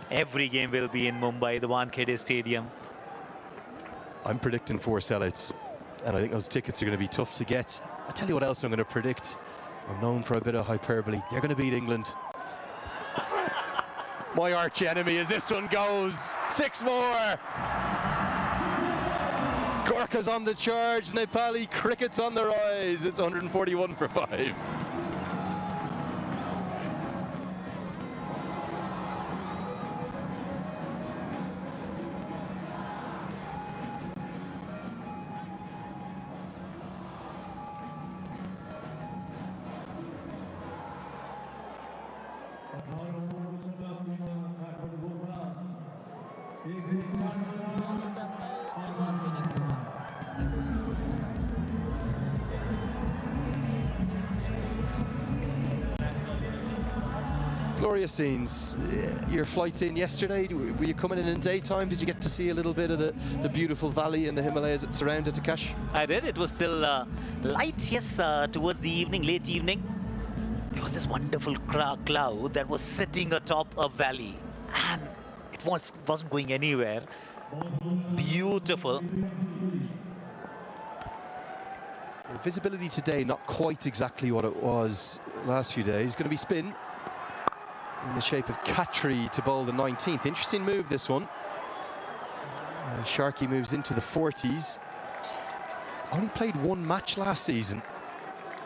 Every game will be in Mumbai, the Wankhede Stadium. I'm predicting 4 sellouts, and I think those tickets are going to be tough to get. I'll tell you what else I'm going to predict. I'm known for a bit of hyperbole. They're going to beat England. My arch enemy as this one goes. 6 more. Gorkha's on the charge. Nepali cricket's on the rise. It's 141 for 5. Glorious scenes. Your flight in yesterday, were you coming in daytime? Did you get to see a little bit of the beautiful valley and the Himalayas that surround Takash? I did. It was still light, yes, towards the evening, late evening. There was this wonderful cloud that was sitting atop a valley, and it wasn't going anywhere. Beautiful. Visibility today not quite exactly what it was last few days. Going to be spin in the shape of Khatri to bowl the 19th. Interesting move, this one. Sharkey moves into the 40s. Only played 1 match last season.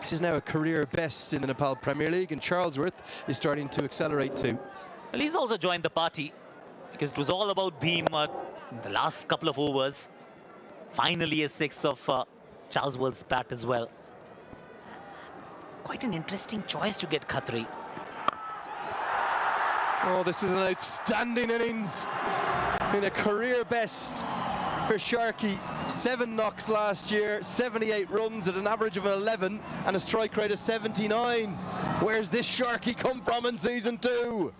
This is now a career best in the Nepal Premier League, and Charlesworth is starting to accelerate too. Well, he's also joined the party because it was all about Beam in the last couple of overs. Finally a 6 of Charlesworth's bat as well. Quite an interesting choice to get Khatri. Oh, this is an outstanding innings in a career best for Sharkey. 7 knocks last year, 78 runs at an average of 11 and a strike rate of 79. Where's this Sharkey come from in season 2?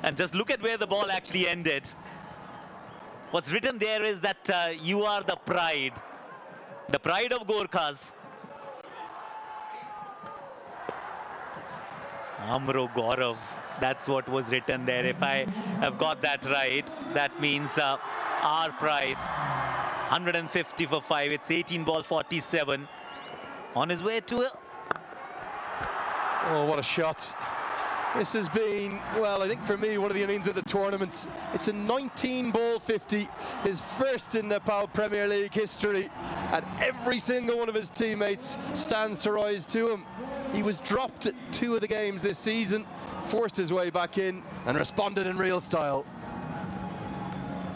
And just look at where the ball actually ended. What's written there is that you are the pride of Gorkhas. Amro Gaurav, that's what was written there. If I have got that right, that means our pride. 150 for 5. It's 18 ball 47. On his way to it. Oh, what a shot. This has been, well, I think for me, one of the innings of the tournament. It's a 19-ball 50, his first in Nepal Premier League history, and every single one of his teammates stands to rise to him. He was dropped at 2 of the games this season, forced his way back in, and responded in real style.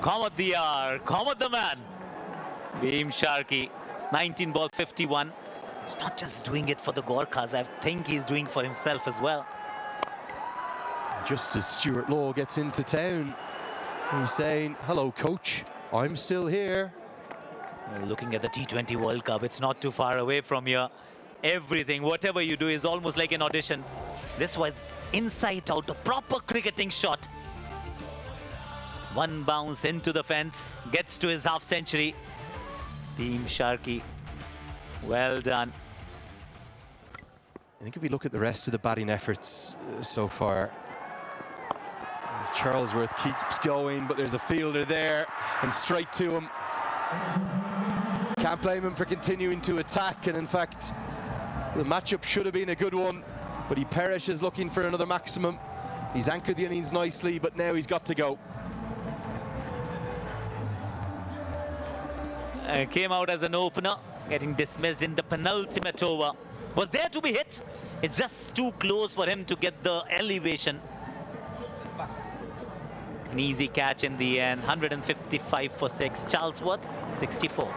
Komat Diyar, Komat the man. Beam Sharkey, 19 ball 51. He's not just doing it for the Gorkhas, I think he's doing for himself as well. Just as Stuart Law gets into town, he's saying, hello coach, I'm still here. Looking at the T20 World Cup, it's not too far away from here. Everything, whatever you do, is almost like an audition. This was inside out, a proper cricketing shot. 1 bounce into the fence, gets to his half century. Beam Sharkey, well done. I think if we look at the rest of the batting efforts so far, as Charlesworth keeps going, but there's a fielder there and straight to him. Can't blame him for continuing to attack, and in fact the matchup should have been a good one, but he perishes looking for another maximum. He's anchored the innings nicely, but now he's got to go. Came out as an opener, getting dismissed in the penultimate over. Was there to be hit. It's just too close for him to get the elevation. An easy catch in the end. 155 for 6. Charlesworth, 64.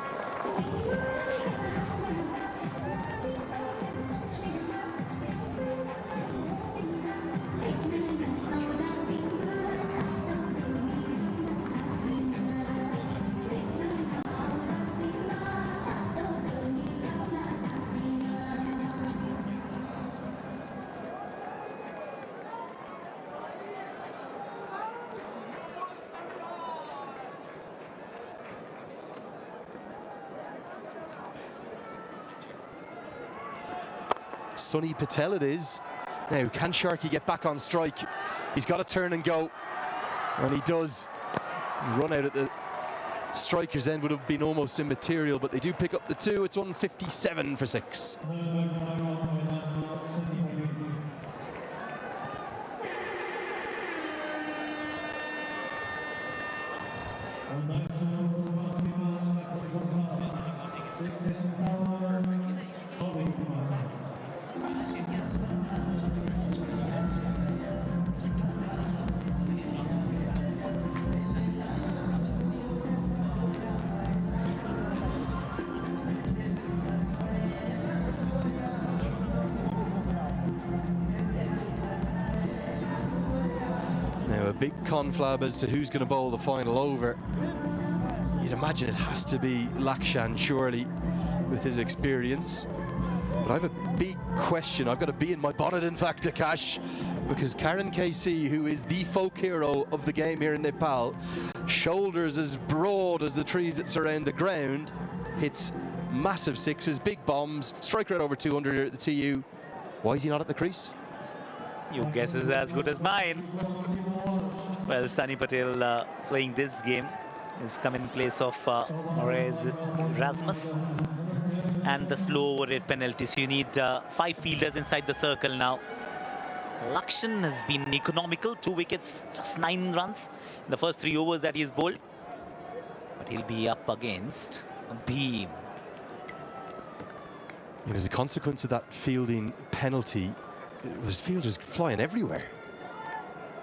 Sunny Patel it is. Now, can Sharkey get back on strike? He's got to turn and go. And he does. Run out at the striker's end would have been almost immaterial, but they do pick up the 2. It's 157 for 6. Now a big conflab as to who's going to bowl the final over. You'd imagine it has to be Lakshan, surely, with his experience. But I have a big question. I've got to be in my bonnet, in fact, Akash, because Karan KC, who is the folk hero of the game here in Nepal, shoulders as broad as the trees that surround the ground, hits massive sixes, big bombs, strike rate over 200 here at the TU. Why is he not at the crease? Your guess is as good as mine. Well, Sunny Patel playing this game is come in place of Rasmus and the slow overhead penalty. So you need 5 fielders inside the circle now. Lakshan has been economical, 2 wickets, just 9 runs in the first 3 overs that he's bowled. But he'll be up against a beam. And as a consequence of that fielding penalty, there's fielders flying everywhere.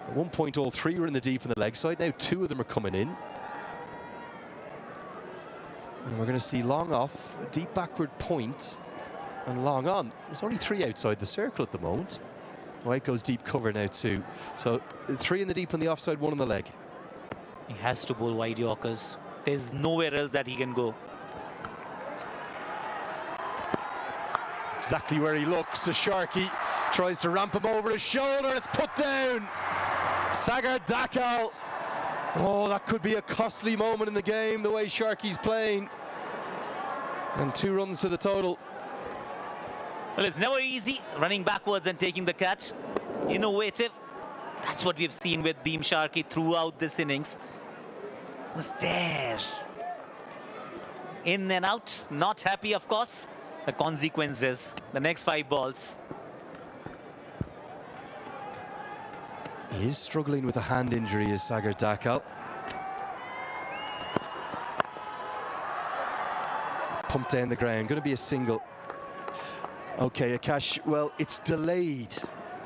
At one point, all 3 were in the deep on the leg side. Now 2 of them are coming in. And we're going to see long off, deep backward point, and long on. There's only 3 outside the circle at the moment. White goes deep cover now too. So 3 in the deep on the offside, 1 on the leg. He has to bowl wide Yorkers. There's nowhere else that he can go. Exactly where he looks. So Sharkey tries to ramp him over his shoulder. It's put down. Sagar Dakal. Oh, that could be a costly moment in the game, the way Sharkey's playing. And 2 runs to the total. Well, it's never easy running backwards and taking the catch. Innovative. That's what we've seen with Beam Sharkey throughout this innings. Was there. In and out. Not happy, of course. The consequences. The next 5 balls. He is struggling with a hand injury, is Sagar Dakal. Pumped down the ground. Going to be a single. Okay, Akash, well, it's delayed,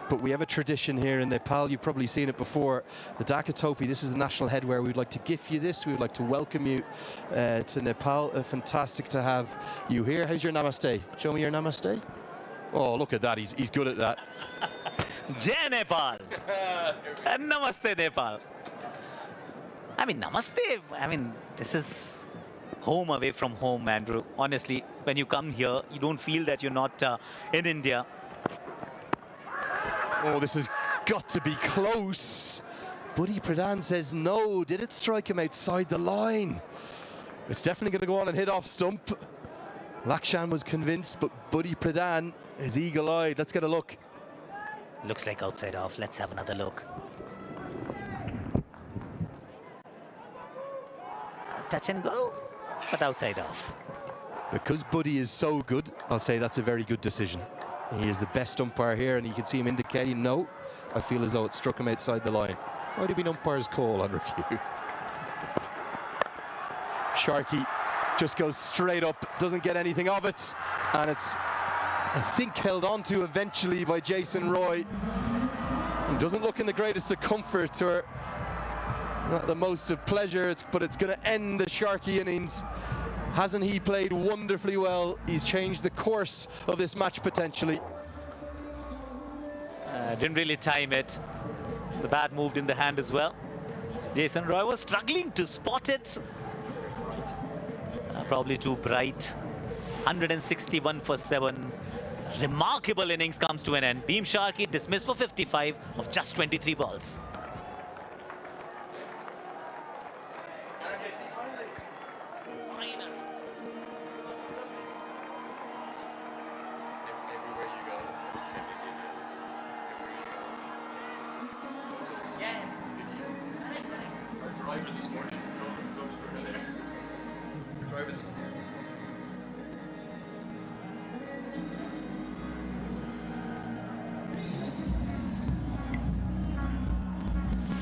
but we have a tradition here in Nepal. You've probably seen it before. The Dhaka Topi, this is the national headwear. We'd like to gift you this. We would like to welcome you to Nepal. Fantastic to have you here. How's your namaste? Show me your namaste. Oh, look at that. He's good at that. Jai Nepal. Namaste, Nepal. I mean, namaste. I mean, this is home away from home, Andrew. Honestly, when you come here, you don't feel that you're not in India. Oh, this has got to be close. Buddy Pradhan says no. Did it strike him outside the line? It's definitely going to go on and hit off stump. Lakshan was convinced, but Buddy Pradhan is eagle-eyed. Let's get a look. Looks like outside off. Let's have another look. Touch and go, but outside off. Because Buddy is so good, I'll say that's a very good decision. He is the best umpire here, and you can see him indicating no. I feel as though it struck him outside the line. Might have been umpire's call on review. Sharkey just goes straight up, doesn't get anything of it, and it's, I think, held on to eventually by Jason Roy. It doesn't look in the greatest of comfort or not the most of pleasure, but it's going to end the Sharkey innings. Hasn't he played wonderfully well? He's changed the course of this match potentially. Didn't really time it. The bat moved in the hand as well. Jason Roy was struggling to spot it. Probably too bright. 161 for 7. Remarkable innings comes to an end. Bhim Sharkey dismissed for 55 of just 23 balls.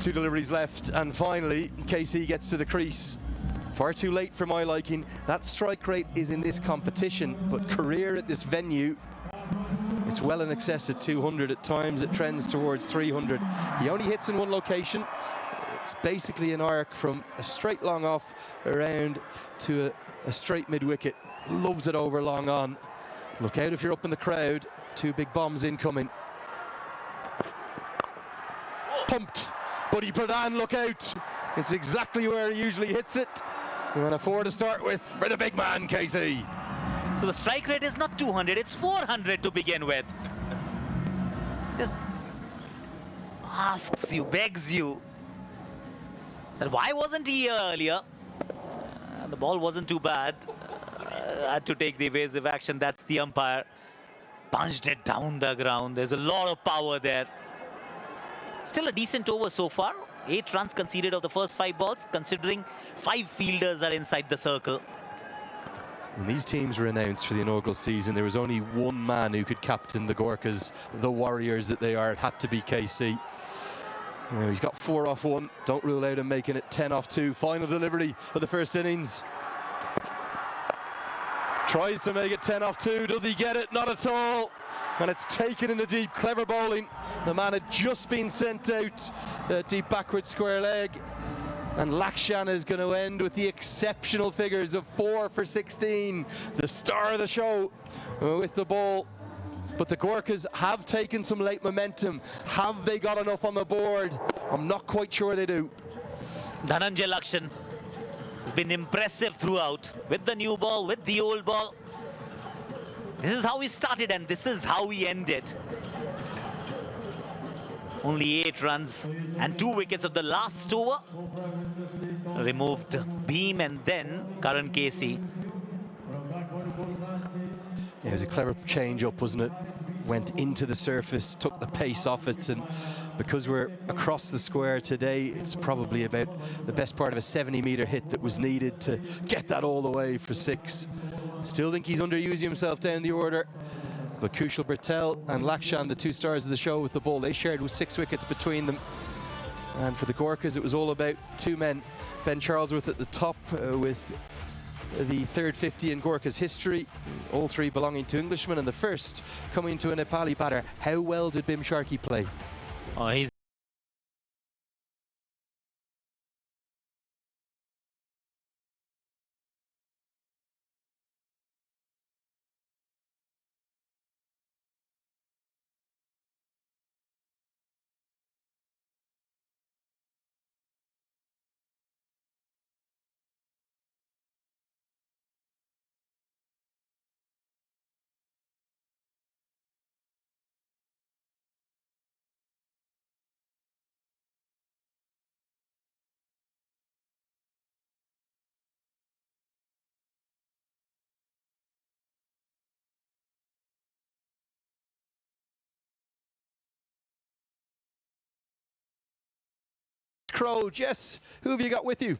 Two deliveries left, and finally KC gets to the crease. Far too late for my liking. That strike rate is in this competition, but career at this venue, it's well in excess of 200. At times it trends towards 300. He only hits in one location. It's basically an arc from a straight long off around to a straight mid-wicket. Loves it over long on. Look out if you're up in the crowd. Two big bombs incoming. Pumped. Buddy Pradhan, look out. It's exactly where he usually hits it. You want a 4 to start with for the big man, KC. So the strike rate is not 200, it's 400 to begin with. Just asks you, begs you, that why wasn't he here earlier? The ball wasn't too bad. Had to take the evasive action. That's the umpire. Punched it down the ground. There's a lot of power there. Still a decent over so far. 8 runs conceded of the first 5 balls, considering 5 fielders are inside the circle. When these teams were announced for the inaugural season, there was only one man who could captain the Gorkas, the Warriors that they are. It had to be KC. Now, he's got 4 off 1. Don't rule out him making it 10 off 2. Final delivery of the first innings. Tries to make it 10 off 2. Does he get it? Not at all. And it's taken in the deep. Clever bowling. The man had just been sent out deep backward square leg. And Lakshan is going to end with the exceptional figures of 4 for 16. The star of the show with the ball. But the Gorkas have taken some late momentum. Have they got enough on the board? I'm not quite sure they do. Dhananjay Lakshan has been impressive throughout, with the new ball, with the old ball. This is how he started and this is how he ended. Only 8 runs and 2 wickets of the last over. Removed Bhim and then Karan KC. Yeah, it was a clever change up, wasn't it? Went into the surface, took the pace off it, and because we're across the square today, it's probably about the best part of a 70-metre hit that was needed to get that all the way for 6. Still think he's underusing himself down the order, but Kushal Patel and Lakshan, the 2 stars of the show with the ball, they shared with 6 wickets between them. And for the Gorkas, it was all about 2 men. Ben Charlesworth at the top with the third 50 in Gorka's history, all 3 belonging to Englishmen, and the first coming to a Nepali batter. How well did Bhim Sharkey play? Oh, he's Crow, Jess, who have you got with you?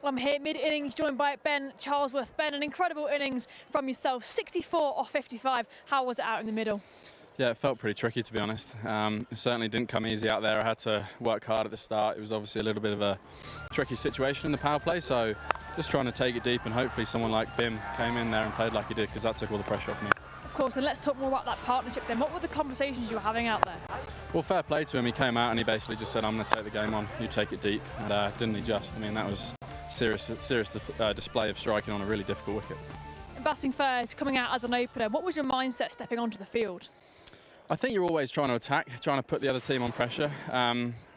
Well, I'm here mid-innings, joined by Ben Charlesworth. Ben, an incredible innings from yourself, 64 off 55. How was it out in the middle? Yeah, it felt pretty tricky, to be honest. It certainly didn't come easy out there. I had to work hard at the start. It was obviously a little bit of a tricky situation in the power play, so just trying to take it deep, and hopefully someone like Bim came in there and played like he did, because that took all the pressure off me. Of course, and let's talk more about that partnership then. What were the conversations you were having out there? Well, fair play to him. He came out and he basically just said, I'm going to take the game on, you take it deep. And didn't he just? I mean, that was serious display of striking on a really difficult wicket. In batting first, coming out as an opener, what was your mindset stepping onto the field? I think you're always trying to attack, trying to put the other team on pressure.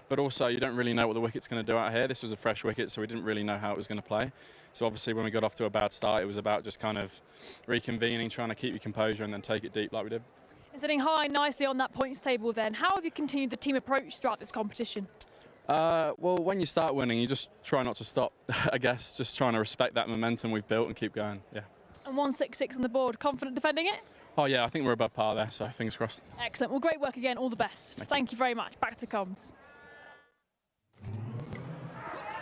But also you don't really know what the wicket's going to do out here. This was a fresh wicket, so we didn't really know how it was going to play. So obviously when we got off to a bad start, it was about just kind of reconvening, trying to keep your composure and then take it deep like we did. And sitting high nicely on that points table then, how have you continued the team approach throughout this competition? Well, when you start winning, you just try not to stop, I guess. Just trying to respect that momentum we've built and keep going, yeah. And 166 on the board, confident defending it? Oh yeah, I think we're above par there, so fingers crossed. Excellent. Well, great work again. All the best. Thank you very much. Back to comms.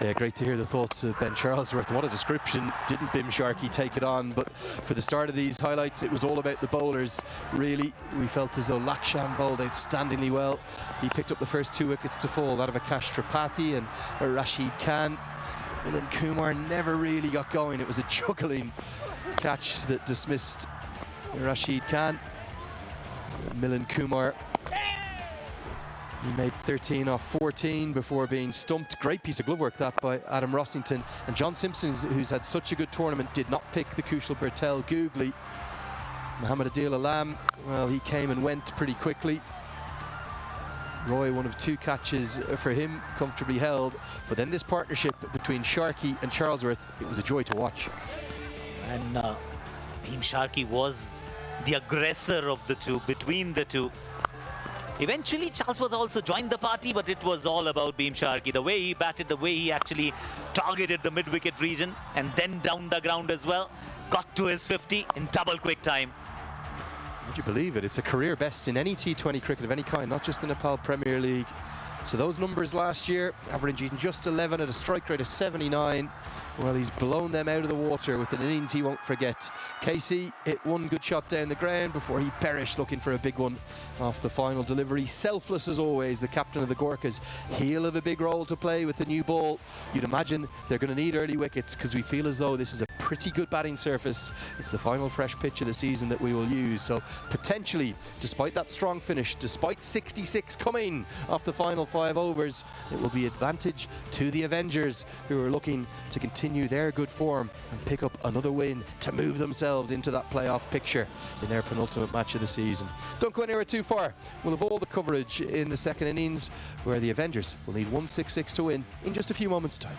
Yeah, great to hear the thoughts of Ben Charlesworth. What a description. Didn't Bim Sharkey take it on? But for the start of these highlights, it was all about the bowlers. Really, we felt as though Lakshman bowled outstandingly well. He picked up the first 2 wickets to fall, that of Akash Tripathi and Rashid Khan. Milan Kumar never really got going. It was a juggling catch that dismissed Rashid Khan. Milan Kumar, he made 13 off 14 before being stumped. Great piece of glove work that by Adam Rossington. And John Simpson, who's had such a good tournament, did not pick the Kushal Bertel googly. Muhammad Adil Alam, well, he came and went pretty quickly. Roy, one of 2 catches for him, comfortably held. But then this partnership between Sharkey and Charlesworth, it was a joy to watch. And Bim Sharkey was the aggressor of the two, between the two. Eventually, Charlesworth also joined the party, but it was all about Bim Sharkey. The way he batted, the way he actually targeted the mid-wicket region and then down the ground as well. Got to his 50 in double quick time. Would you believe it? It's a career best in any T20 cricket of any kind, not just the Nepal Premier League. So those numbers last year, averaging just 11 at a strike rate of 79. Well, he's blown them out of the water with an innings he won't forget. Casey hit one good shot down the ground before he perished looking for a big one off the final delivery. Selfless as always, the captain of the Gorkhas. He'll have a big role to play with the new ball. You'd imagine they're going to need early wickets because we feel as though this is a pretty good batting surface. It's the final fresh pitch of the season that we will use. So potentially, despite that strong finish, despite 66 coming off the final 5 overs, it will be advantage to the Avengers, who are looking to continue their good form and pick up another win to move themselves into that playoff picture in their penultimate match of the season. Don't go anywhere too far. We'll have all the coverage in the second innings, where the Avengers will need 166 to win in just a few moments' time.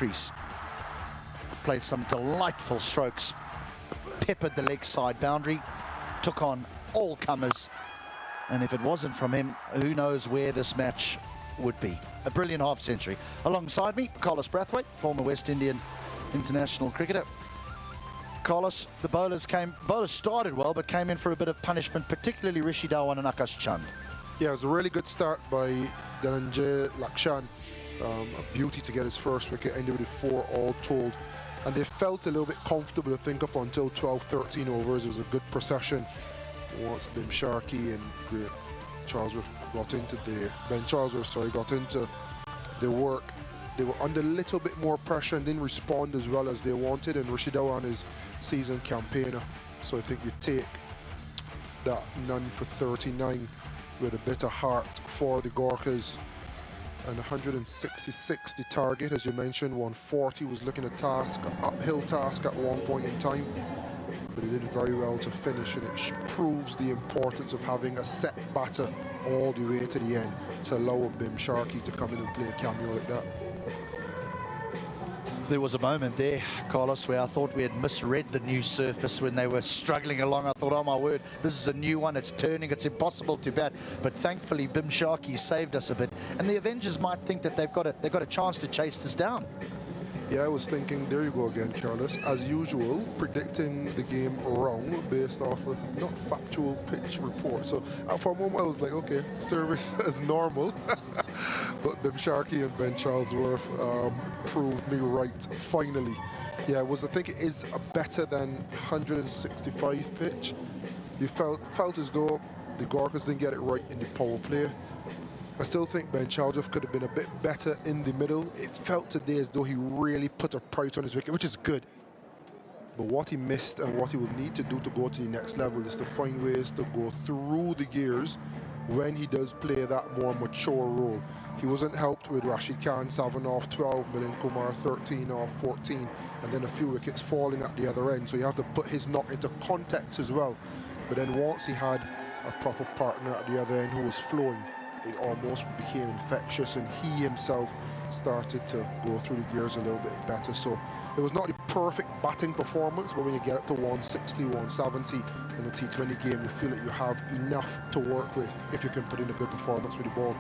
crease. Played some delightful strokes, peppered the leg side boundary, took on all comers, and if it wasn't from him, who knows where this match would be. A brilliant half century. Alongside me, Carlos Brathwaite, former West Indian international cricketer. Carlos, the bowlers started well, but came in for a bit of punishment, particularly Rishi Dhawan and Akash Chand. Yeah, it was a really good start by Dhananjay Lakshan. A beauty to get his first wicket, ended with 4 all told. And they felt a little bit comfortable, I think, up until 12-13 overs. It was a good procession. Once Ben Sharkey and Charlesworth got into the work, they were under a little bit more pressure and didn't respond as well as they wanted. And Rishi Dhawan is seasoned campaigner, so I think you take that none for 39 with a bit of heart for the Gorkhas. And 166 the target, as you mentioned. 140 was looking at uphill task at one point in time, but he did very well to finish, and it proves the importance of having a set batter all the way to the end to allow Bim Sharkey to come in and play a cameo like that. There was a moment there, Carlos, where I thought we had misread the new surface when they were struggling along. I thought, oh my word, this is a new one, it's turning, it's impossible to bat. But thankfully, Bim Sharkey saved us a bit. And the Avengers might think that they've got a chance to chase this down. Yeah, I was thinking, there you go again, Carlos. As usual, predicting the game wrong based off of not factual pitch report. So for a moment I was like, okay, service as normal. But Bim Sharkey and Ben Charlesworth proved me right, finally. Yeah, I think it is a better than 165 pitch. You felt as though the Gorkhas didn't get it right in the power play. I still think Ben Charlesworth could have been a bit better in the middle. It felt today as though he really put a price on his wicket, which is good. But what he missed and what he will need to do to go to the next level is to find ways to go through the gears when he does play that more mature role. He wasn't helped with Rashid Khan 7 off 12, Milind Kumar 13 off 14, and then a few wickets falling at the other end. So you have to put his knock into context as well. But then once he had a proper partner at the other end who was flowing, it almost became infectious, and he himself started to go through the gears a little bit better. So it was not the perfect batting performance, but when you get up to 160, 170 in a T20 game, you feel that you have enough to work with if you can put in a good performance with the ball.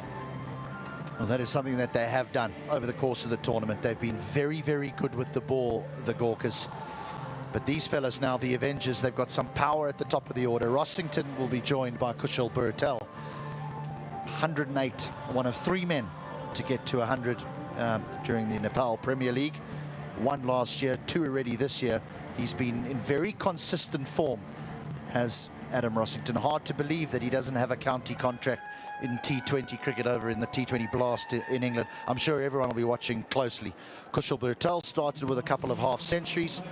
Well, that is something that they have done over the course of the tournament. They've been very, very good with the ball, the Gorkhas. But these fellas now, the Avengers, they've got some power at the top of the order. Rossington will be joined by Kushal Burtel. 108, one of 3 men to get to 100 during the Nepal Premier League. 1 last year, 2 already this year. He's been in very consistent form, has Adam Rossington. Hard to believe that he doesn't have a county contract in T20 cricket over in the T20 Blast in England. I'm sure everyone will be watching closely. Kushal Burtel started with a couple of half centuries,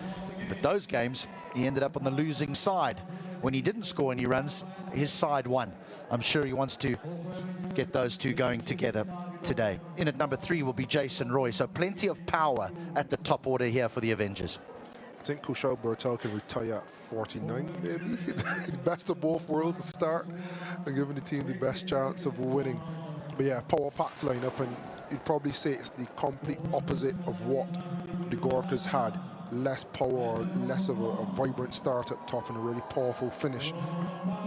but those games he ended up on the losing side. When he didn't score any runs, his side won. I'm sure he wants to get those two going together today. In at number 3 will be Jason Roy, so plenty of power at the top order here for the Avengers. I think Kushal Burtel can retire at 49, maybe. The best of both worlds to start and giving the team the best chance of winning. But yeah, power packed lineup, and you'd probably say it's the complete opposite of what the Gorkhas had. Less power, or less of a vibrant start up top and a really powerful finish.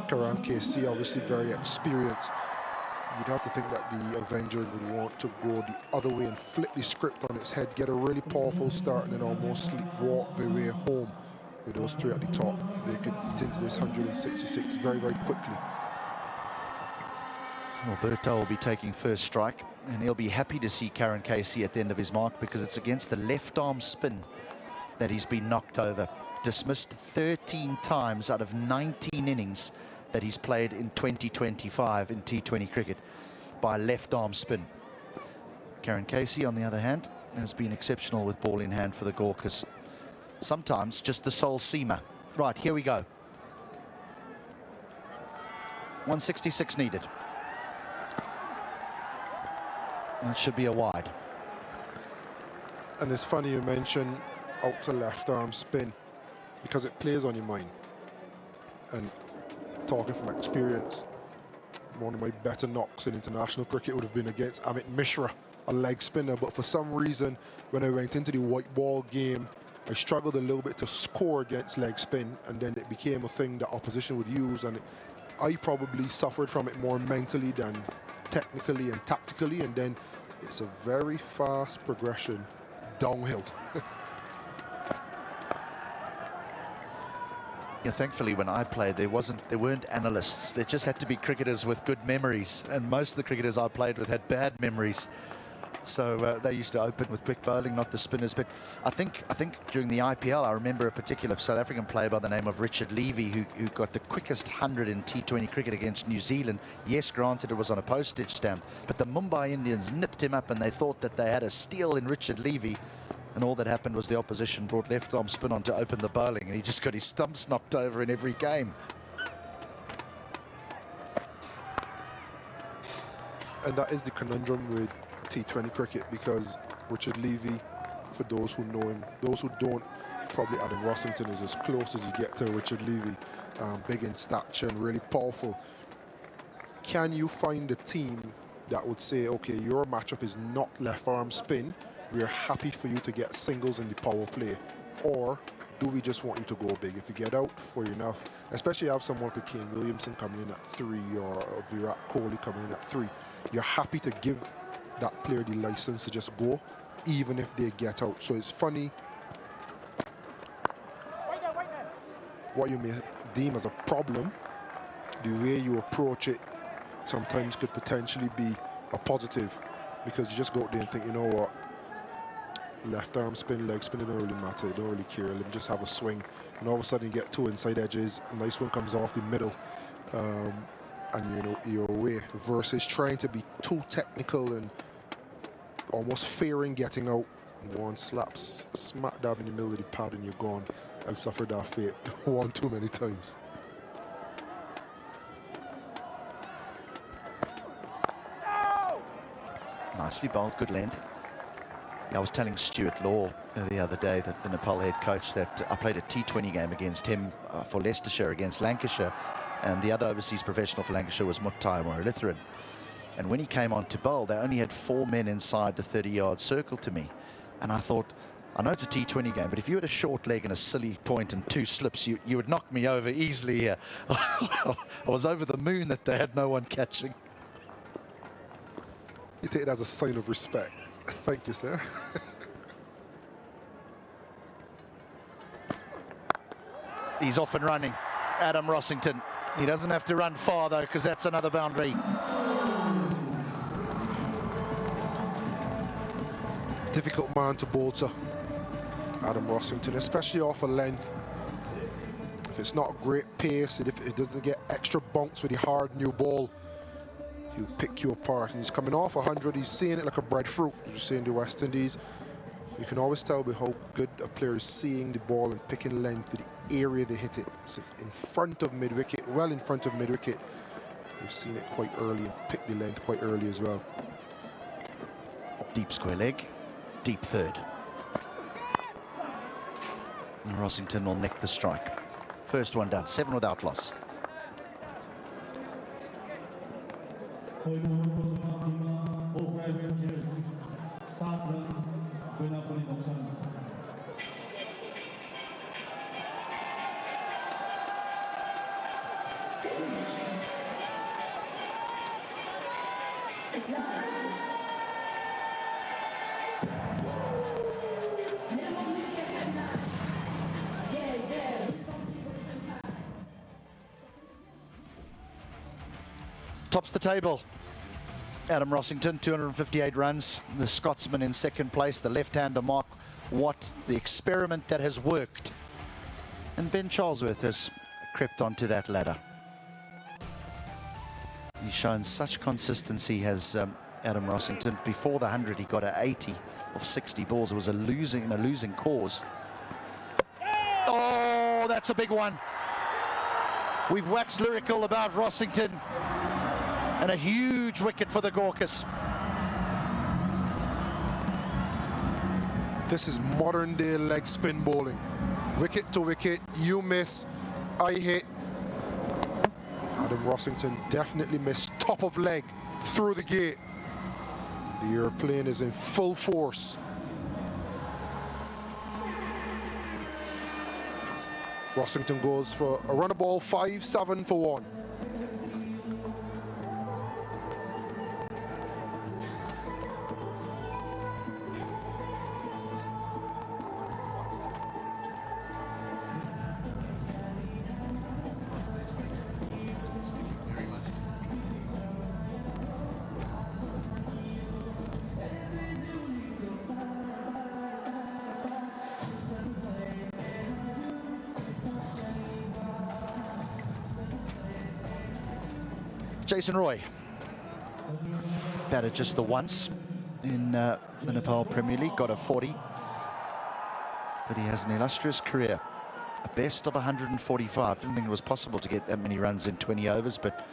Karan KC obviously very experienced. You'd have to think that the Avengers would want to go the other way and flip the script on its head, get a really powerful start and then almost sleepwalk their way home. With those 3 at the top, they could eat into this 166 very, very quickly. Well, Burtel will be taking first strike, and he'll be happy to see Karan Casey at the end of his mark, because it's against the left arm spin that he's been knocked over. Dismissed 13 times out of 19 innings that he's played in 2025 in T20 cricket by left arm spin. Karan Casey, on the other hand, has been exceptional with ball in hand for the Gorkhas. Sometimes just the sole seamer. Right, here we go. 166 needed. That should be a wide. And it's funny you mention out to left arm spin, because it plays on your mind. And talking from experience, one of my better knocks in international cricket would have been against Amit Mishra, a leg spinner, but for some reason when I went into the white ball game I struggled a little bit to score against leg spin, and then it became a thing that opposition would use, and I probably suffered from it more mentally than technically and tactically, and then it's a very fast progression downhill. Yeah, thankfully, when I played, there weren't analysts. There just had to be cricketers with good memories, and most of the cricketers I played with had bad memories. So they used to open with quick bowling, not the spinners. But I think during the IPL, I remember a particular South African player by the name of Richard Levy, who got the quickest 100 in T20 cricket against New Zealand. Yes, granted, it was on a postage stamp, but the Mumbai Indians nipped him up, and they thought that they had a steal in Richard Levy. And all that happened was the opposition brought left-arm spin on to open the bowling, and he just got his stumps knocked over in every game. And that is the conundrum with T20 cricket, because Richard Levy, for those who know him, those who don't, probably Adam Rossington is as close as you get to Richard Levy. Big in stature and really powerful. Can you find a team that would say, okay, your matchup is not left arm spin, we're happy for you to get singles in the power play, or do we just want you to go big? If you get out for enough, especially have someone like Kane Williamson coming in at 3 or Virat Kohli coming in at 3, you're happy to give that player the license to just go, even if they get out. So it's funny, what you may deem as a problem, the way you approach it sometimes could potentially be a positive, because you just go out there and think, you know what, left arm spin, leg spin, it don't really matter, it don't really care, let me just have a swing, and all of a sudden you get 2 inside edges, a nice one comes off the middle, and you know you're away, versus trying to be too technical and almost fearing getting out, and one slaps smack dab in the middle of the pad and you're gone. I've suffered that fate one too many times. Nicely bowled, good length. I was telling Stuart Law the other day, that the Nepal head coach, that I played a T20 game against him for Leicestershire against Lancashire, and the other overseas professional for Lancashire was Muttai Moralitharan. And when he came on to bowl, they only had 4 men inside the 30-yard circle to me. And I thought, I know it's a T20 game, but if you had a short leg and a silly point and 2 slips, you would knock me over easily here. I was over the moon that they had no one catching. You take it as a sign of respect. Thank you, sir. He's off and running, Adam Rossington. He doesn't have to run far, though, because that's another boundary. Difficult man to bowl to, Adam Rossington, especially off a length. If it's not great pace, and if it doesn't get extra bunks with the hard new ball, he'll pick you apart. And he's coming off 100, he's seeing it like a breadfruit, as you say in the West Indies. You can always tell with how good a player is seeing the ball and picking length to the area they hit it. So in front of mid-wicket, well in front of mid-wicket. We've seen it quite early and picked the length quite early as well. Deep square leg, deep third. And Rossington will nick the strike. First one down, 7 without loss. Tops the table. Adam Rossington, 258 runs. The Scotsman in second place. The left-hander Mark Watt, the experiment that has worked. And Ben Charlesworth has crept onto that ladder. He's shown such consistency, has Adam Rossington. Before the 100, he got an 80 of 60 balls. It was a losing cause. Oh, that's a big one. We've waxed lyrical about Rossington. And a huge wicket for the Gorkas. This is modern day leg spin bowling. Wicket to wicket, you miss, I hit. Adam Rossington definitely missed. top of leg through the gate. The airplane is in full force. Rossington goes for a run of ball, 5-7 for 1. Jason Roy batted just the once in the Nepal Premier League, got a 40, but he has an illustrious career, a best of 145. Didn't think it was possible to get that many runs in 20 overs, but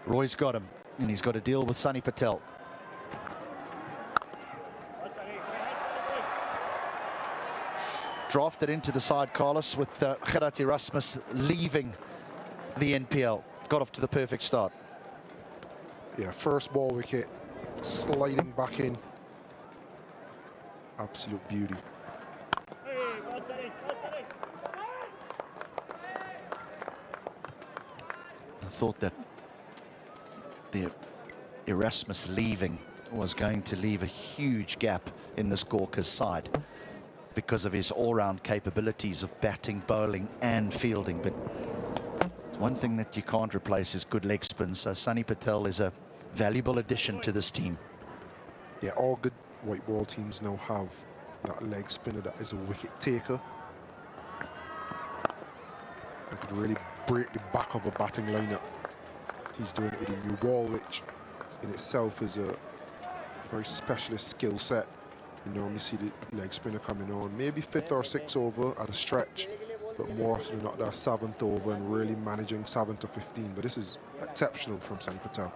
Roy's got him, and he's got to deal with Sunny Patel. Drafted into the side, Carlos, with Gerard Erasmus leaving the NPL. Got off to the perfect start. Yeah, first ball wicket, sliding back in. Absolute beauty. I thought that the Erasmus leaving was going to leave a huge gap in this Gorka's side because of his all-round capabilities of batting, bowling and fielding, but one thing that you can't replace is good leg spin, so Sunny Patel is a valuable addition to this team. Yeah, all good white ball teams now have that leg spinner that is a wicket taker and could really break the back of a batting lineup. He's doing it with a new ball, which in itself is a very specialist skill set. You normally see the leg spinner coming on maybe 5th or 6th over at a stretch, but more often than not that 7th over and really managing 7 to 15. But this is exceptional from Sunny Patel.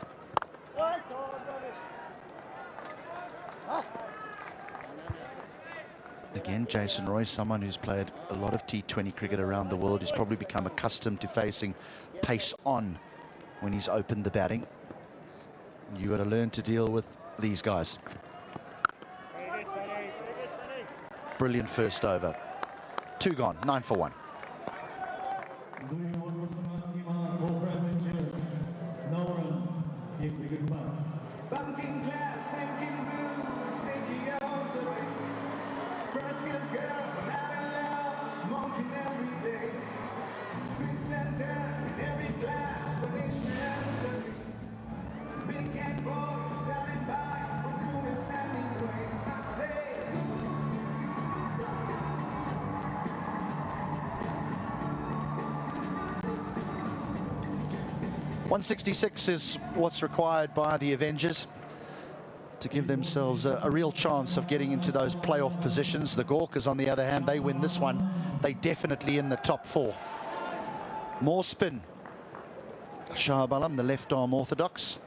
Again, Jason Roy, someone who's played a lot of T20 cricket around the world, who's probably become accustomed to facing pace on when he's opened the batting. You got to learn to deal with these guys. Brilliant first over. 2 gone, 9 for 1. Banking class, banking booze, shaky hours away. First girls girl, but not in love, smoking every day. Twist and turn in every glass, but each man's a big and bold, standing by, for cool and standing way. I say. 166 is what's required by the Avengers to give themselves a real chance of getting into those playoff positions. The Gorkas, on the other hand, they win this one, they definitely in the top 4. More spin. Shah Balam, the left arm orthodox.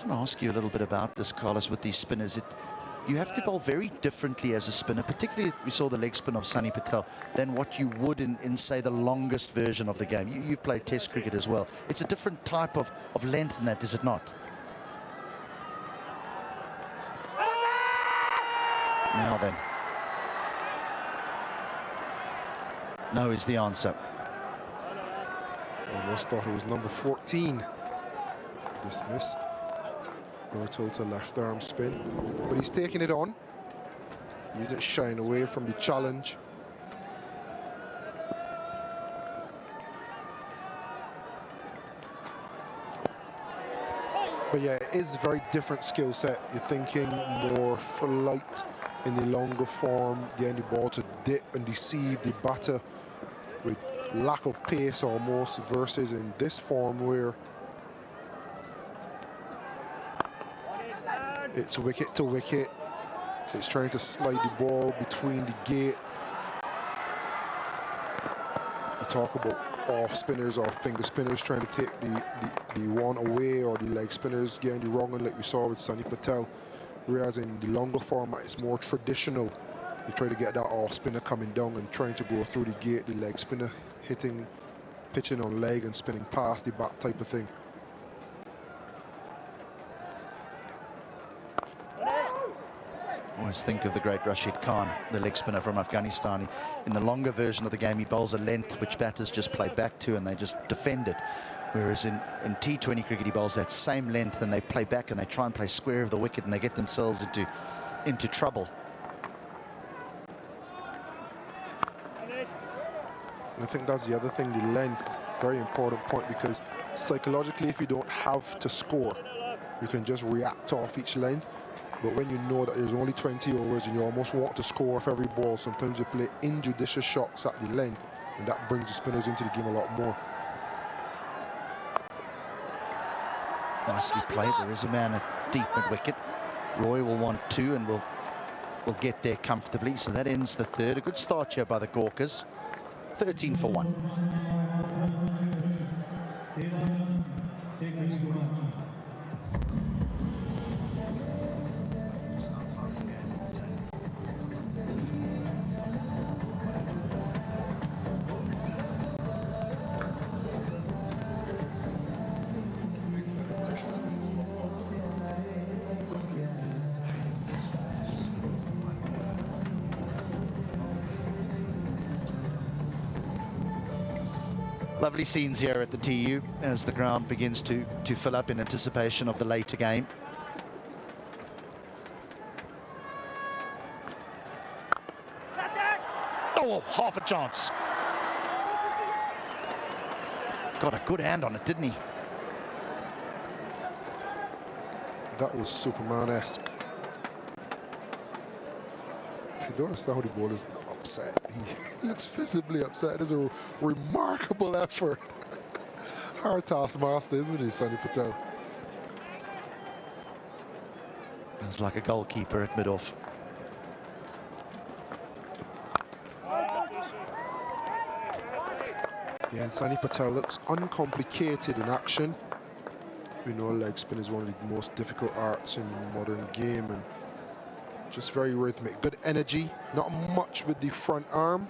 I want to ask you a little bit about this, Carlos, with these spinners. You have to bowl very differently as a spinner, particularly we saw the leg spin of Sunny Patel, than what you would in say, the longest version of the game. You've played Test cricket as well. It's a different type of length in that, is it not? Now then. No is the answer. Almost thought it was number 14. Dismissed. Bertolta left arm spin, but he's taking it on. He isn't shying away from the challenge. But yeah, it is a very different skill set. You're thinking more flight in the longer form, getting the ball to dip and deceive the batter with lack of pace almost, versus in this form where it's wicket to wicket. It's trying to slide the ball between the gate. You talk about off spinners or finger spinners trying to take the one away, or the leg spinners getting the wrong one, like we saw with Sunny Patel. Whereas in the longer format, it's more traditional. You try to get that off spinner coming down and trying to go through the gate, the leg spinner pitching on leg and spinning past the bat type of thing. Always think of the great Rashid Khan, the leg spinner from Afghanistan. In the longer version of the game, he bowls a length which batters just play back to and they just defend it. Whereas in T20 cricket, he bowls that same length and they play back and they try and play square of the wicket and they get themselves into trouble. I think that's the other thing, the length, very important point, because psychologically, if you don't have to score, you can just react off each length. But when you know that there's only 20 overs and you almost want to score off every ball, sometimes you play injudicious shots at the length, and that brings the spinners into the game a lot more. Nicely played. There is a man at deep mid-wicket. Roy will want 2 and will get there comfortably. So that ends the third. A good start here by the Gurkhas. 13 for 1. Lovely scenes here at the TU as the ground begins to fill up in anticipation of the later game. Oh, half a chance. Got a good hand on it, didn't he? That was Superman-esque. I don't understand how the ball is upset. He looks visibly upset. It's a remarkable effort. Hard taskmaster, isn't he, Sunny Patel? It's like a goalkeeper at mid-off. Yeah, and Sunny Patel looks uncomplicated in action. We know leg spin is one of the most difficult arts in the modern game, and just very rhythmic. Good energy, not much with the front arm,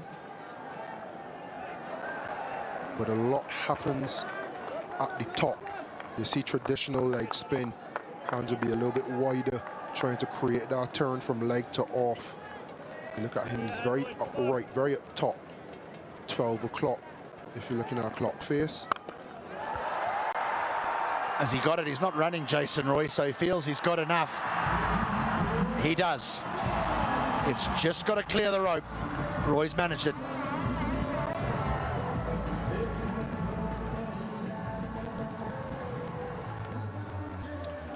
but a lot happens at the top. You see traditional leg spin, hands will be a little bit wider, trying to create that turn from leg to off. You look at him, he's very upright, very up top. 12 o'clock, if you're looking at our clock face. Has he got it? He's not running, Jason Roy, so he feels he's got enough. He does. It's just got to clear the rope. Roy's managed it.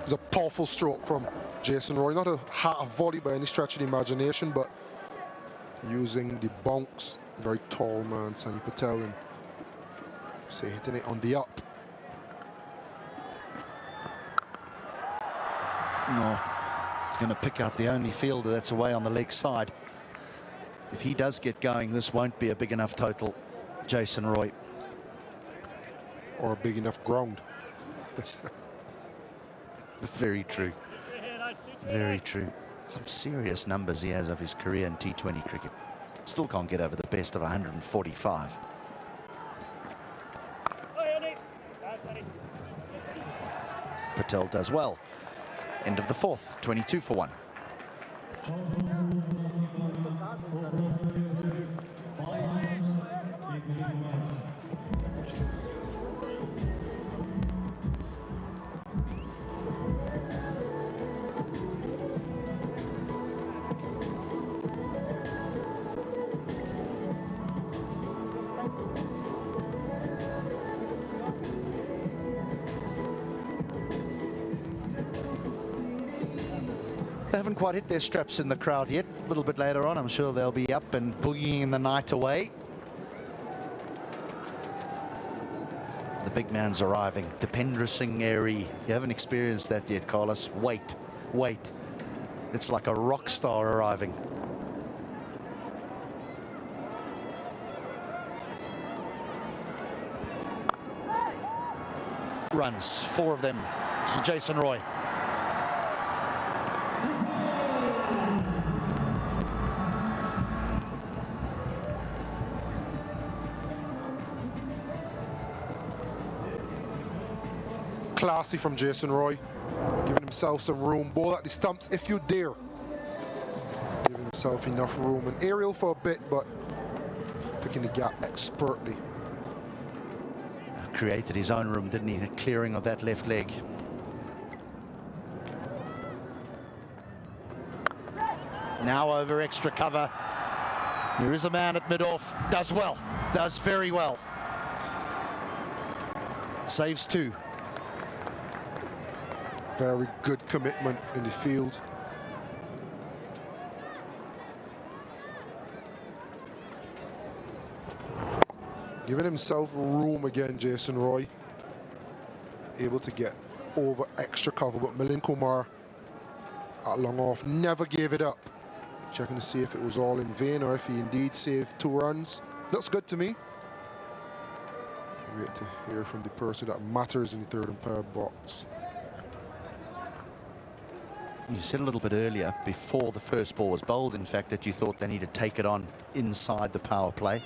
It's a powerful stroke from Jason Roy. Not a volley by any stretch of the imagination, but using the bounce. Very tall man, Sunny Patel, and say hitting it on the up. No, he's going to pick out the only fielder that's away on the leg side. If he does get going, this won't be a big enough total, Jason Roy. Or a big enough ground. Very true. Very true. Some serious numbers he has of his career in T20 cricket. Still can't get over the best of 145. Patel does well. End of the fourth, 22 for 1. They haven't quite hit their straps in the crowd yet. A little bit later on, I'm sure they'll be up and boogieing the night away. The big man's arriving. Dipendra Singh Airee. You haven't experienced that yet, Carlos. Wait, wait. It's like a rock star arriving. Runs, 4 of them to Jason Roy. Classy from Jason Roy, giving himself some room. Ball at the stumps if you dare. himself enough room and aerial for a bit, but picking the gap expertly. Created his own room, didn't he? The clearing of that left leg. Now over extra cover. There is a man at mid-off. Does well. Does very well. Saves 2. Very good commitment in the field. Giving himself room again, Jason Roy. Able to get over extra cover, but Milind Kumar at long off never gave it up. Checking to see if it was all in vain or if he indeed saved 2 runs. Looks good to me. Wait to hear from the person that matters in the third umpire box. You said a little bit earlier, before the first ball was bowled, in fact, that you thought they need to take it on inside the power play.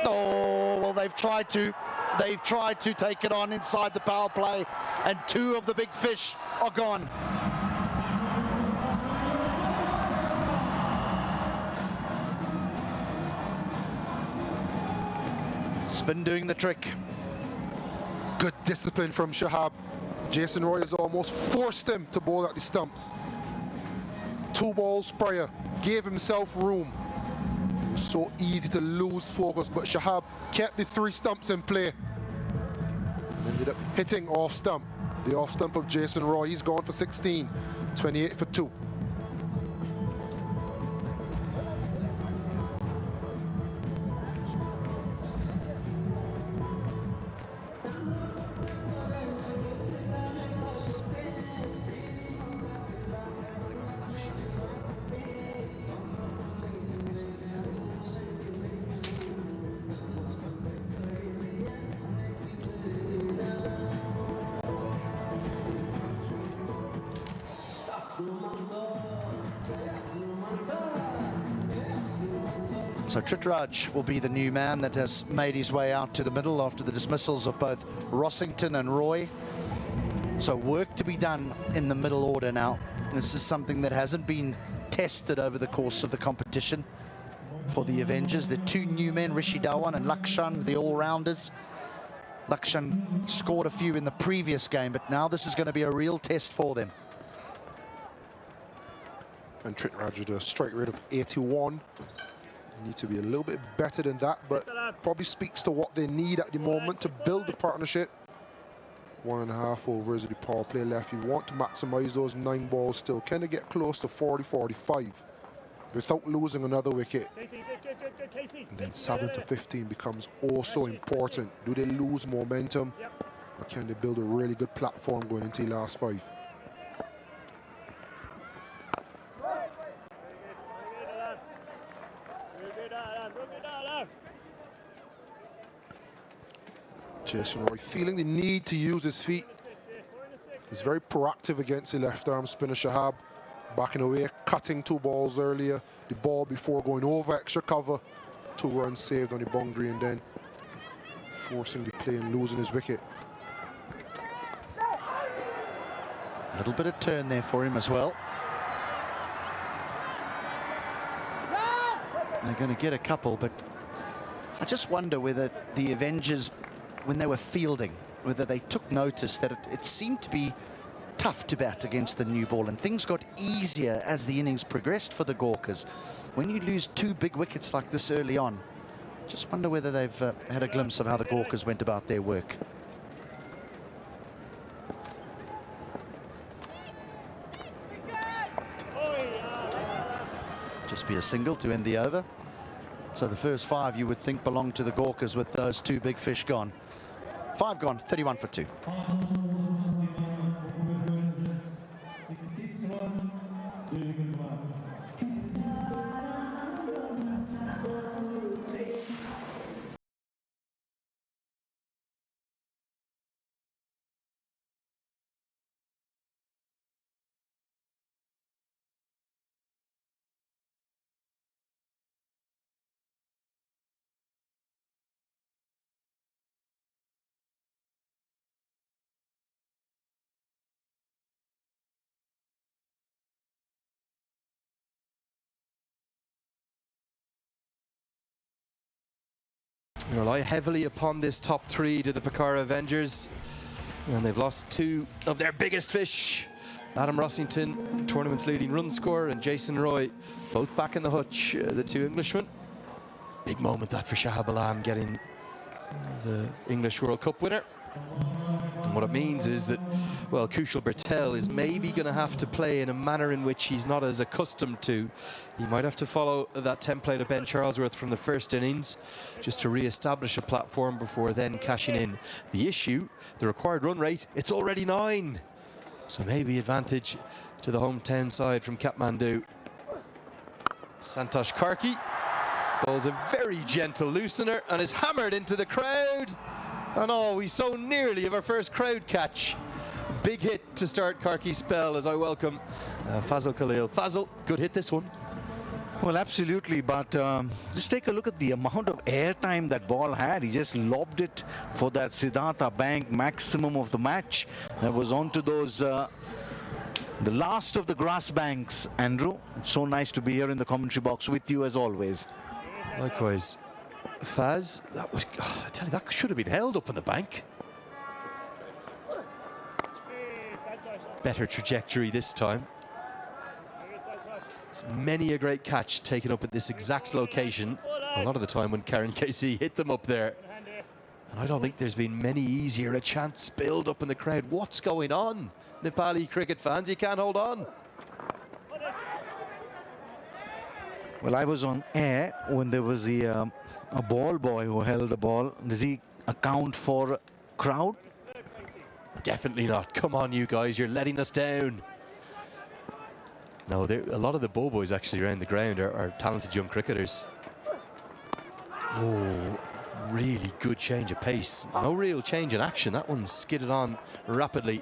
Oh, well, they've tried to take it on inside the power play, and 2 of the big fish are gone. Spin doing the trick. Good discipline from Shahab. Jason Roy has almost forced him to bowl at the stumps. 2 balls prior, gave himself room. It was so easy to lose focus, but Shahab kept the 3 stumps in play. And ended up hitting off stump. The off stump of Jason Roy. He's gone for 16, 28 for 2. So Tritraj will be the new man that has made his way out to the middle after the dismissals of both Rossington and Roy. So work to be done in the middle order now. This is something that hasn't been tested over the course of the competition for the Avengers. The 2 new men, Rishi Dhawan and Lakshan, the all-rounders. Lakshan scored a few in the previous game, but now this is going to be a real test for them. And Tritraj with a strike rate of 81. Need to be a little bit better than that, but probably speaks to what they need at the moment to build the partnership. 1.5 overs of the power play left. You want to maximize those 9 balls still. Can they get close to 40-45 without losing another wicket? And then 7 to 15 becomes also important. Do they lose momentum, or can they build a really good platform going into the last 5? Jason Roy feeling the need to use his feet. He's very proactive against the left arm spinner Shahab. Backing away, cutting 2 balls earlier. The ball before going over extra cover. 2 runs saved on the boundary, and then forcing the play and losing his wicket. A little bit of turn there for him as well. They're going to get a couple, but I just wonder whether the Avengers, when they were fielding, whether they took notice that it seemed to be tough to bat against the new ball, and things got easier as the innings progressed for the Gurkhas. When you lose 2 big wickets like this early on, just wonder whether they've had a glimpse of how the Gurkhas went about their work. Just be a single to end the over. So the first 5 you would think belonged to the Gurkhas with those 2 big fish gone. 5 gone, 31 for 2. They rely heavily upon this top three to the Pokhara Avengers, and they've lost two of their biggest fish. Adam Rossington, tournament's leading run scorer, and Jason Roy, both back in the hutch, the two Englishmen. Big moment that for Shahab Alam, getting the English World Cup winner. And what it means is that, well, Kushal Bertel is maybe going to have to play in a manner in which he's not as accustomed to. He might have to follow that template of Ben Charlesworth from the first innings just to re-establish a platform before then cashing in. The issue, the required run rate, it's already 9. So maybe advantage to the hometown side from Kathmandu. Santosh Karki bowls a very gentle loosener and is hammered into the crowd. And oh, we so nearly have our first crowd catch. Big hit to start Karki's spell as I welcome Fazil Khalil. Fazil, good hit this one. Well, absolutely, but just take a look at the amount of airtime that ball had. He just lobbed it for that Siddhartha Bank maximum of the match. That was onto those, the last of the grass banks, Andrew. It's so nice to be here in the commentary box with you as always. Likewise. Faz, that was, I tell you, that should have been held up on the bank. Better trajectory this time. Many a great catch taken up at this exact location. A lot of the time when Karen Casey hit them up there. And I don't think there's been many easier a chance spilled up in the crowd. What's going on? Nepali cricket fans, you can't hold on. Well, I was on air when there was a ball boy who held the ball. Does he account for crowd? Definitely not. Come on, you guys, you're letting us down. No, a lot of the ball boys actually around the ground are talented young cricketers. Oh, really good change of pace. No real change in action. That one skidded on rapidly.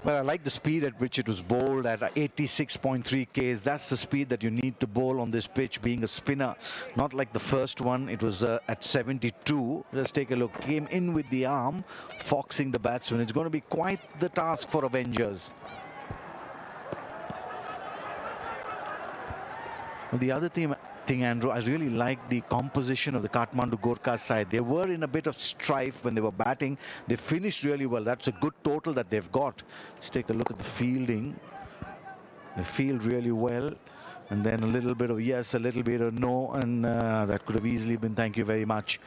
Well, I like the speed at which it was bowled at 86.3 Ks. That's the speed that you need to bowl on this pitch, being a spinner. Not like the first one, it was at 72. Let's take a look. Came in with the arm, foxing the batsman. It's going to be quite the task for Avengers. Well, the other thing, Andrew, I really like the composition of the Kathmandu Gorkha side. They were in a bit of strife when they were batting. They finished really well. That's a good total that they've got. Let's take a look at the fielding. They field really well. And then a little bit of yes, a little bit of no. And that could have easily been thank you very much.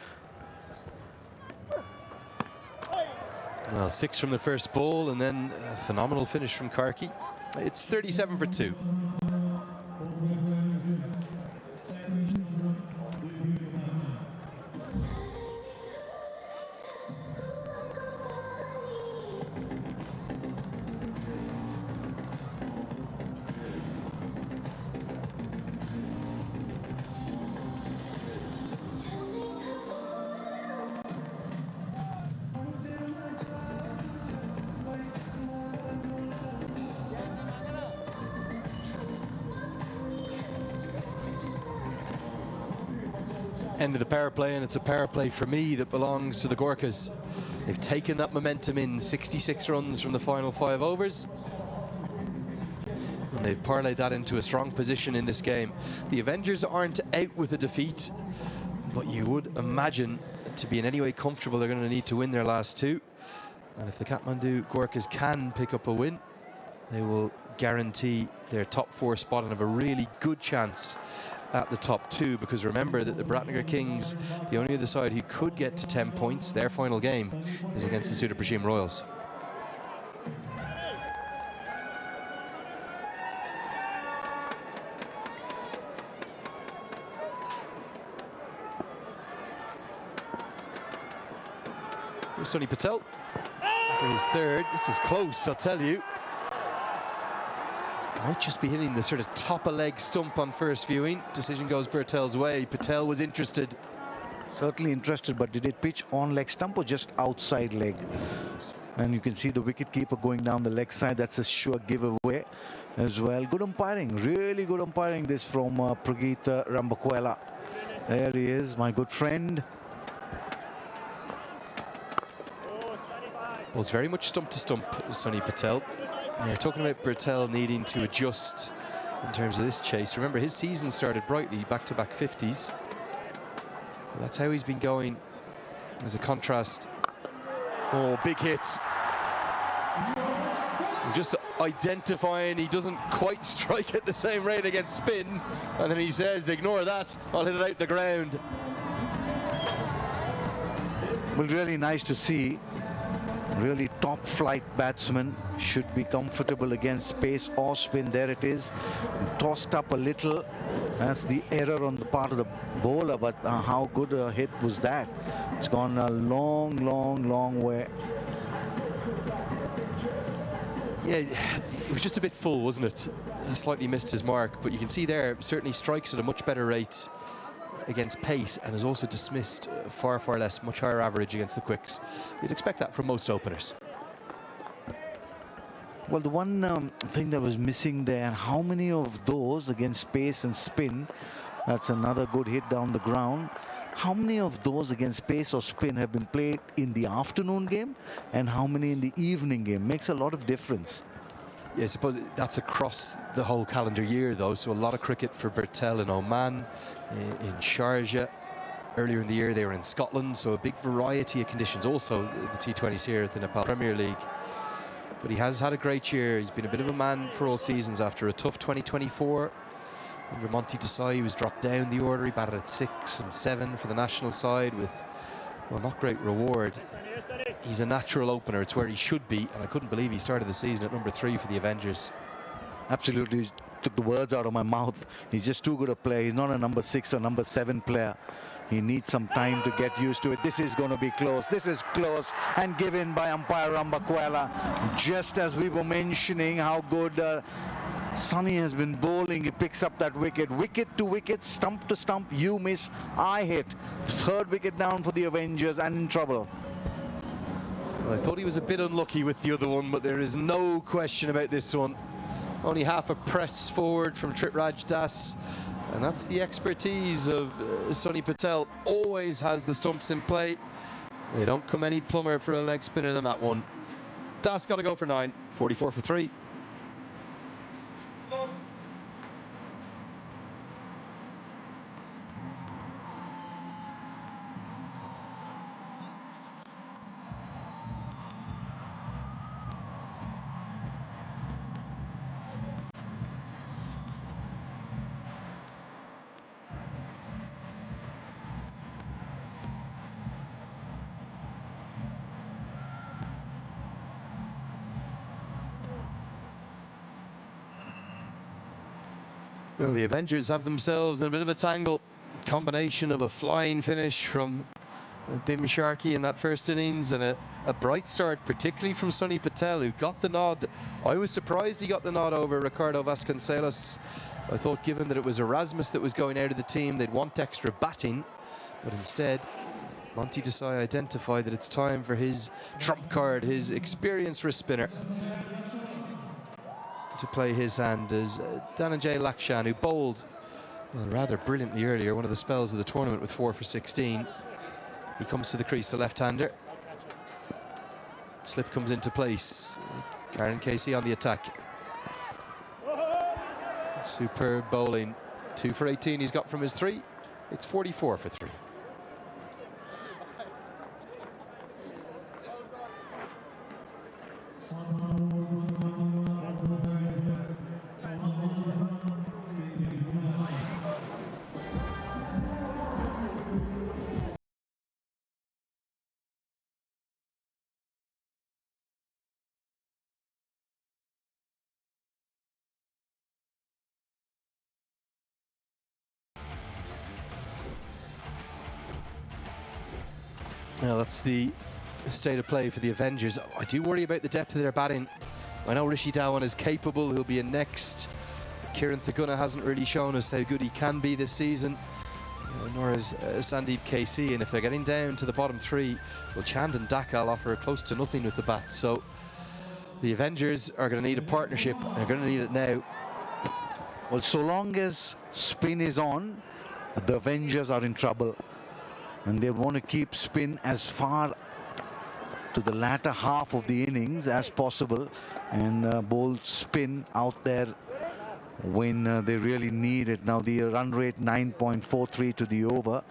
Well, 6 from the first ball and then a phenomenal finish from Karki. It's 37 for 2. End of the power play, and it's a power play for me that belongs to the Gorkhas. They've taken that momentum in, 66 runs from the final 5 overs. And they've parlayed that into a strong position in this game. The Avengers aren't out with a defeat, but you would imagine to be in any way comfortable they're going to need to win their last 2. And if the Kathmandu Gorkhas can pick up a win, they will guarantee their top 4 spot and have a really good chance at the top 2, because remember that the Biratnagar Kings, the only other side who could get to 10 points, their final game is against the Sudar Prashim Royals. Here's Sunny Patel for his 3rd. This is close, I'll tell you. Might just be hitting the sort of top of leg stump on first viewing. Decision goes Bertel's way. Patel was interested. Certainly interested, but did it pitch on leg stump or just outside leg? And you can see the wicketkeeper going down the leg side. That's a sure giveaway as well. Good umpiring, really good umpiring this from Prageet Rambakwela. There he is, my good friend. Well, it's very much stump to stump, Sunny Patel. And you're talking about Bertel needing to adjust in terms of this chase. Remember, his season started brightly, back-to-back 50s. Well, that's how he's been going As a contrast, oh, big hits. Just identifying he doesn't quite strike at the same rate against spin, and then he says, ignore that, I'll hit it out the ground. Well, really nice to see. Really top flight batsman should be comfortable against pace or spin. There it is, tossed up a little. That's the error on the part of the bowler, but how good a hit was that? It's gone a long way. Yeah, it was just a bit full, wasn't it? He slightly missed his mark, but you can see there, certainly strikes at a much better rate against pace, and is also dismissed far less, much higher average against the quicks. You'd expect that from most openers. Well, the one thing that was missing there, how many of those against pace and spin, that's another good hit down the ground. How many of those against pace or spin have been played in the afternoon game, and how many in the evening game? Makes a lot of difference. Yeah, I suppose that's across the whole calendar year, though. So a lot of cricket for Bertel in Oman, in Sharjah. Earlier in the year, they were in Scotland, so a big variety of conditions. Also, the T20s here at the Nepal Premier League. But he has had a great year. He's been a bit of a man for all seasons after a tough 2024. Under Monty Desai, he was dropped down the order. He batted at 6 and 7 for the national side with, well, not great reward. He's a natural opener. It's where he should be, and I couldn't believe he started the season at number 3 for the Avengers. Absolutely took the words out of my mouth. He's just too good a player. He's not a number 6 or number 7 player. He needs some time to get used to it. This is going to be close. This is close and given by umpire Rambakwela. Just as we were mentioning how good Sonny has been bowling, he picks up that wicket. Wicket to wicket, stump to stump, you miss, I hit. Third wicket down for the Avengers and in trouble. Well, I thought he was a bit unlucky with the other one, but there is no question about this one. Only half a press forward from Tritraj Das, and that's the expertise of Sonny Patel. Always has the stumps in play. They don't come any plumber for a leg spinner than that one. Das got to go for 9, 44 for 3. Well, the Avengers have themselves in a bit of a tangle. Combination of a flying finish from Bim Sharkey in that first innings and a bright start, particularly from Sonny Patel, who got the nod. I was surprised he got the nod over Ricardo Vasconcelos. I thought, given that it was Erasmus that was going out of the team, they'd want extra batting, but instead Monty Desai identified that it's time for his trump card, his experienced wrist spinner, to play his hand, as Dhananjay Lakshan, who bowled, well, rather brilliantly earlier, one of the spells of the tournament with 4 for 16. He comes to the crease, the left-hander. Slip comes into place. Karen Casey on the attack. Superb bowling. 2 for 18 he's got from his 3. It's 44 for 3. Well, that's the state of play for the Avengers. I do worry about the depth of their batting. I know Rishi Dhawan is capable, he'll be in next. Kieran Thaguna hasn't really shown us how good he can be this season, nor is Sandeep KC, and if they're getting down to the bottom 3, well, Chand and Dakal offer close to nothing with the bat, so the Avengers are going to need a partnership, and they're going to need it now. Well, so long as spin is on, the Avengers are in trouble, and they want to keep spin as far to the latter half of the innings as possible, and bowl spin out there when they really need it. Now the run rate 9.43 to the over.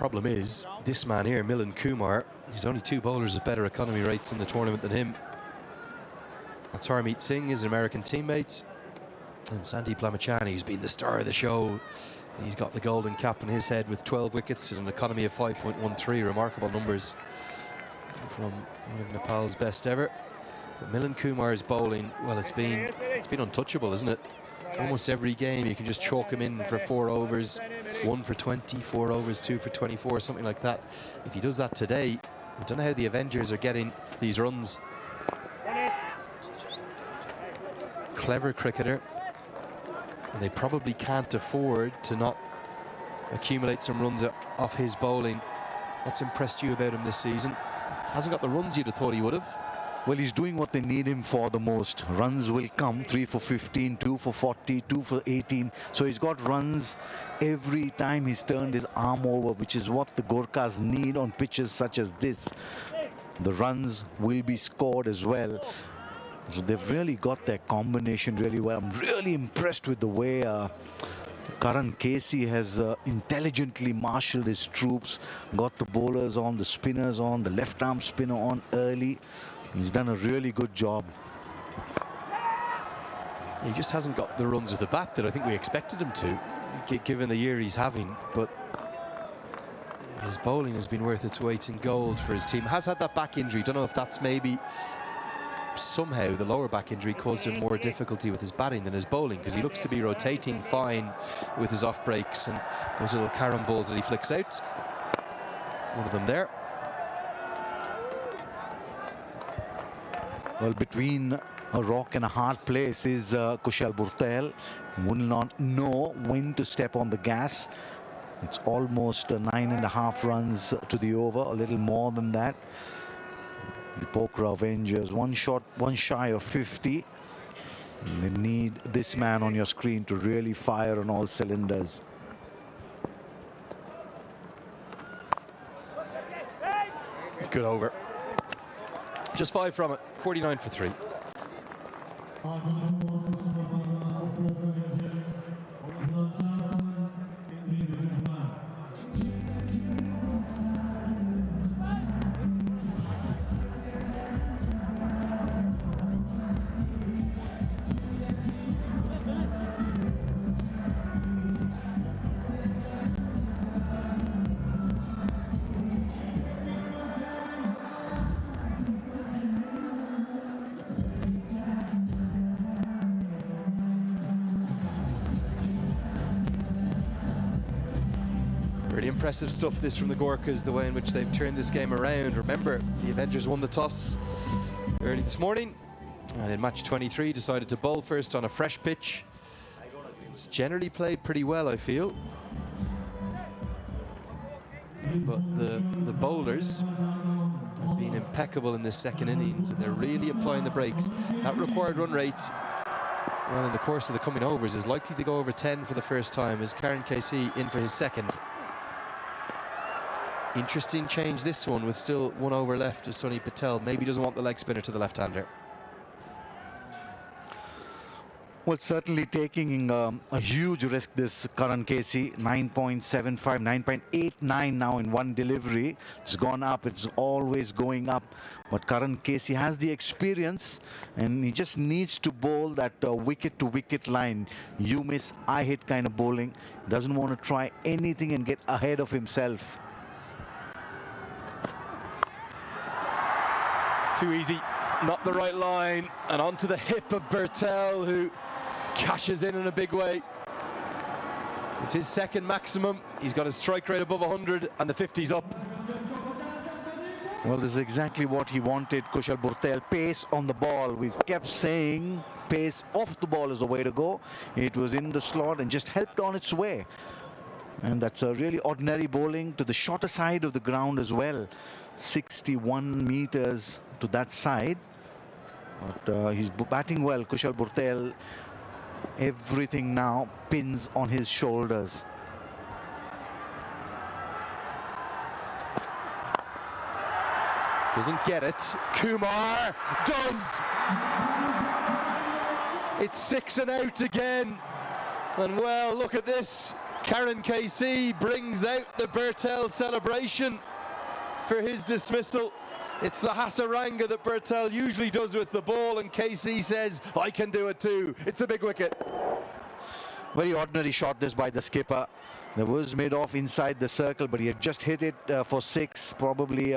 problem is, this man here, Milan Kumar, there's only 2 bowlers with better economy rates in the tournament than him. That's Harmeet Singh, his American teammate, and Sandeep Lamachani, who's been the star of the show. He's got the golden cap on his head with 12 wickets and an economy of 5.13, remarkable numbers from one of Nepal's best ever. But Milan Kumar's bowling, well, it's been untouchable, isn't it? Almost every game you can just chalk him in for 4 overs, 1 for 20, 4 overs, 2 for 24, something like that. If he does that today, I don't know how the Avengers are getting these runs. Clever cricketer, and they probably can't afford to not accumulate some runs off his bowling. What's impressed you about him this season? Hasn't got the runs you'd have thought he would have. Well, he's doing what they need him for the most. Runs will come, 3 for 15, 2 for 40, 2 for 18. So he's got runs every time he's turned his arm over, which is what the Gorkhas need on pitches such as this. The runs will be scored as well. So they've really got their combination really well. I'm really impressed with the way Karan Casey has intelligently marshaled his troops, got the bowlers on, the spinners on, the left arm spinner on early. He's done a really good job. He just hasn't got the runs with the bat that I think we expected him to, given the year he's having. But his bowling has been worth its weight in gold for his team. Has had that back injury. Don't know if that's maybe somehow the lower back injury caused him more difficulty with his batting than his bowling, because he looks to be rotating fine with his off breaks and those little carom balls that he flicks out. One of them there. Well, between a rock and a hard place is Kushal Burtel. Will not know when to step on the gas. It's almost 9.5 runs to the over, a little more than that. The Pokhara Avengers, one shy of 50. You need this man on your screen to really fire on all cylinders. Good over. Just 5 from it, 49 for 3. Pretty impressive stuff this from the Gorkhas, the way in which they've turned this game around. Remember, the Avengers won the toss early this morning, and in match 23 decided to bowl first on a fresh pitch. It's generally played pretty well, I feel. But the bowlers have been impeccable in this second innings, and they're really applying the brakes. That required run rate, well, in the course of the coming overs, is likely to go over 10 for the first time, as Karan Casey in for his second. Interesting change this one, with still 1 over left, as Sunny Patel maybe doesn't want the leg spinner to the left-hander. Well, certainly taking a huge risk, this Karan Casey. 9.75, 9.89 now in one delivery. It's gone up, it's always going up. But Karan Casey has the experience, and he just needs to bowl that wicket-to-wicket line. You miss, I hit kind of bowling. Doesn't want to try anything and get ahead of himself. Too easy, not the right line, and onto the hip of Bertel, who cashes in a big way. It's his second maximum. He's got a strike rate above 100, and the 50's up. Well, this is exactly what he wanted, Kushal Burtel. Pace on the ball. We've kept saying pace off the ball is the way to go. It was in the slot and just helped on its way. And that's a really ordinary bowling to the shorter side of the ground as well. 61 meters to that side. But he's batting well, Kushal Burtel. Everything now pins on his shoulders. Doesn't get it. Kumar does. It's 6 and out again. And well, look at this. Karen KC brings out the Bertel celebration for his dismissal. It's the Hasaranga that Bertel usually does with the ball, and KC says, I can do it too. It's a big wicket. Very ordinary shot this by the skipper. There was made off inside the circle, but he had just hit it for 6. Probably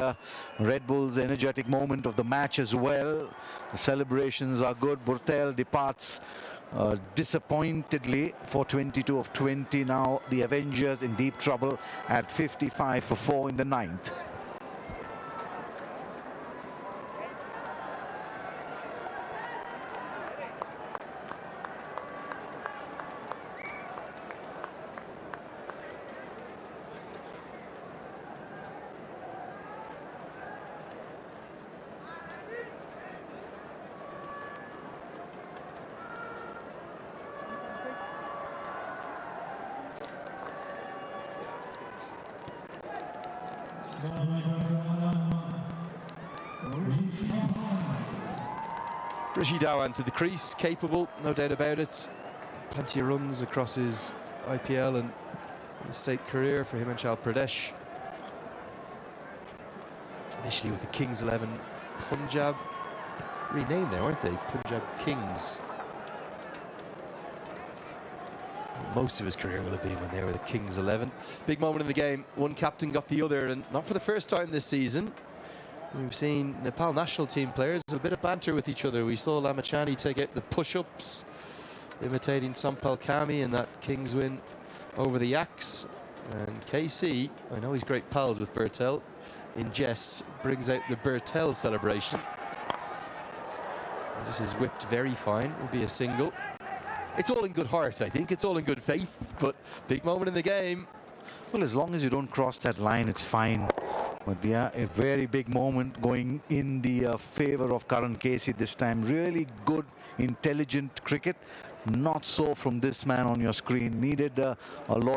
Red Bull's energetic moment of the match as well. The celebrations are good. Bertel departs disappointedly for 22 of 20. Now the Avengers in deep trouble at 55 for 4 in the 9th. Rishi Dhawan to the crease, capable, no doubt about it. Plenty of runs across his IPL and state career for Himachal Pradesh. Initially with the Kings 11 Punjab, renamed now, aren't they? Punjab Kings. Most of his career will have been when they were the Kings 11. Big moment in the game. One captain got the other, and not for the first time this season. We've seen Nepal national team players a bit of banter with each other. We saw Lamachani take out the push-ups, imitating Sampal Kami in that Kings win over the Yaks. And KC, I know he's great pals with Bertel, in jest brings out the Bertel celebration. This is whipped very fine, will be a single. It's all in good heart, I think. It's all in good faith, but big moment in the game. Well, as long as you don't cross that line, it's fine. But yeah, a very big moment going in the favor of Karan Casey this time. Really good, intelligent cricket. Not so from this man on your screen. Needed a lot